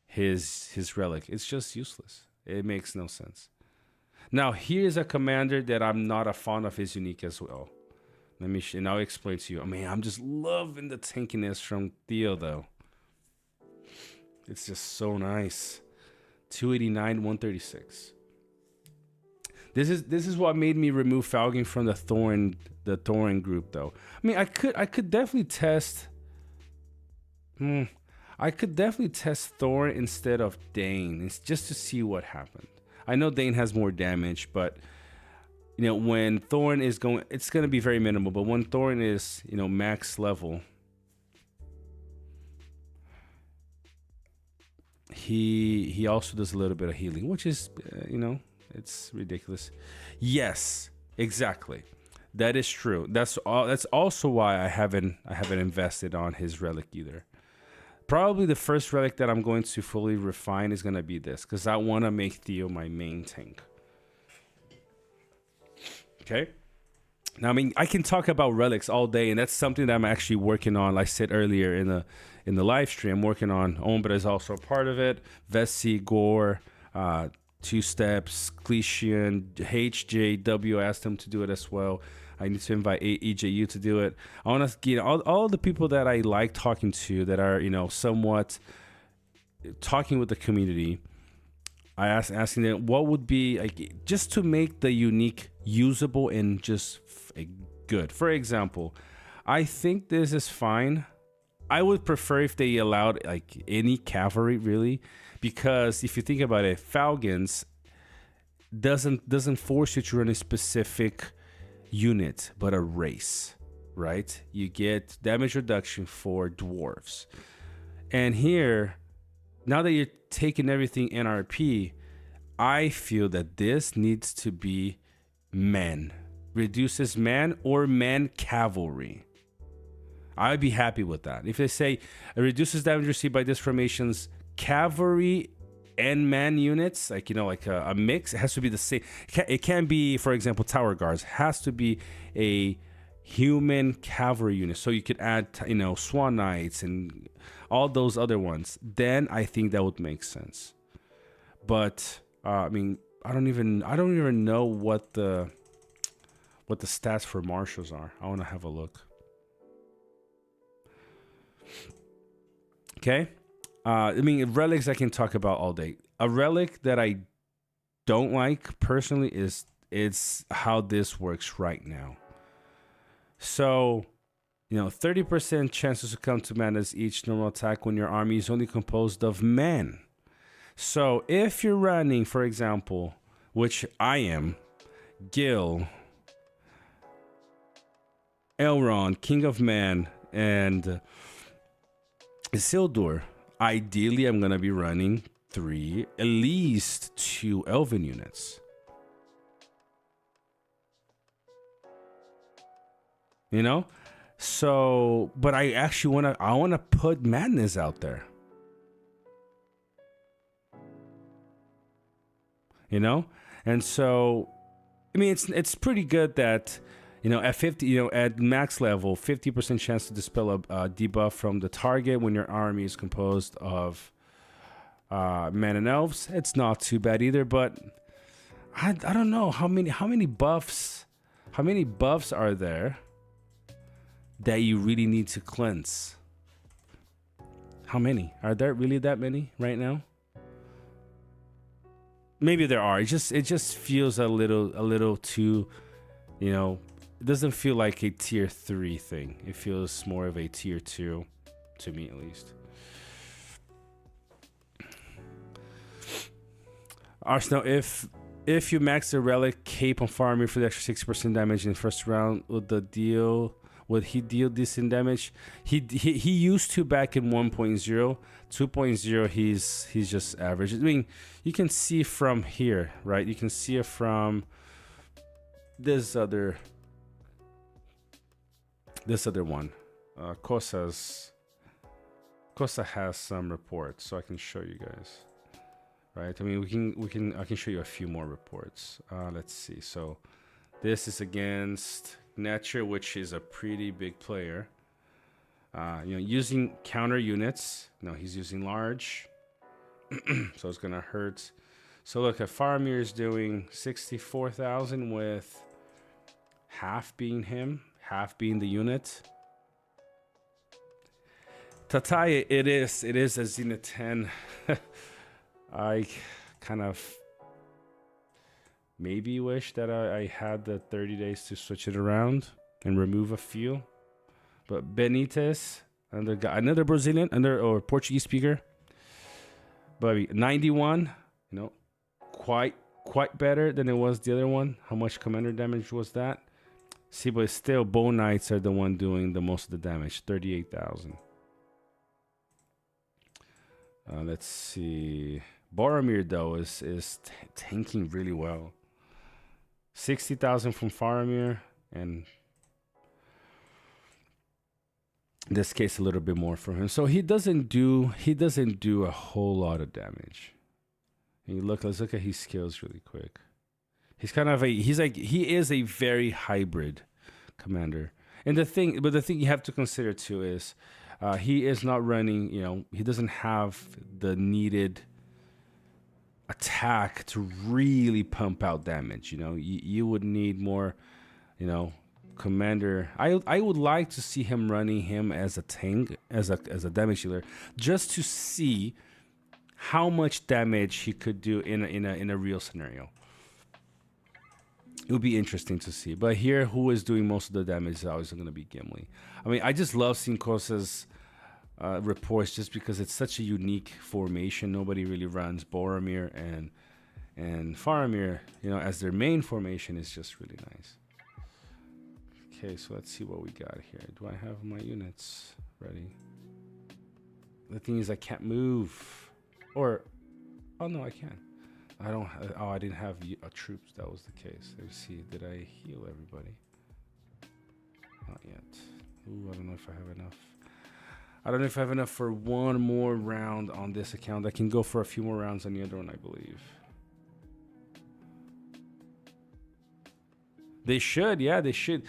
his relic. It's just useless. It makes no sense. Now, here's a commander that I'm not a fan of his unique as well. Let me and I'll explain to you. I mean, I'm just loving the tankiness from Theo, though. It's just so nice. 289, 136. This is what made me remove Falcon from the Thorn group, though. I mean, I could definitely test. I could definitely test Thorn instead of Dane. It's just to see what happened. I know Dane has more damage, but. When Thorn is going, it's going to be very minimal, but when Thorn is, max level, he also does a little bit of healing, which is, it's ridiculous. Yes, exactly. That is true. That's also why I haven't invested on his relic either. Probably the first relic that I'm going to fully refine is going to be this, because I want to make Theo my main tank. Okay. Now, I mean, I can talk about relics all day, and that's something that I'm actually working on. Like I said earlier in the live stream, I'm working on. Ombra is also a part of it. Vessi, Gore, Two Steps, Clishian, HJW asked him to do it as well. I need to invite EJU to do it. I want to get all the people that I like talking to that are, somewhat talking with the community. I asking them what would be like just to make the unique usable and just good. For example, I think this is fine. I would prefer if they allowed like any cavalry really, because if you think about it, Falcons doesn't force you to run a specific unit, but a race. right? You get damage reduction for dwarves. And here, now that you're taking everything NRP, I feel that this needs to be men. Reduces man or man cavalry. I would be happy with that. If they say it reduces damage received by this formation's cavalry and man units, like, you know, like a mix, it has to be the same. It can't be, for example, tower guards. It has to be a human cavalry unit. So you could add, you know, swan knights and all those other ones. Then I think that would make sense. But I mean, I don't even know what the stats for marshals are. I want to have a look. Okay. I mean, relics I can talk about all day. A relic that I don't like personally is how this works right now. So, you know, 30% chance to succumb to madness each normal attack when your army is only composed of men. So if you're running, for example, which I am, Gil, Elrond, King of Man, and Isildur, ideally I'm going to be running at least 2 Elven units. You know? So, but I actually want to put madness out there. You know? And so, I mean, it's pretty good that, you know, at 50, you know, at max level, 50% chance to dispel a debuff from the target when your army is composed of men and elves. It's not too bad either, but I don't know how many buffs are there that you really need to cleanse. How many? Are there really that many right now? Maybe there are. It just feels a little too, you know, it doesn't feel like a tier 3 thing. It feels more of a tier 2 to me, at least. Arsenal, if you max the relic cape on Faramir for the extra 60% damage in the first round, would he deal decent damage? He used to back in 1.0. 2.0 he's just average. I mean, you can see from here, right? You can see it from this other one. Kosa has some reports, so I can show you guys. Right? I mean, I can show you a few more reports. Let's see. So this is against Nature, which is a pretty big player. You know, using counter units. No, he's using large. So it's gonna hurt. So look, at Faramir is doing 64,000 with half being him, half being the unit. Tataya, it is a Zenith 10. I kind of maybe wish that I had the 30 days to switch it around and remove a few. But Benitez, another Brazilian, or Portuguese speaker. But 91, you know, quite better than it was the other one. How much commander damage was that? See, but still, Bone Knights are the one doing the most of the damage, 38,000. Let's see. Boromir, though, is tanking really well. 60,000 from Faramir, and in this case a little bit more for him. So he doesn't do a whole lot of damage. And let's look at his skills really quick. He's kind of he is a very hybrid commander. And the thing you have to consider too is he is not running, you know, he doesn't have the needed attack to really pump out damage. You know, you would need more, you know, commander. I would like to see him running him as a tank, as a damage dealer, just to see how much damage he could do in a real scenario. It would be interesting to see. But here, who is doing most of the damage is always going to be Gimli. I mean, I just love seeing Kosa's reports just because it's such a unique formation. Nobody really runs Boromir and Faramir, you know, as their main formation is just really nice. Okay, so let's see what we got here. Do I have my units ready? The thing is, I can't move. Or, oh no, I can. I don't. Oh, I didn't have troops. That was the case. Let's see. Did I heal everybody? Not yet. Ooh, I don't know if I have enough. I don't know if I have enough for one more round on this account. I can go for a few more rounds on the other one, I believe. They should, yeah, they should.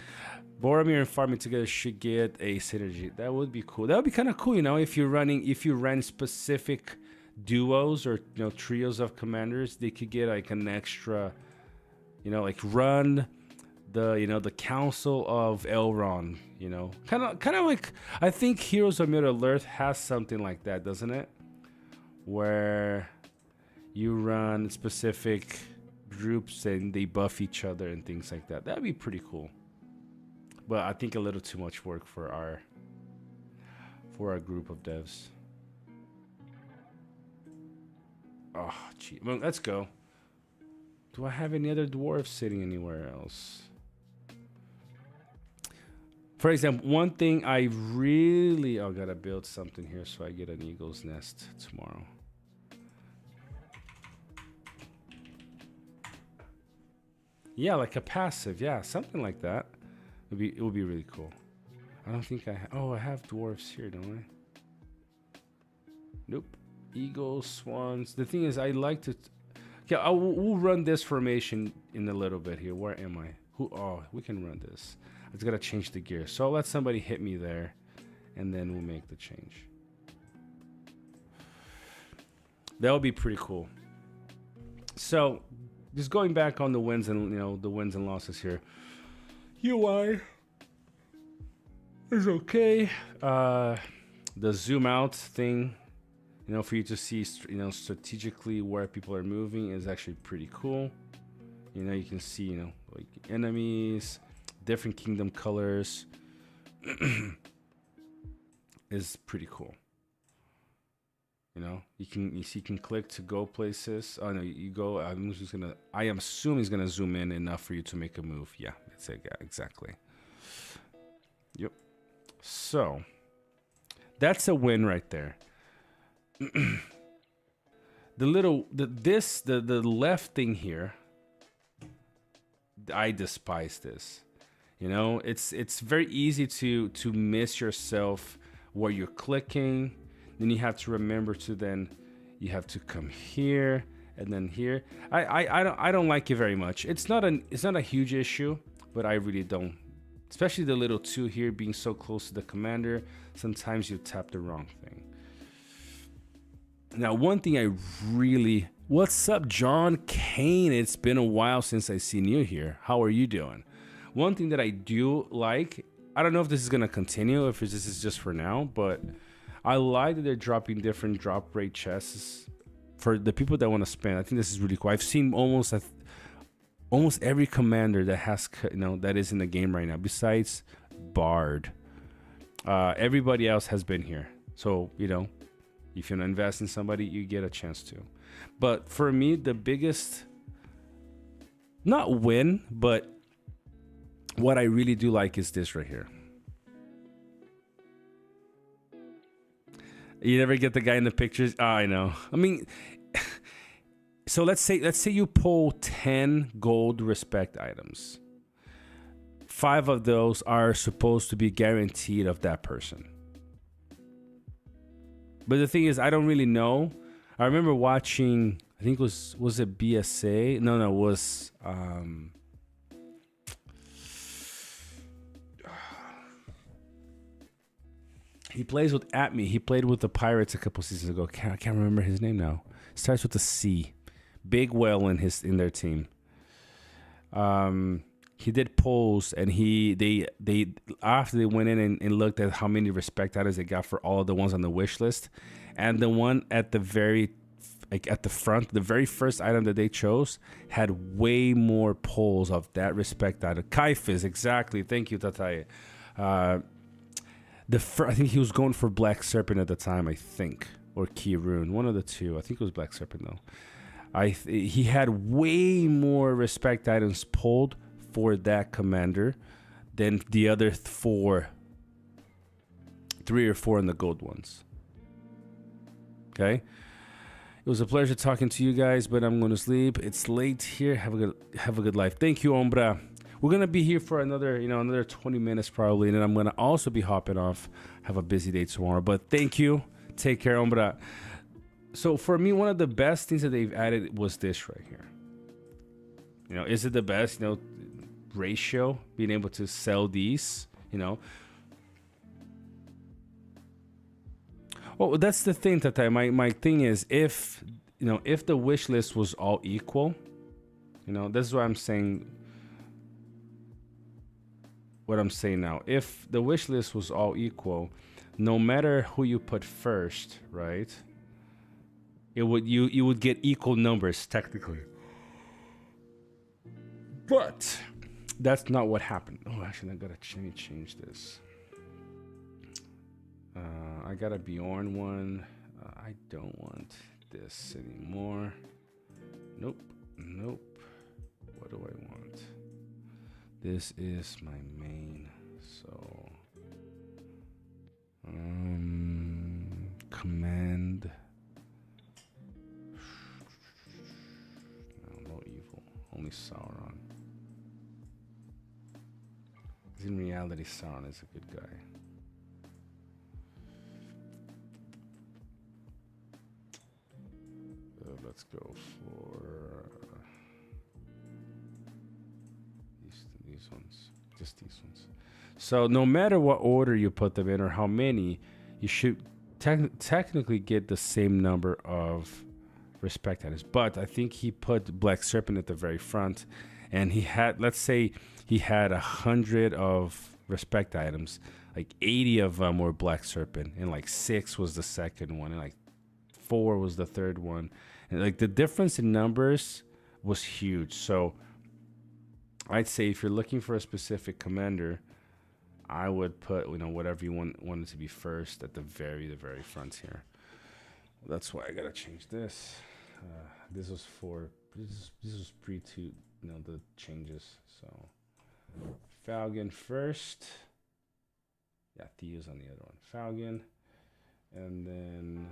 Boromir and farming together should get a synergy. That would be cool. That would be kind of cool, you know, if you ran specific duos or, you know, trios of commanders, they could get like an extra, you know, like run the, you know, the Council of Elrond, you know, kind of like, I think Heroes of Middle-earth has something like that, doesn't it? Where you run specific groups and they buff each other and things like that. That'd be pretty cool. But I think a little too much work for our group of devs. Oh, gee. Well, let's go. Do I have any other dwarves sitting anywhere else? For example, one thing I really... Oh, gotta build something here so I get an eagle's nest tomorrow. Yeah, like a passive. Yeah, something like that. It would be really cool. I don't think I... Oh, I have dwarves here, don't I? Nope. Eagles, swans. The thing is, I like to... Yeah, we'll run this formation in a little bit here. Where am I? Oh, we can run this. I just gotta change the gear. So I'll let somebody hit me there, and then we'll make the change. That would be pretty cool. So, just going back on the wins and, you know, the wins and losses here. UI is okay. The zoom out thing, you know, for you to see, you know, strategically where people are moving is actually pretty cool. You know, you can see, you know, like enemies, different kingdom colors is pretty cool. You know, you can click to go places. Oh no, you go. I am assuming he's gonna zoom in enough for you to make a move. Yeah, that's it. Yeah, exactly. Yep. So that's a win right there. The left thing here, I despise this. You know, it's very easy to miss yourself where you're clicking. Then you have to remember to you have to come here and then here. I don't like it very much. It's not a huge issue, but I really don't. Especially the little 2 here being so close to the commander. Sometimes you tap the wrong thing. Now, one thing I really... What's up, John Kane? It's been a while since I've seen you here. How are you doing? One thing that I do like, I don't know if this is going to continue, if this is just for now, but I like that they're dropping different drop rate chests for the people that want to spend. I think this is really cool. I've seen almost every commander that has, you know, that is in the game right now, besides Bard. Everybody else has been here. So, you know, if you want to invest in somebody, you get a chance to. But for me, the biggest, not win, but what I really do like is this right here. You never get the guy in the pictures? Oh, I know. I mean, so let's say you pull 10 gold respect items. 5 of those are supposed to be guaranteed of that person. But the thing is, I don't really know. I remember watching, I think was it BSA? No, it was he plays with Atme. He played with the Pirates a couple seasons ago. I can't remember his name now. Starts with a C. Big whale in their team. He did polls, and they after they went in and looked at how many respect items they got for all of the ones on the wish list, and the one at the front, the very first item that they chose had way more polls of that respect item. Kaifis, exactly. Thank you, Tatai. I think he was going for Black Serpent at the time, I think, or Kirun, one of the two. I think it was Black Serpent though. He had way more respect items pulled for that commander than the other 3 or 4 in the gold ones. Okay. It was a pleasure talking to you guys, but I'm going to sleep. It's late here. Have a good life. Thank you, Ombra. We're going to be here for another 20 minutes probably, and then I'm going to also be hopping off. Have a busy day tomorrow, but thank you. Take care, Ombra. So for me, one of the best things that they've added was this right here. Is it the best, ratio, being able to sell these, Well, that's the thing, Tata. My thing is, if the wish list was all equal, this is what I'm saying. What I'm saying now, if the wish list was all equal, no matter who you put first, right? You would get equal numbers technically. But that's not what happened. Oh, actually, I gotta change this. I got a Bjorn one. I don't want this anymore. Nope. What do I want? This is my main. So, command. No evil. Only Sauron. In reality, Sauron is a good guy. Let's go for these ones. Just these ones. So no matter what order you put them in or how many, you should technically get the same number of respect items. But I think he put Black Serpent at the very front, and he had, let's say he had 100 of respect items, like 80 of them were Black Serpent, and like 6 was the second one, and like 4 was the third one. And like the difference in numbers was huge. So I'd say if you're looking for a specific commander, I would put, whatever you wanted to be first at the very front here. That's why I gotta change this. This was pre to the changes. So Falcon first. Yeah, Theo's on the other one. Falcon, and then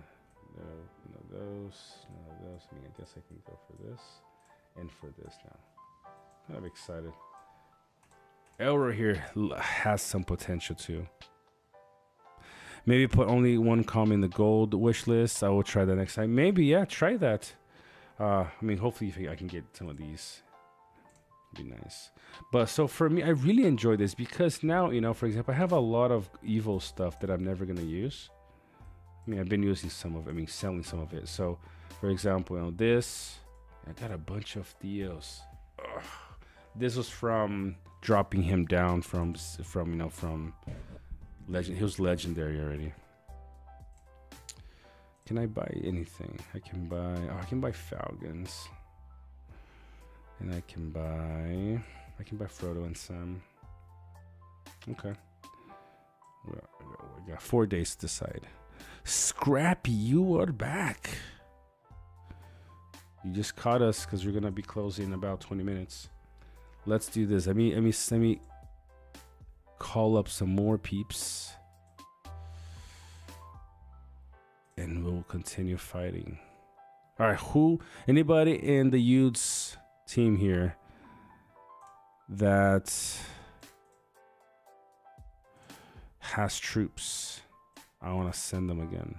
those. I mean, I guess I can go for this and for this now. I'm excited. Elra here has some potential too. Maybe put only one common in the gold wish list. I will try that next time. Maybe, yeah, try that. I mean, hopefully I can get some of these. It'd be nice. But so for me, I really enjoy this because now, for example, I have a lot of evil stuff that I'm never going to use. I mean, I've been using some of it. I mean, selling some of it. So, for example, this. I got a bunch of Theos. Ugh. This was from dropping him down from legend. He was legendary already. Can I buy anything? I can buy Falcons. And I can buy Frodo and Sam. Okay. We got 4 days to decide. Scrappy, you are back. You just caught us because we're gonna be closing in about 20 minutes. Let's do this. Let me call up some more peeps, and we'll continue fighting. All right, anybody in the Utes team here that has troops? I want to send them again.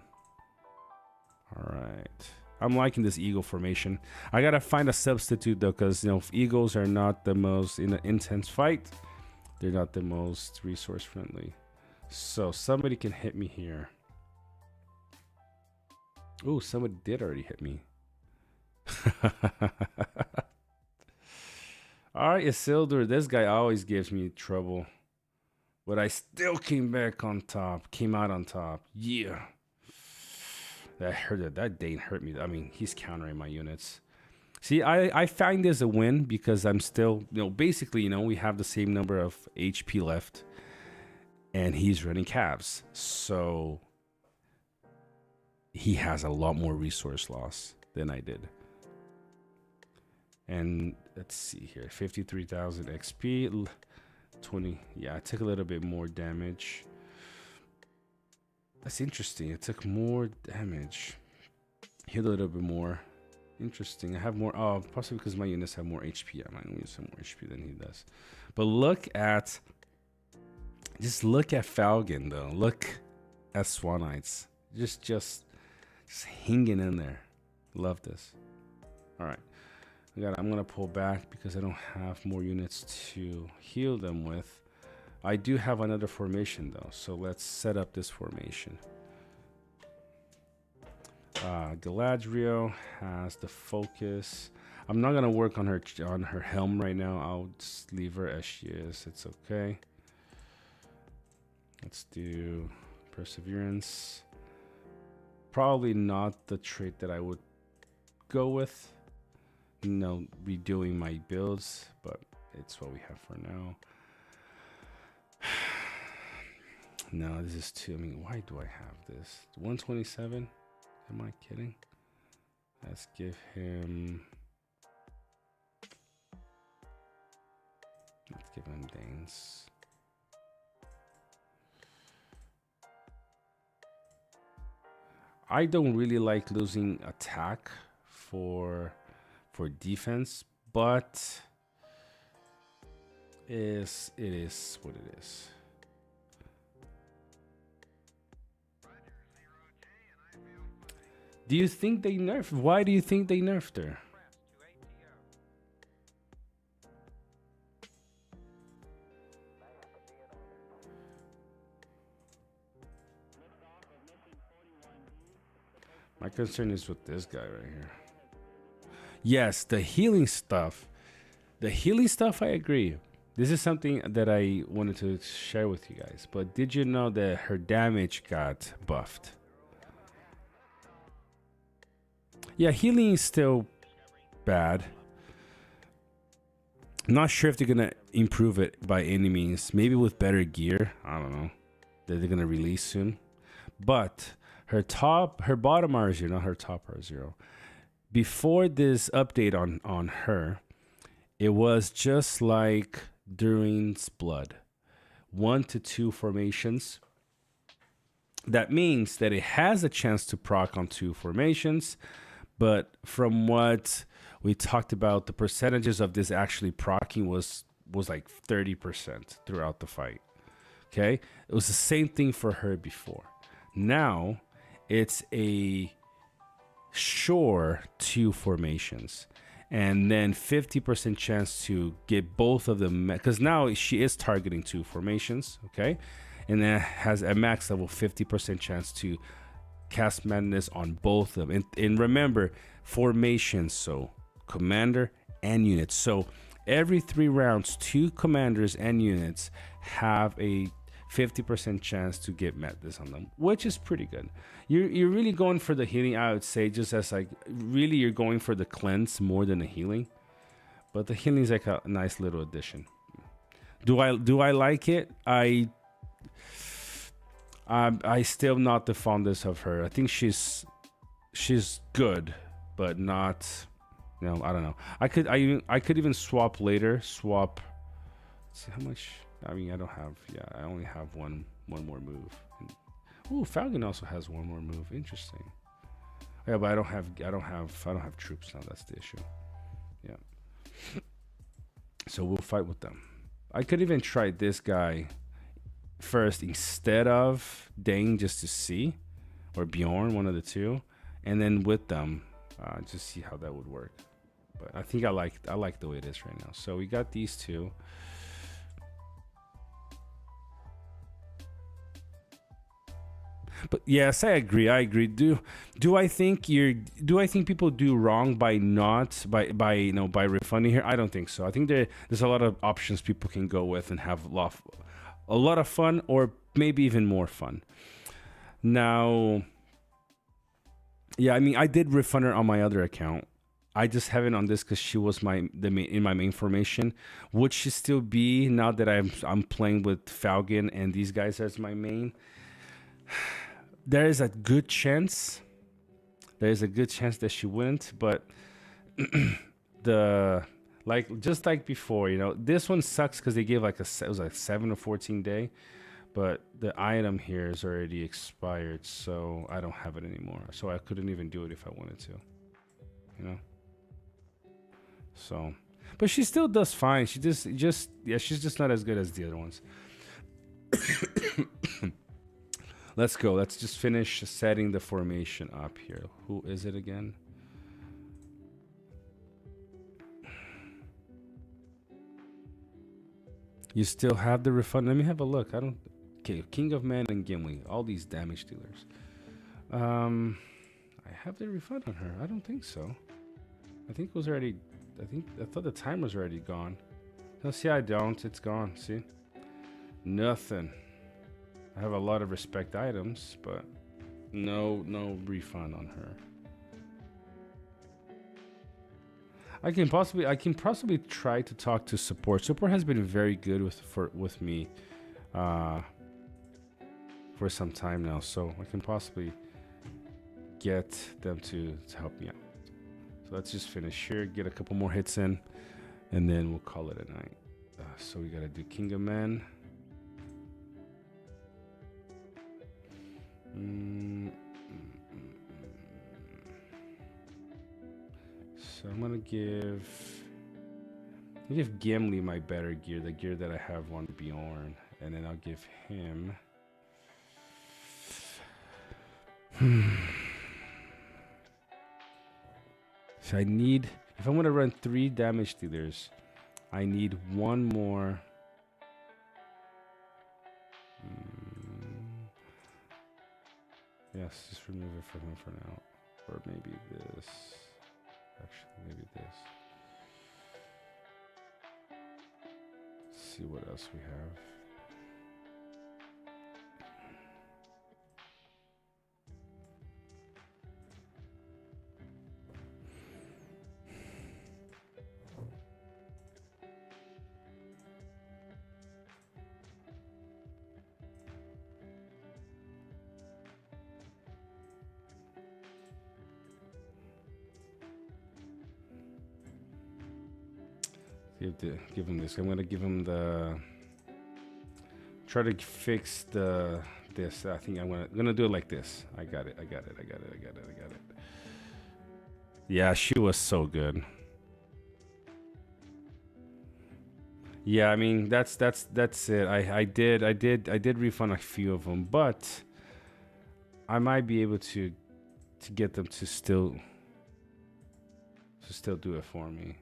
All right. I'm liking this eagle formation. I got to find a substitute though, because if eagles are not the most in an intense fight, they're not the most resource friendly. So somebody can hit me here. Oh, somebody did already hit me. All right, Isildur, this guy always gives me trouble. But I still came out on top. Yeah. That hurt. That Dane hurt me. I mean, he's countering my units. See, I find this a win because I'm still, basically, we have the same number of HP left. And he's running calves. So he has a lot more resource loss than I did. And let's see here. 53,000 XP. 20. Yeah, I took a little bit more damage. That's interesting. It took more damage. Healed a little bit more. Interesting. I have more. Oh, possibly because my units have more HP. I might use some more HP than he does. But look at. Just look at Falcon though. Look at Swanites. Just hanging in there. Love this. All right. I'm gonna pull back because I don't have more units to heal them with. I do have another formation though, so let's set up this formation. Galadriel has the focus. I'm not gonna work on her helm right now. I'll just leave her as she is. It's okay. Let's do perseverance. Probably not the trait that I would go with. You know, redoing my builds, but it's what we have for now. No, this is too. I mean, why do I have this? 127? Am I kidding? Let's give him. Let's give him Danes. I don't really like losing attack for defense, but it is what it is. Do you think they nerfed? Why do you think they nerfed her? My concern is with this guy right here. Yes, the healing stuff. The healing stuff, I agree. This is something that I wanted to share with you guys. But did you know that her damage got buffed? Yeah, healing is still bad. I'm not sure if they're going to improve it by any means. Maybe with better gear. I don't know. That they're going to release soon. But her bottom R0, not her top R0. Before this update on her, it was just like Durin's Blood. 1 to 2 formations. That means that it has a chance to proc on 2 formations. But from what we talked about, the percentages of this actually proccing was like 30% throughout the fight. Okay? It was the same thing for her before. Now, it's a sure 2 formations. And then 50% chance to get both of them. Because now she is targeting 2 formations. Okay? And then has a max level 50% chance to cast madness on both of them. And remember, formations, so commander and units. So every 3 rounds, 2 commanders and units have a 50% chance to get madness on them, which is pretty good. You're really going for the healing, I would say, just as like really you're going for the cleanse more than the healing. But the healing is like a nice little addition. Do I like it? I still not the fondest of her. I think she's good, but not. You know, I don't know. I could even swap later. Let's see how much. I mean, I don't have. Yeah, I only have one more move. Ooh, Falcon also has one more move. Interesting. Yeah, but I don't have troops now. That's the issue. Yeah. So we'll fight with them. I could even try this guy first instead of Dane just to see, or Bjorn, one of the two, and then with them just see how that would work. But I think I like the way it is right now. So we got these two. But yes, I agree. Do I think people do wrong by refunding here? I don't think so. I think there's a lot of options people can go with and have a lot of fun, or maybe even more fun. Now, yeah, I mean, I did refund her on my other account. I just haven't on this because she was in my main formation. Would she still be now that I'm playing with Falcon and these guys as my main? There is a good chance. That she wouldn't, but Like just like before, you know, this one sucks because they gave like it was like 7 or 14 day, but the item here is already expired, so I don't have it anymore. So I couldn't even do it if I wanted to, you know. So, but she still does fine. She just yeah, she's just not as good as the other ones. Let's go. Let's just finish setting the formation up here. Who is it again? You still have the refund? Let me have a look. I don't. Okay, King of Man and Gimli. All these damage dealers. I have the refund on her. I don't think so. I think it was already. I thought the time was already gone. No, see, I don't. It's gone. See, nothing. I have a lot of respect items, but no refund on her. I can possibly try to talk to support. Support has been very good with me for some time now, so I can possibly get them to help me out. So let's just finish here, get a couple more hits in, and then we'll call it a night. So we gotta do King of Men. So I'm gonna give Gimli my better gear, the gear that I have on Bjorn, and then I'll give him. So I need, if I'm gonna run 3 damage dealers, I need one more. Yes, just remove it from him for now, or maybe this. Actually, maybe this. Let's see what else we have. Give him this. I'm gonna give him the. Try to fix this. I think I'm gonna do it like this. I got it. Yeah, she was so good. Yeah, I mean that's it. I did refund a few of them, but I might be able to get them to still do it for me.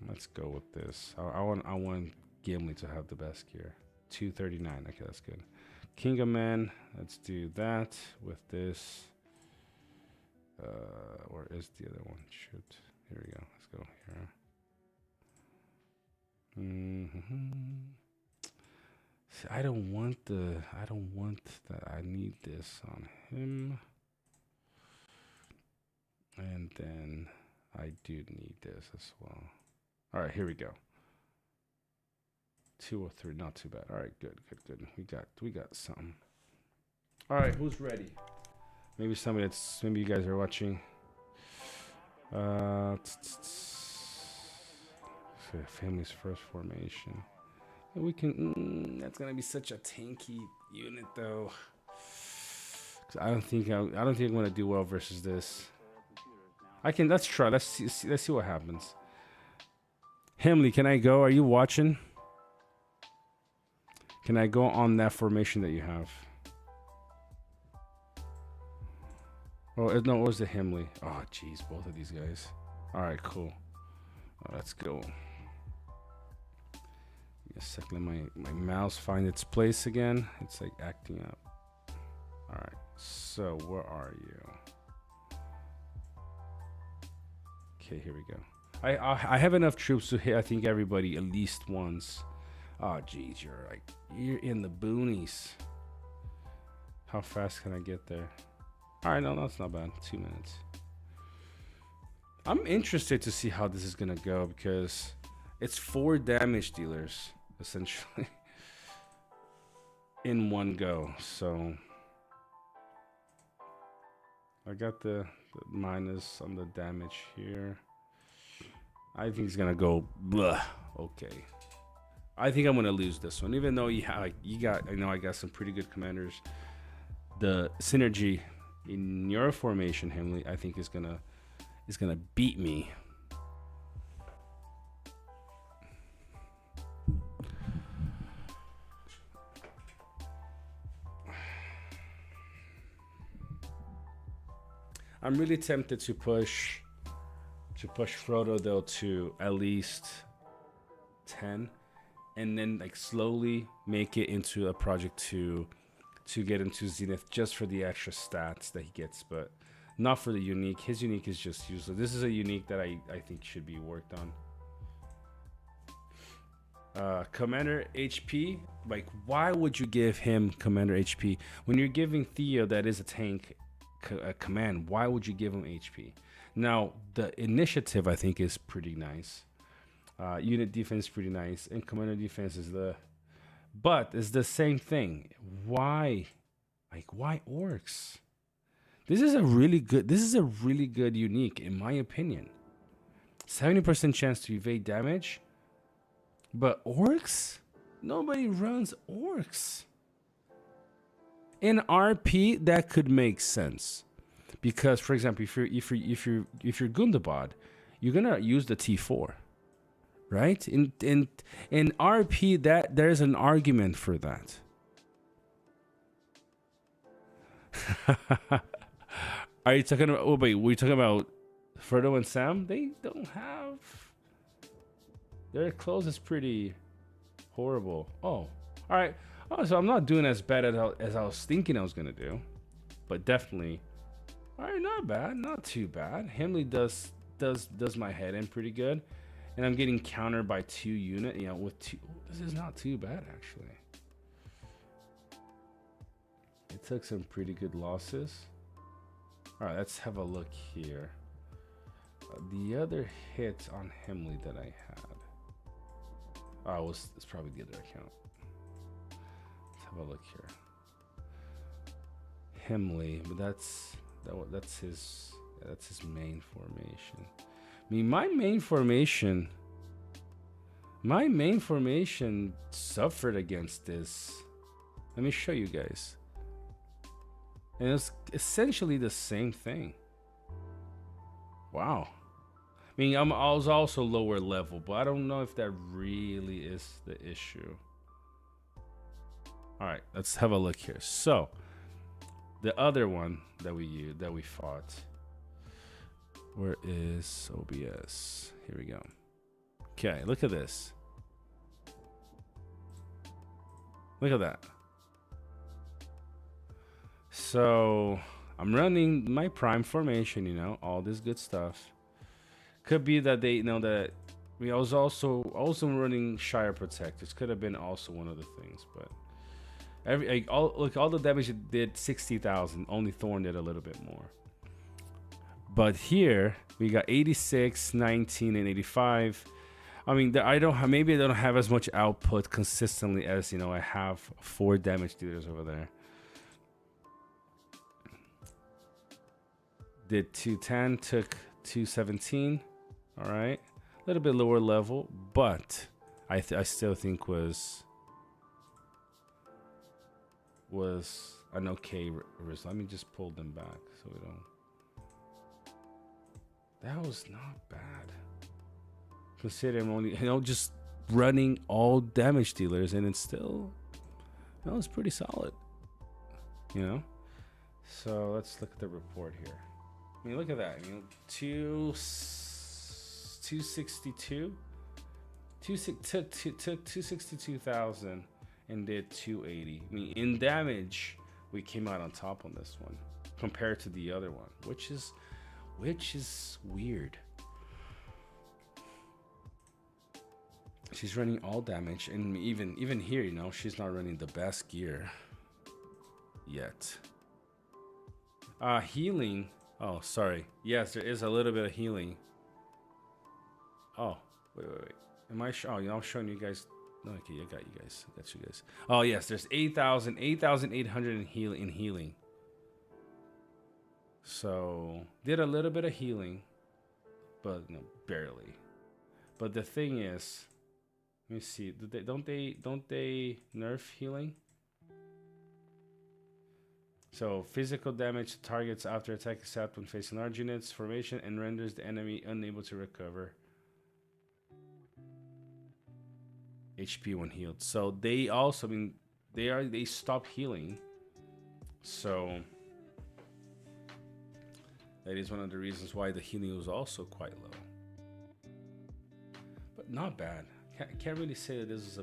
Let's go with this. I want Gimli to have the best gear. 239. Okay, that's good. King of Men. Let's do that with this. Where is the other one? Shoot. Here we go. Let's go here. See, I don't want that. I need this on him. And then I do need this as well. All right, here we go. 203, not too bad. All right, good. We got something. All right, who's ready? Maybe maybe you guys are watching. Family's first formation. We can. That's gonna be such a tanky unit, though. I don't think I'm gonna do well versus this. I can. Let's try. Let's see what happens. Himley, can I go? Are you watching? Can I go on that formation that you have? Oh no, it was the Himley. Oh jeez, both of these guys. All right, cool. Let's go. Give me a second. Let my mouse find its place again. It's like acting up. All right. So where are you? Okay, here we go. I have enough troops to hit, I think, everybody at least once. Oh, geez, you're in the boonies. How fast can I get there? All right, no, that's not bad. 2 minutes. I'm interested to see how this is gonna go because it's 4 damage dealers essentially in one go. So I got the minus on the damage here. I think he's gonna go blah. Okay. I think I'm gonna lose this one, even though I know I got some pretty good commanders. The synergy in your formation, Himley, I think is gonna beat me. I'm really tempted to push Frodo though to at least 10, and then like slowly make it into a project to get into Zenith just for the extra stats that he gets, but not for the unique. His unique is just useless. This is a unique that I think should be worked on. Commander HP, like why would you give him Commander HP when you're giving Theo, that is a tank, a command? Why would you give him HP? Now the initiative I think is pretty nice. Unit defense is pretty nice, and commander defense is but it's the same thing. Why? Like why orcs? This is a really good unique in my opinion. 70% chance to evade damage. But orcs? Nobody runs orcs. In RP, that could make sense, because, for example, if you're Gundabad, you're gonna use the T4, right? In RP, that there's an argument for that. Are you talking about? Oh wait, we're talking about Frodo and Sam. They don't have. Their clothes is pretty horrible. Oh, all right. Oh, so I'm not doing as bad as I was thinking I was gonna do, but definitely, all right, not bad, not too bad. Himley does my head in pretty good, and I'm getting countered by 2 unit. You know, with 2. This is not too bad actually. It took some pretty good losses. All right, let's have a look here. The other hit on Himley that I had. Oh, it's probably the other account. Let's have a look here. Himley, but that's his main formation. I mean, my main formation suffered against this. Let me show you guys. And it's essentially the same thing. Wow. I mean, I was also lower level, but I don't know if that really is the issue. All right, let's have a look here. So, the other one that we fought. Where is OBS? Here we go. Okay, look at this. Look at that. So, I'm running my prime formation, you know, all this good stuff. Could be that they know that I was also running Shire Protectors. Could have been also one of the things, but all the damage it did 60,000. Only Thorn did a little bit more. But here we got 86, 19, and 85. I mean, maybe I don't have as much output consistently as, you know, I have 4 damage dealers over there. Did 210, took 217. All right, a little bit lower level, but I still think was an okay result. Let me just pull them back so we don't. That was not bad. Considering I'm only, you know, just running all damage dealers, and it's still, you know, it's pretty solid. You know, so let's look at the report here. I mean, look at that. You know, 262 took 262,000 and did 280. I mean, in damage, we came out on top on this one compared to the other one, which is weird. She's running all damage, and even here, you know, she's not running the best gear yet. Healing. Oh, sorry. Yes, there is a little bit of healing. Oh, wait. Am I? Oh, yeah, I'm showing you guys. No, okay, I got you guys. Oh, yes, there's 8,800 in healing. So did a little bit of healing, but no, barely. But the thing is, let me see. Don't they nerf healing? So physical damage to targets after attack is out when facing large units formation and renders the enemy unable to recover HP when healed. So they also, I mean, they stop healing. So that is one of the reasons why the healing was also quite low. But not bad. Can't really say that this was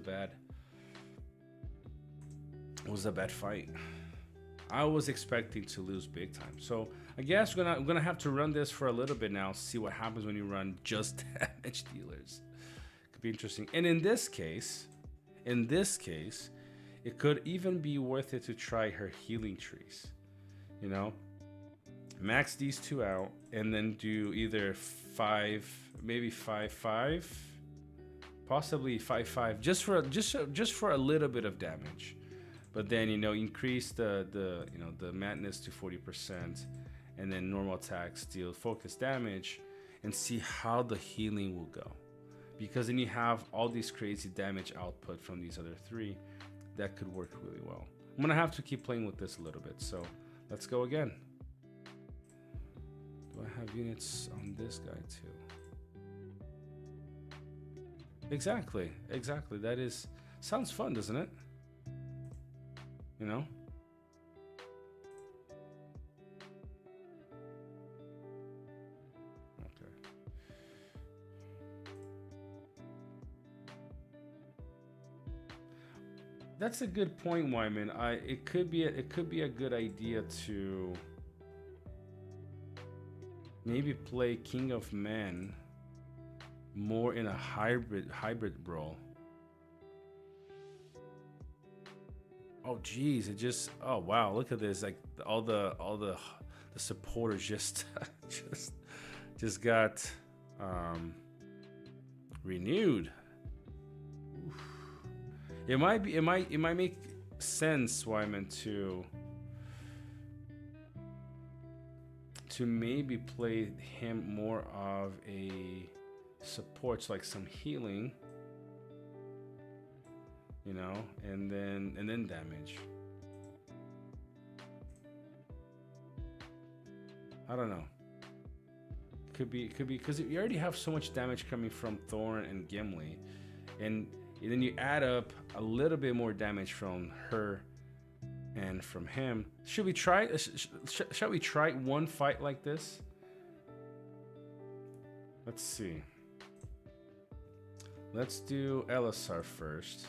a bad fight. I was expecting to lose big time. So I guess we're gonna have to run this for a little bit now, see what happens when you run just damage dealers. Could be interesting. And in this case, it could even be worth it to try her healing trees. You know? Max these two out and then do either 5, maybe 5-5, possibly 5-5, just for a little bit of damage. But then, you know, increase the madness to 40%, and then normal attacks deal focus damage, and see how the healing will go. Because then you have all these crazy damage output from these other 3 that could work really well. I'm gonna have to keep playing with this a little bit, so let's go again. Do I have units on this guy too? Exactly. That sounds fun, doesn't it? You know? Okay. That's a good point, Wyman. It could be a good idea to maybe play King of Men more in a hybrid brawl. Oh geez, oh wow, look at this. Like all the supporters just got renewed. Oof. It might make sense, Wyman, to maybe play him more of a support, like some healing. You know, and then damage. I don't know. Could be because you already have so much damage coming from Thorn and Gimli, and then you add up a little bit more damage from her and from him. Should we try? Shall we try one fight like this? Let's see. Let's do Elisar first.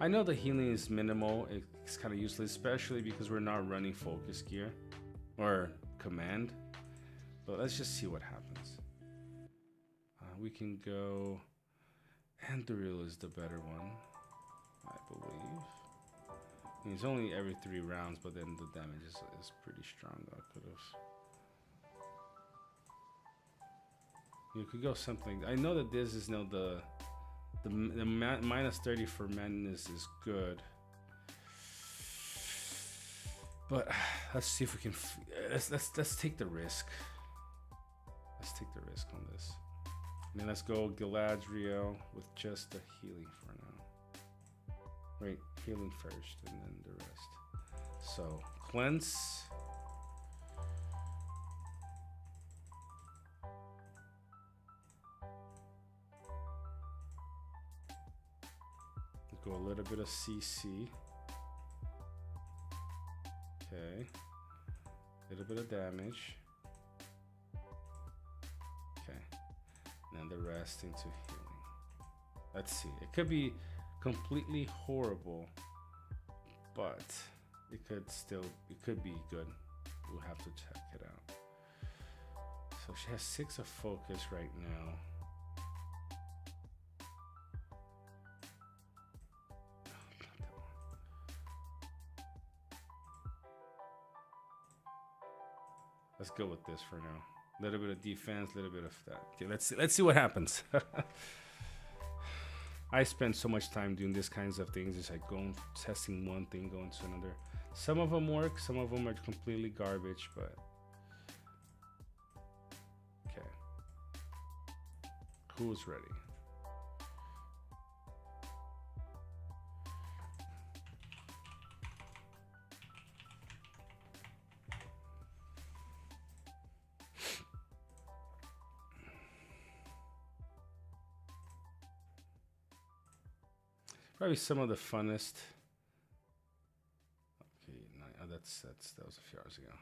I know the healing is minimal. It's kind of useless, especially because we're not running focus gear or command. But let's just see what happens. We can go, Anduril is the better one, I believe. I mean, it's only every 3 rounds, but then the damage is pretty strong. I could have. You could go something. I know that this is now the minus 30 for madness is good, but let's see if we can. Let's take the risk. Let's take the risk on this. And then let's go Galadriel with just the healing for now. Wait, healing first, and then the rest. So cleanse. Go a little bit of CC. Okay. A little bit of damage. Okay. And then the rest into healing. Let's see. It could be completely horrible, but it could be good. We'll have to check it out. So she has 6 of focus right now. Let's go with this for now. A little bit of defense, a little bit of that. Okay, let's see what happens. I spend so much time doing these kinds of things, just like going testing one thing, going to another. Some of them work, some of them are completely garbage, but who's ready? Probably some of the funnest. Okay, that was a few hours ago.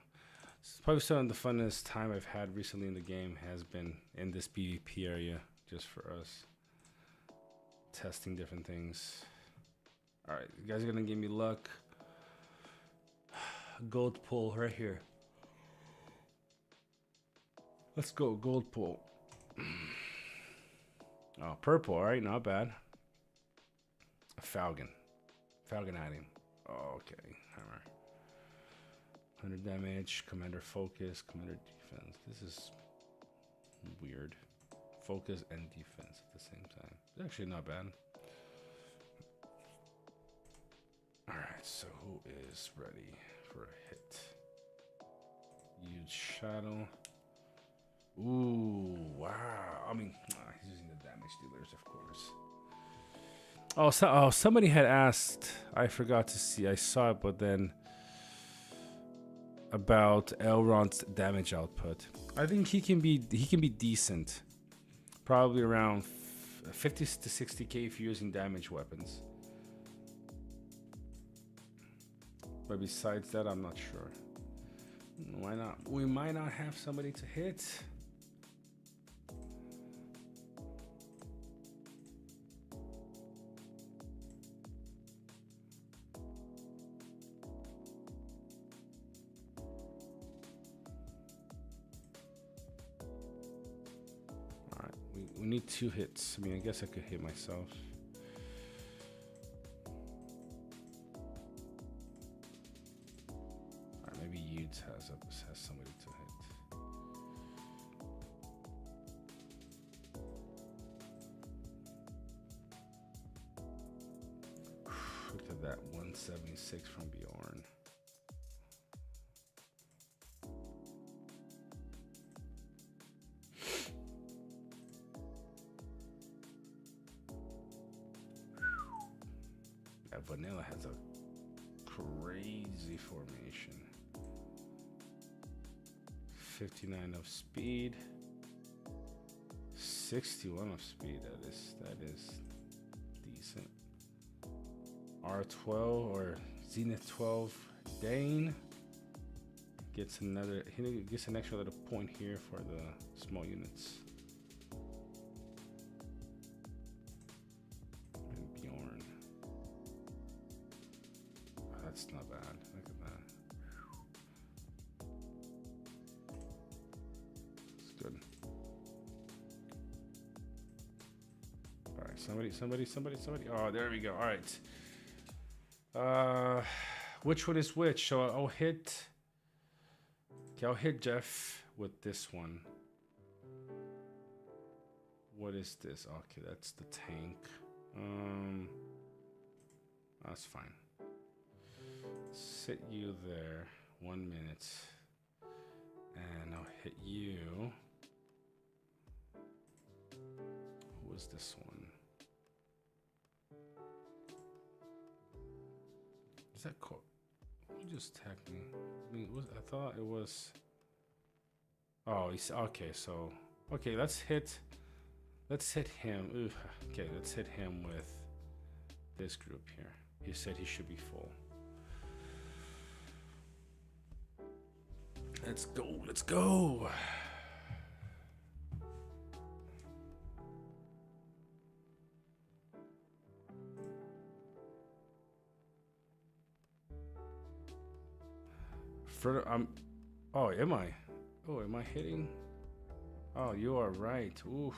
Probably some of the funnest time I've had recently in the game has been in this PvP area, just for us testing different things. All right, you guys are gonna give me luck. Gold pull right here. Let's go gold pull. Oh, purple. All right, not bad. A Falcon hiding. Oh, okay. All right. 100 damage, commander focus, commander defense. This is weird. Focus and defense at the same time. It's actually not bad. Alright, so who is ready for a hit? Huge shadow. Ooh, wow. I mean, he's using the damage dealers, of course. Oh, somebody had asked. I forgot to see. I saw it, but then about Elrond's damage output. I think he can be decent. Probably around 50 to 60k if you're using damage weapons. But besides that, I'm not sure. Why not? We might not have somebody to hit. We need 2 hits. I mean, I guess I could hit myself. Alright, maybe Yudes has somebody to hit. Look at that, 176 from Bjorn. Vanilla has a crazy formation. 59 of speed, 61 of speed. That is decent. R12 or Zenith 12 Dane gets another. He gets an extra little point here for the small units. That's not bad. Look at that. It's good. All right, somebody. Oh, there we go. All right. Which one is which? So I'll hit. Okay, I'll hit Jeff with this one. What is this? Okay, that's the tank. That's fine. Sit you there 1 minute, and I'll hit you. Who was this one? Is that cool? Who just tagged me? I mean, I thought it was. Oh, he's okay. So, okay, let's hit him. Ooh, okay, let's hit him with this group here. He said he should be full. Let's go. Oh, am I? Oh, am I hitting? Oh, you are right. Oof.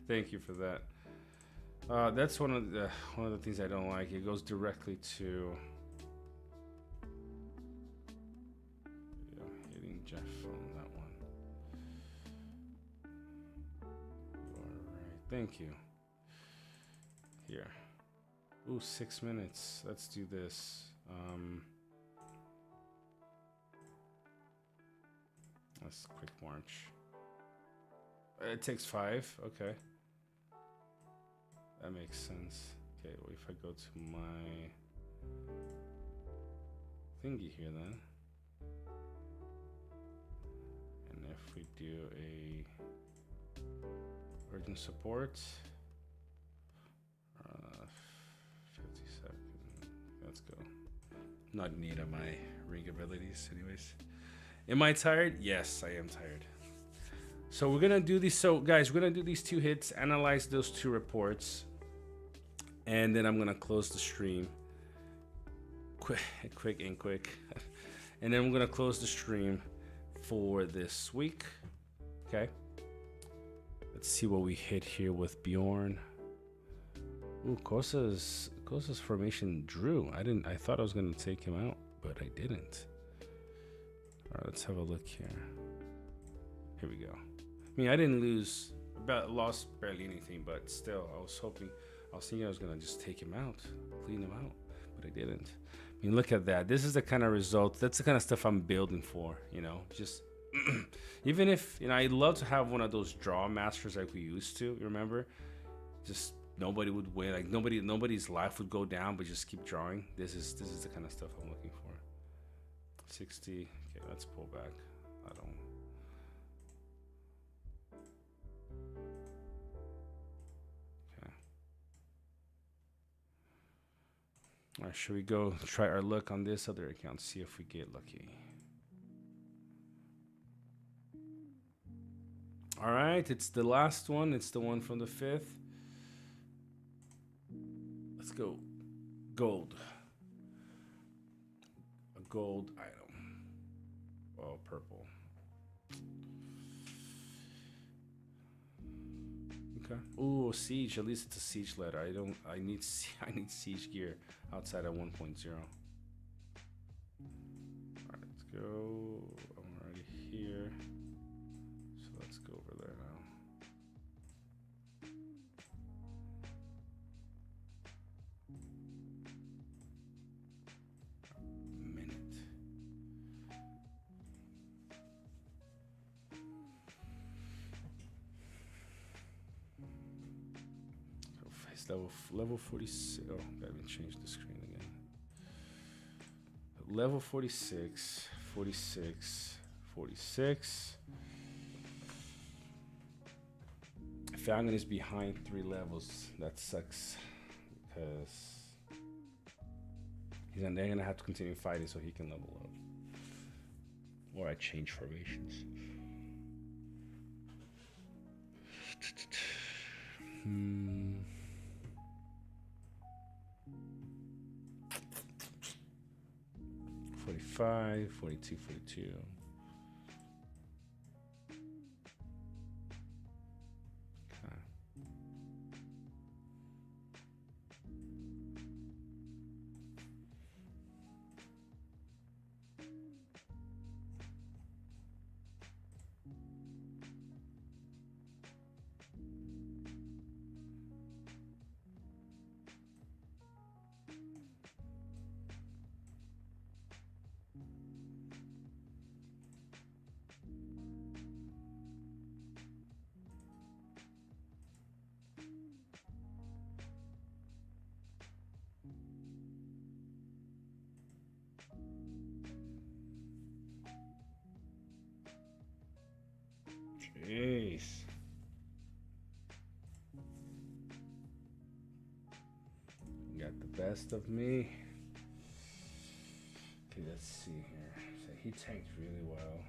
Thank you for that. That's one of the things I don't like. It goes directly to Jeff on that one. You are right. Thank you. Here. Ooh, 6 minutes. Let's do this. Let's quick march. It takes 5. Okay. That makes sense. Okay, well, if I go to my thingy here then. And if we do a urgent support, 50 seconds. Let's go. Not in need of my ring abilities, anyways. Am I tired? Yes, I am tired. So we're gonna do these. So guys, we're gonna do these 2 hits, analyze those 2 reports, and then I'm gonna close the stream. Quick. And then we're gonna close the stream for this week. Okay. Let's see what we hit here with Bjorn. Ooh, Kosa's formation drew. I thought I was gonna take him out, but I didn't. All right, let's have a look here. Here we go. I mean, I didn't lost barely anything, but still, I was thinking I was gonna just take him out, clean him out, but I didn't. I mean, look at that. This is the kind of result. That's the kind of stuff I'm building for. You know, just even if I'd love to have one of those draw masters like we used to. You remember? Just nobody would win. Like nobody's life would go down, but just keep drawing. This is the kind of stuff I'm looking for. 60. Okay, let's pull back. I don't. All right, should we go try our luck on this other account, see if we get lucky? All right, it's the last one. It's the one from the 5th. Let's go. Gold. A gold item. Oh, purple. Okay. Ooh, siege. At least it's a siege letter. I need siege gear outside of 1.0. All right, let's go. I'm already here. So let's go over there now. Level 46. Oh, gotta change the screen again. Level 46, 46, 46. Falcon is behind 3 levels. That sucks because they're gonna have to continue fighting so he can level up. Or I change formations. 45, 42, 42. Okay. Jeez. Got the best of me. Okay, let's see here. So he tanked really well.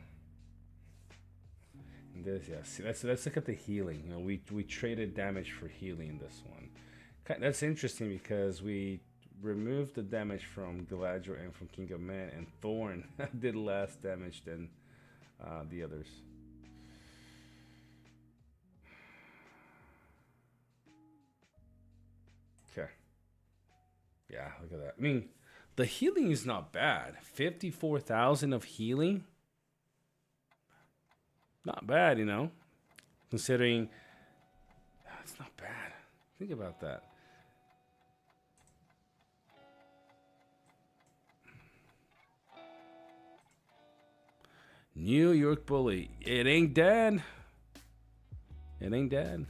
And this, yeah. See, let's look at the healing. You know, we traded damage for healing in this one. That's interesting because we removed the damage from Galadriel and from King of Men, and Thorn did less damage than the others. Okay. Yeah, look at that. I mean, the healing is not bad. 54,000 of healing. Not bad, you know. Considering it's not bad. Think about that. New York Bully. It ain't dead. It ain't dead.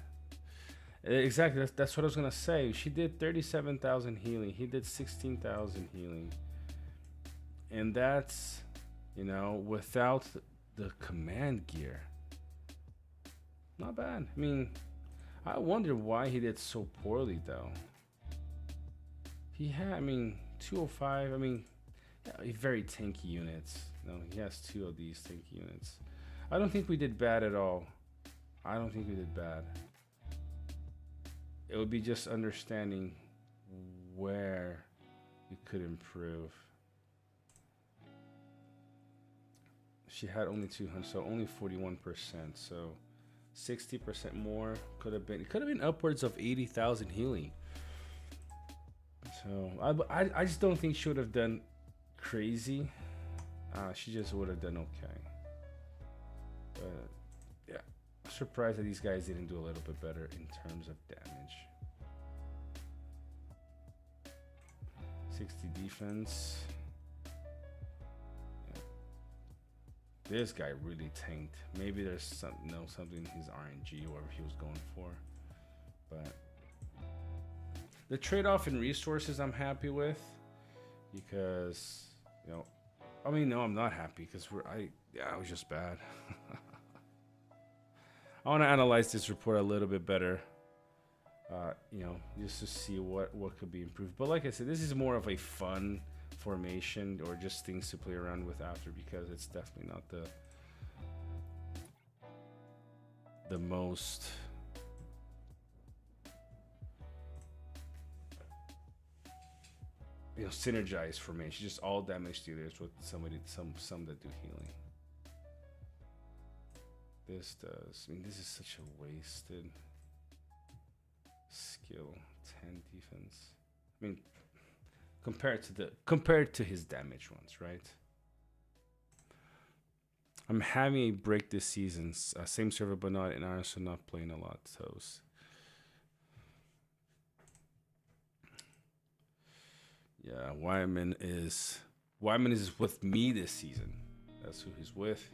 Exactly. That's what I was gonna say. She did 37,000 healing. He did 16,000 healing, and that's, you know, without the command gear. Not bad. I mean, I wonder why he did so poorly though. He had, I mean, 205. I mean, yeah, very tanky units. No, he has 2 of these tanky units. I don't think we did bad at all. I don't think we did bad. It would be just understanding where you could improve. She had only 200, so only 41%. So 60% more could have been. It could have been upwards of 80,000 healing. So I just don't think she would have done crazy. She just would have done okay. But yeah, I'm surprised that these guys didn't do a little bit better in terms of damage. 60 defense. Yeah. This guy really tanked. Maybe there's something in his RNG, whatever he was going for. But the trade-off in resources I'm happy with, because, you know, I mean, no, I'm not happy because it was just bad. I want to analyze this report a little bit better, you know, just to see what could be improved. But like I said, this is more of a fun formation or just things to play around with after, because it's definitely not the most synergized formation. Just all damage dealers with some that do healing. This does. I mean, this is such a wasted skill. 10 defense. I mean, compared to his damage ones, right? I'm having a break this season. Same server, but not, and also not playing a lot. So. Yeah, Wyman is with me this season. That's who he's with.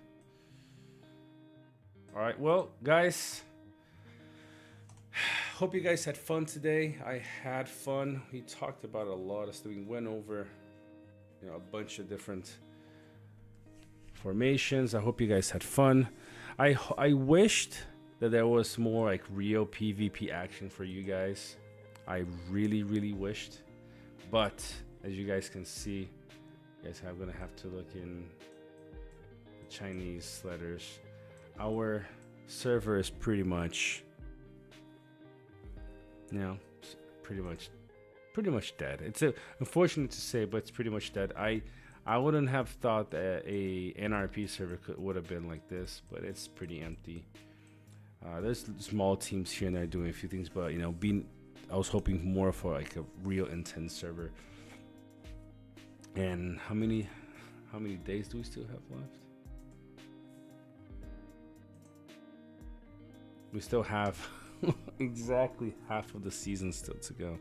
All right, well, guys, hope you guys had fun today. I had fun. We talked about a lot of stuff. We went over, a bunch of different formations. I hope you guys had fun. I wished that there was more like real PvP action for you guys. I really, really wished. But as you guys can see, you guys are gonna have to look in the Chinese letters. Our server is pretty much, pretty much dead. It's unfortunate to say, but it's pretty much dead. I wouldn't have thought that a NRP server would have been like this, but it's pretty empty. There's small teams here and there doing a few things, but I was hoping more for like a real intense server. And how many days do we still have left? We still have exactly half of the season still to go,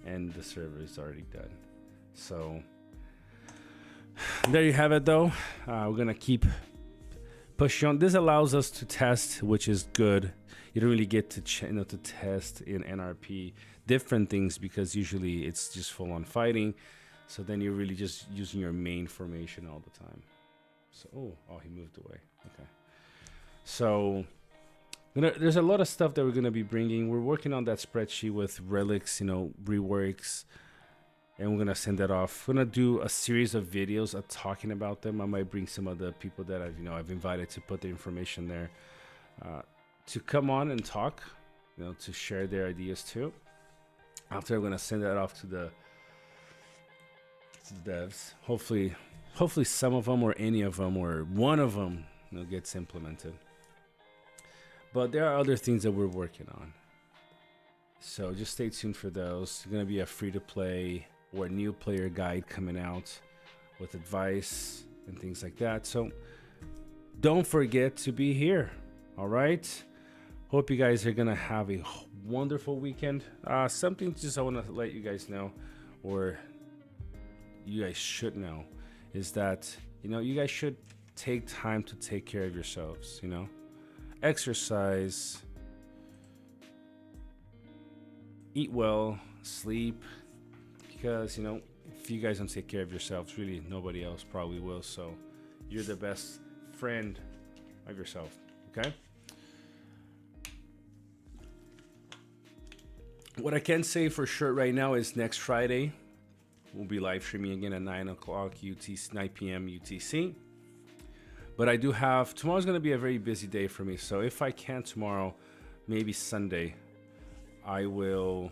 and the server is already done. So there you have it, though. We're gonna keep pushing on. This allows us to test, which is good. You don't really get to to test in NRP different things, because usually it's just full on fighting. So then you're really just using your main formation all the time. So he moved away. Okay. So there's a lot of stuff that we're gonna be bringing. We're working on that spreadsheet with relics, reworks, and we're gonna send that off. We're gonna do a series of videos of talking about them. I might bring some of the people that I've invited to put the information there, to come on and talk, to share their ideas too. After, I'm gonna send that off to the devs. Hopefully some of them, or any of them, or one of them, gets implemented. But there are other things that we're working on, so just stay tuned for those. There's gonna be a free-to-play or new player guide coming out with advice and things like that. So don't forget to be here. All right. Hope you guys are gonna have a wonderful weekend. Something just I want to let you guys know, or you guys should know, is that you guys should take time to take care of yourselves. Exercise, eat well, sleep, because, you know, if you guys don't take care of yourselves, really nobody else probably will. So you're the best friend of yourself, okay? What I can say for sure right now is next Friday we'll be live streaming again at 9 o'clock UTC, 9 p.m. UTC. But I do have, tomorrow's going to be a very busy day for me. So if I can tomorrow, maybe Sunday, I will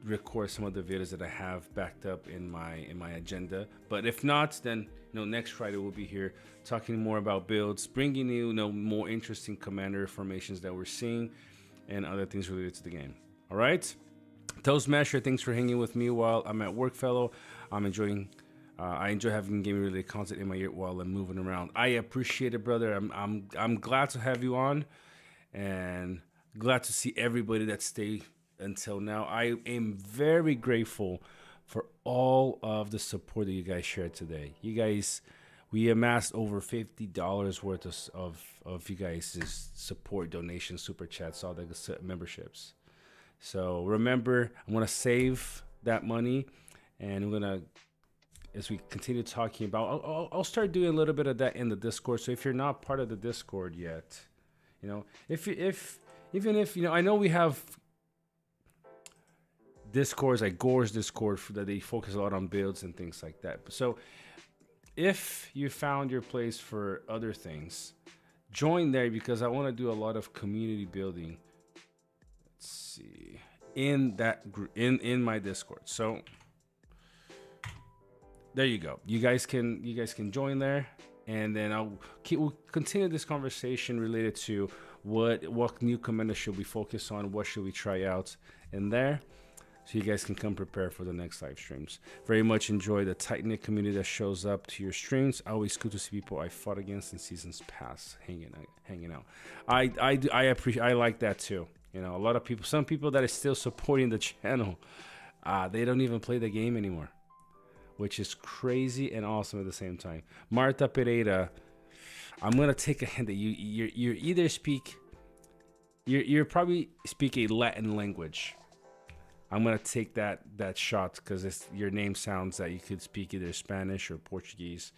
record some of the videos that I have backed up in my agenda. But if not, then, you know, next Friday we'll be here talking more about builds, bringing you, you know, more interesting commander formations that we're seeing and other things related to the game. All right? Toastmaster, thanks for hanging with me while I'm at work, fellow. I'm enjoying. I enjoy having gaming related content in my ear while I'm moving around. I appreciate it, brother. I'm glad to have you on, and glad to see everybody that stayed until now. I am very grateful for all of the support that you guys shared today. You guys, we amassed over $50 worth of you guys' support, donations, super chats, all the memberships. So remember, I'm gonna save that money, and we're gonna, as we continue talking about, I'll start doing a little bit of that in the Discord. So if you're not part of the Discord yet, you know, even if you know, I know we have Discords like Gore's Discord that they focus a lot on builds and things like that. So if you found your place for other things, join there, because I want to do a lot of community building. Let's see, in that group, in my Discord. So there you go. You guys can join there, and then we'll continue this conversation related to what new commander should we focus on, what should we try out in there, so you guys can come prepare for the next live streams. Very much enjoy the tight-knit community that shows up to your streams. Always cool to see people I fought against in seasons past hanging out. I appreciate, I like that too. You know, a lot of people, some people that are still supporting the channel, they don't even play the game anymore, which is crazy and awesome at the same time. Marta Pereira, I'm gonna take a hint that you either speak, you're probably speak a Latin language. I'm gonna take that shot, because your name sounds that you could speak either Spanish or Portuguese,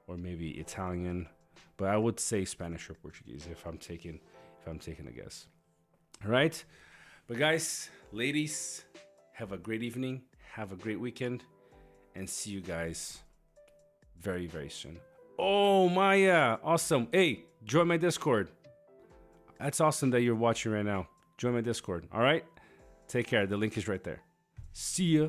or maybe Italian, but I would say Spanish or Portuguese if I'm taking a guess. All right, but guys, ladies, have a great evening, have a great weekend, and see you guys very, very soon. Oh, Maya, awesome. Hey, join my Discord. That's awesome that you're watching right now. Join my Discord. All right, take care. The link is right there. See ya.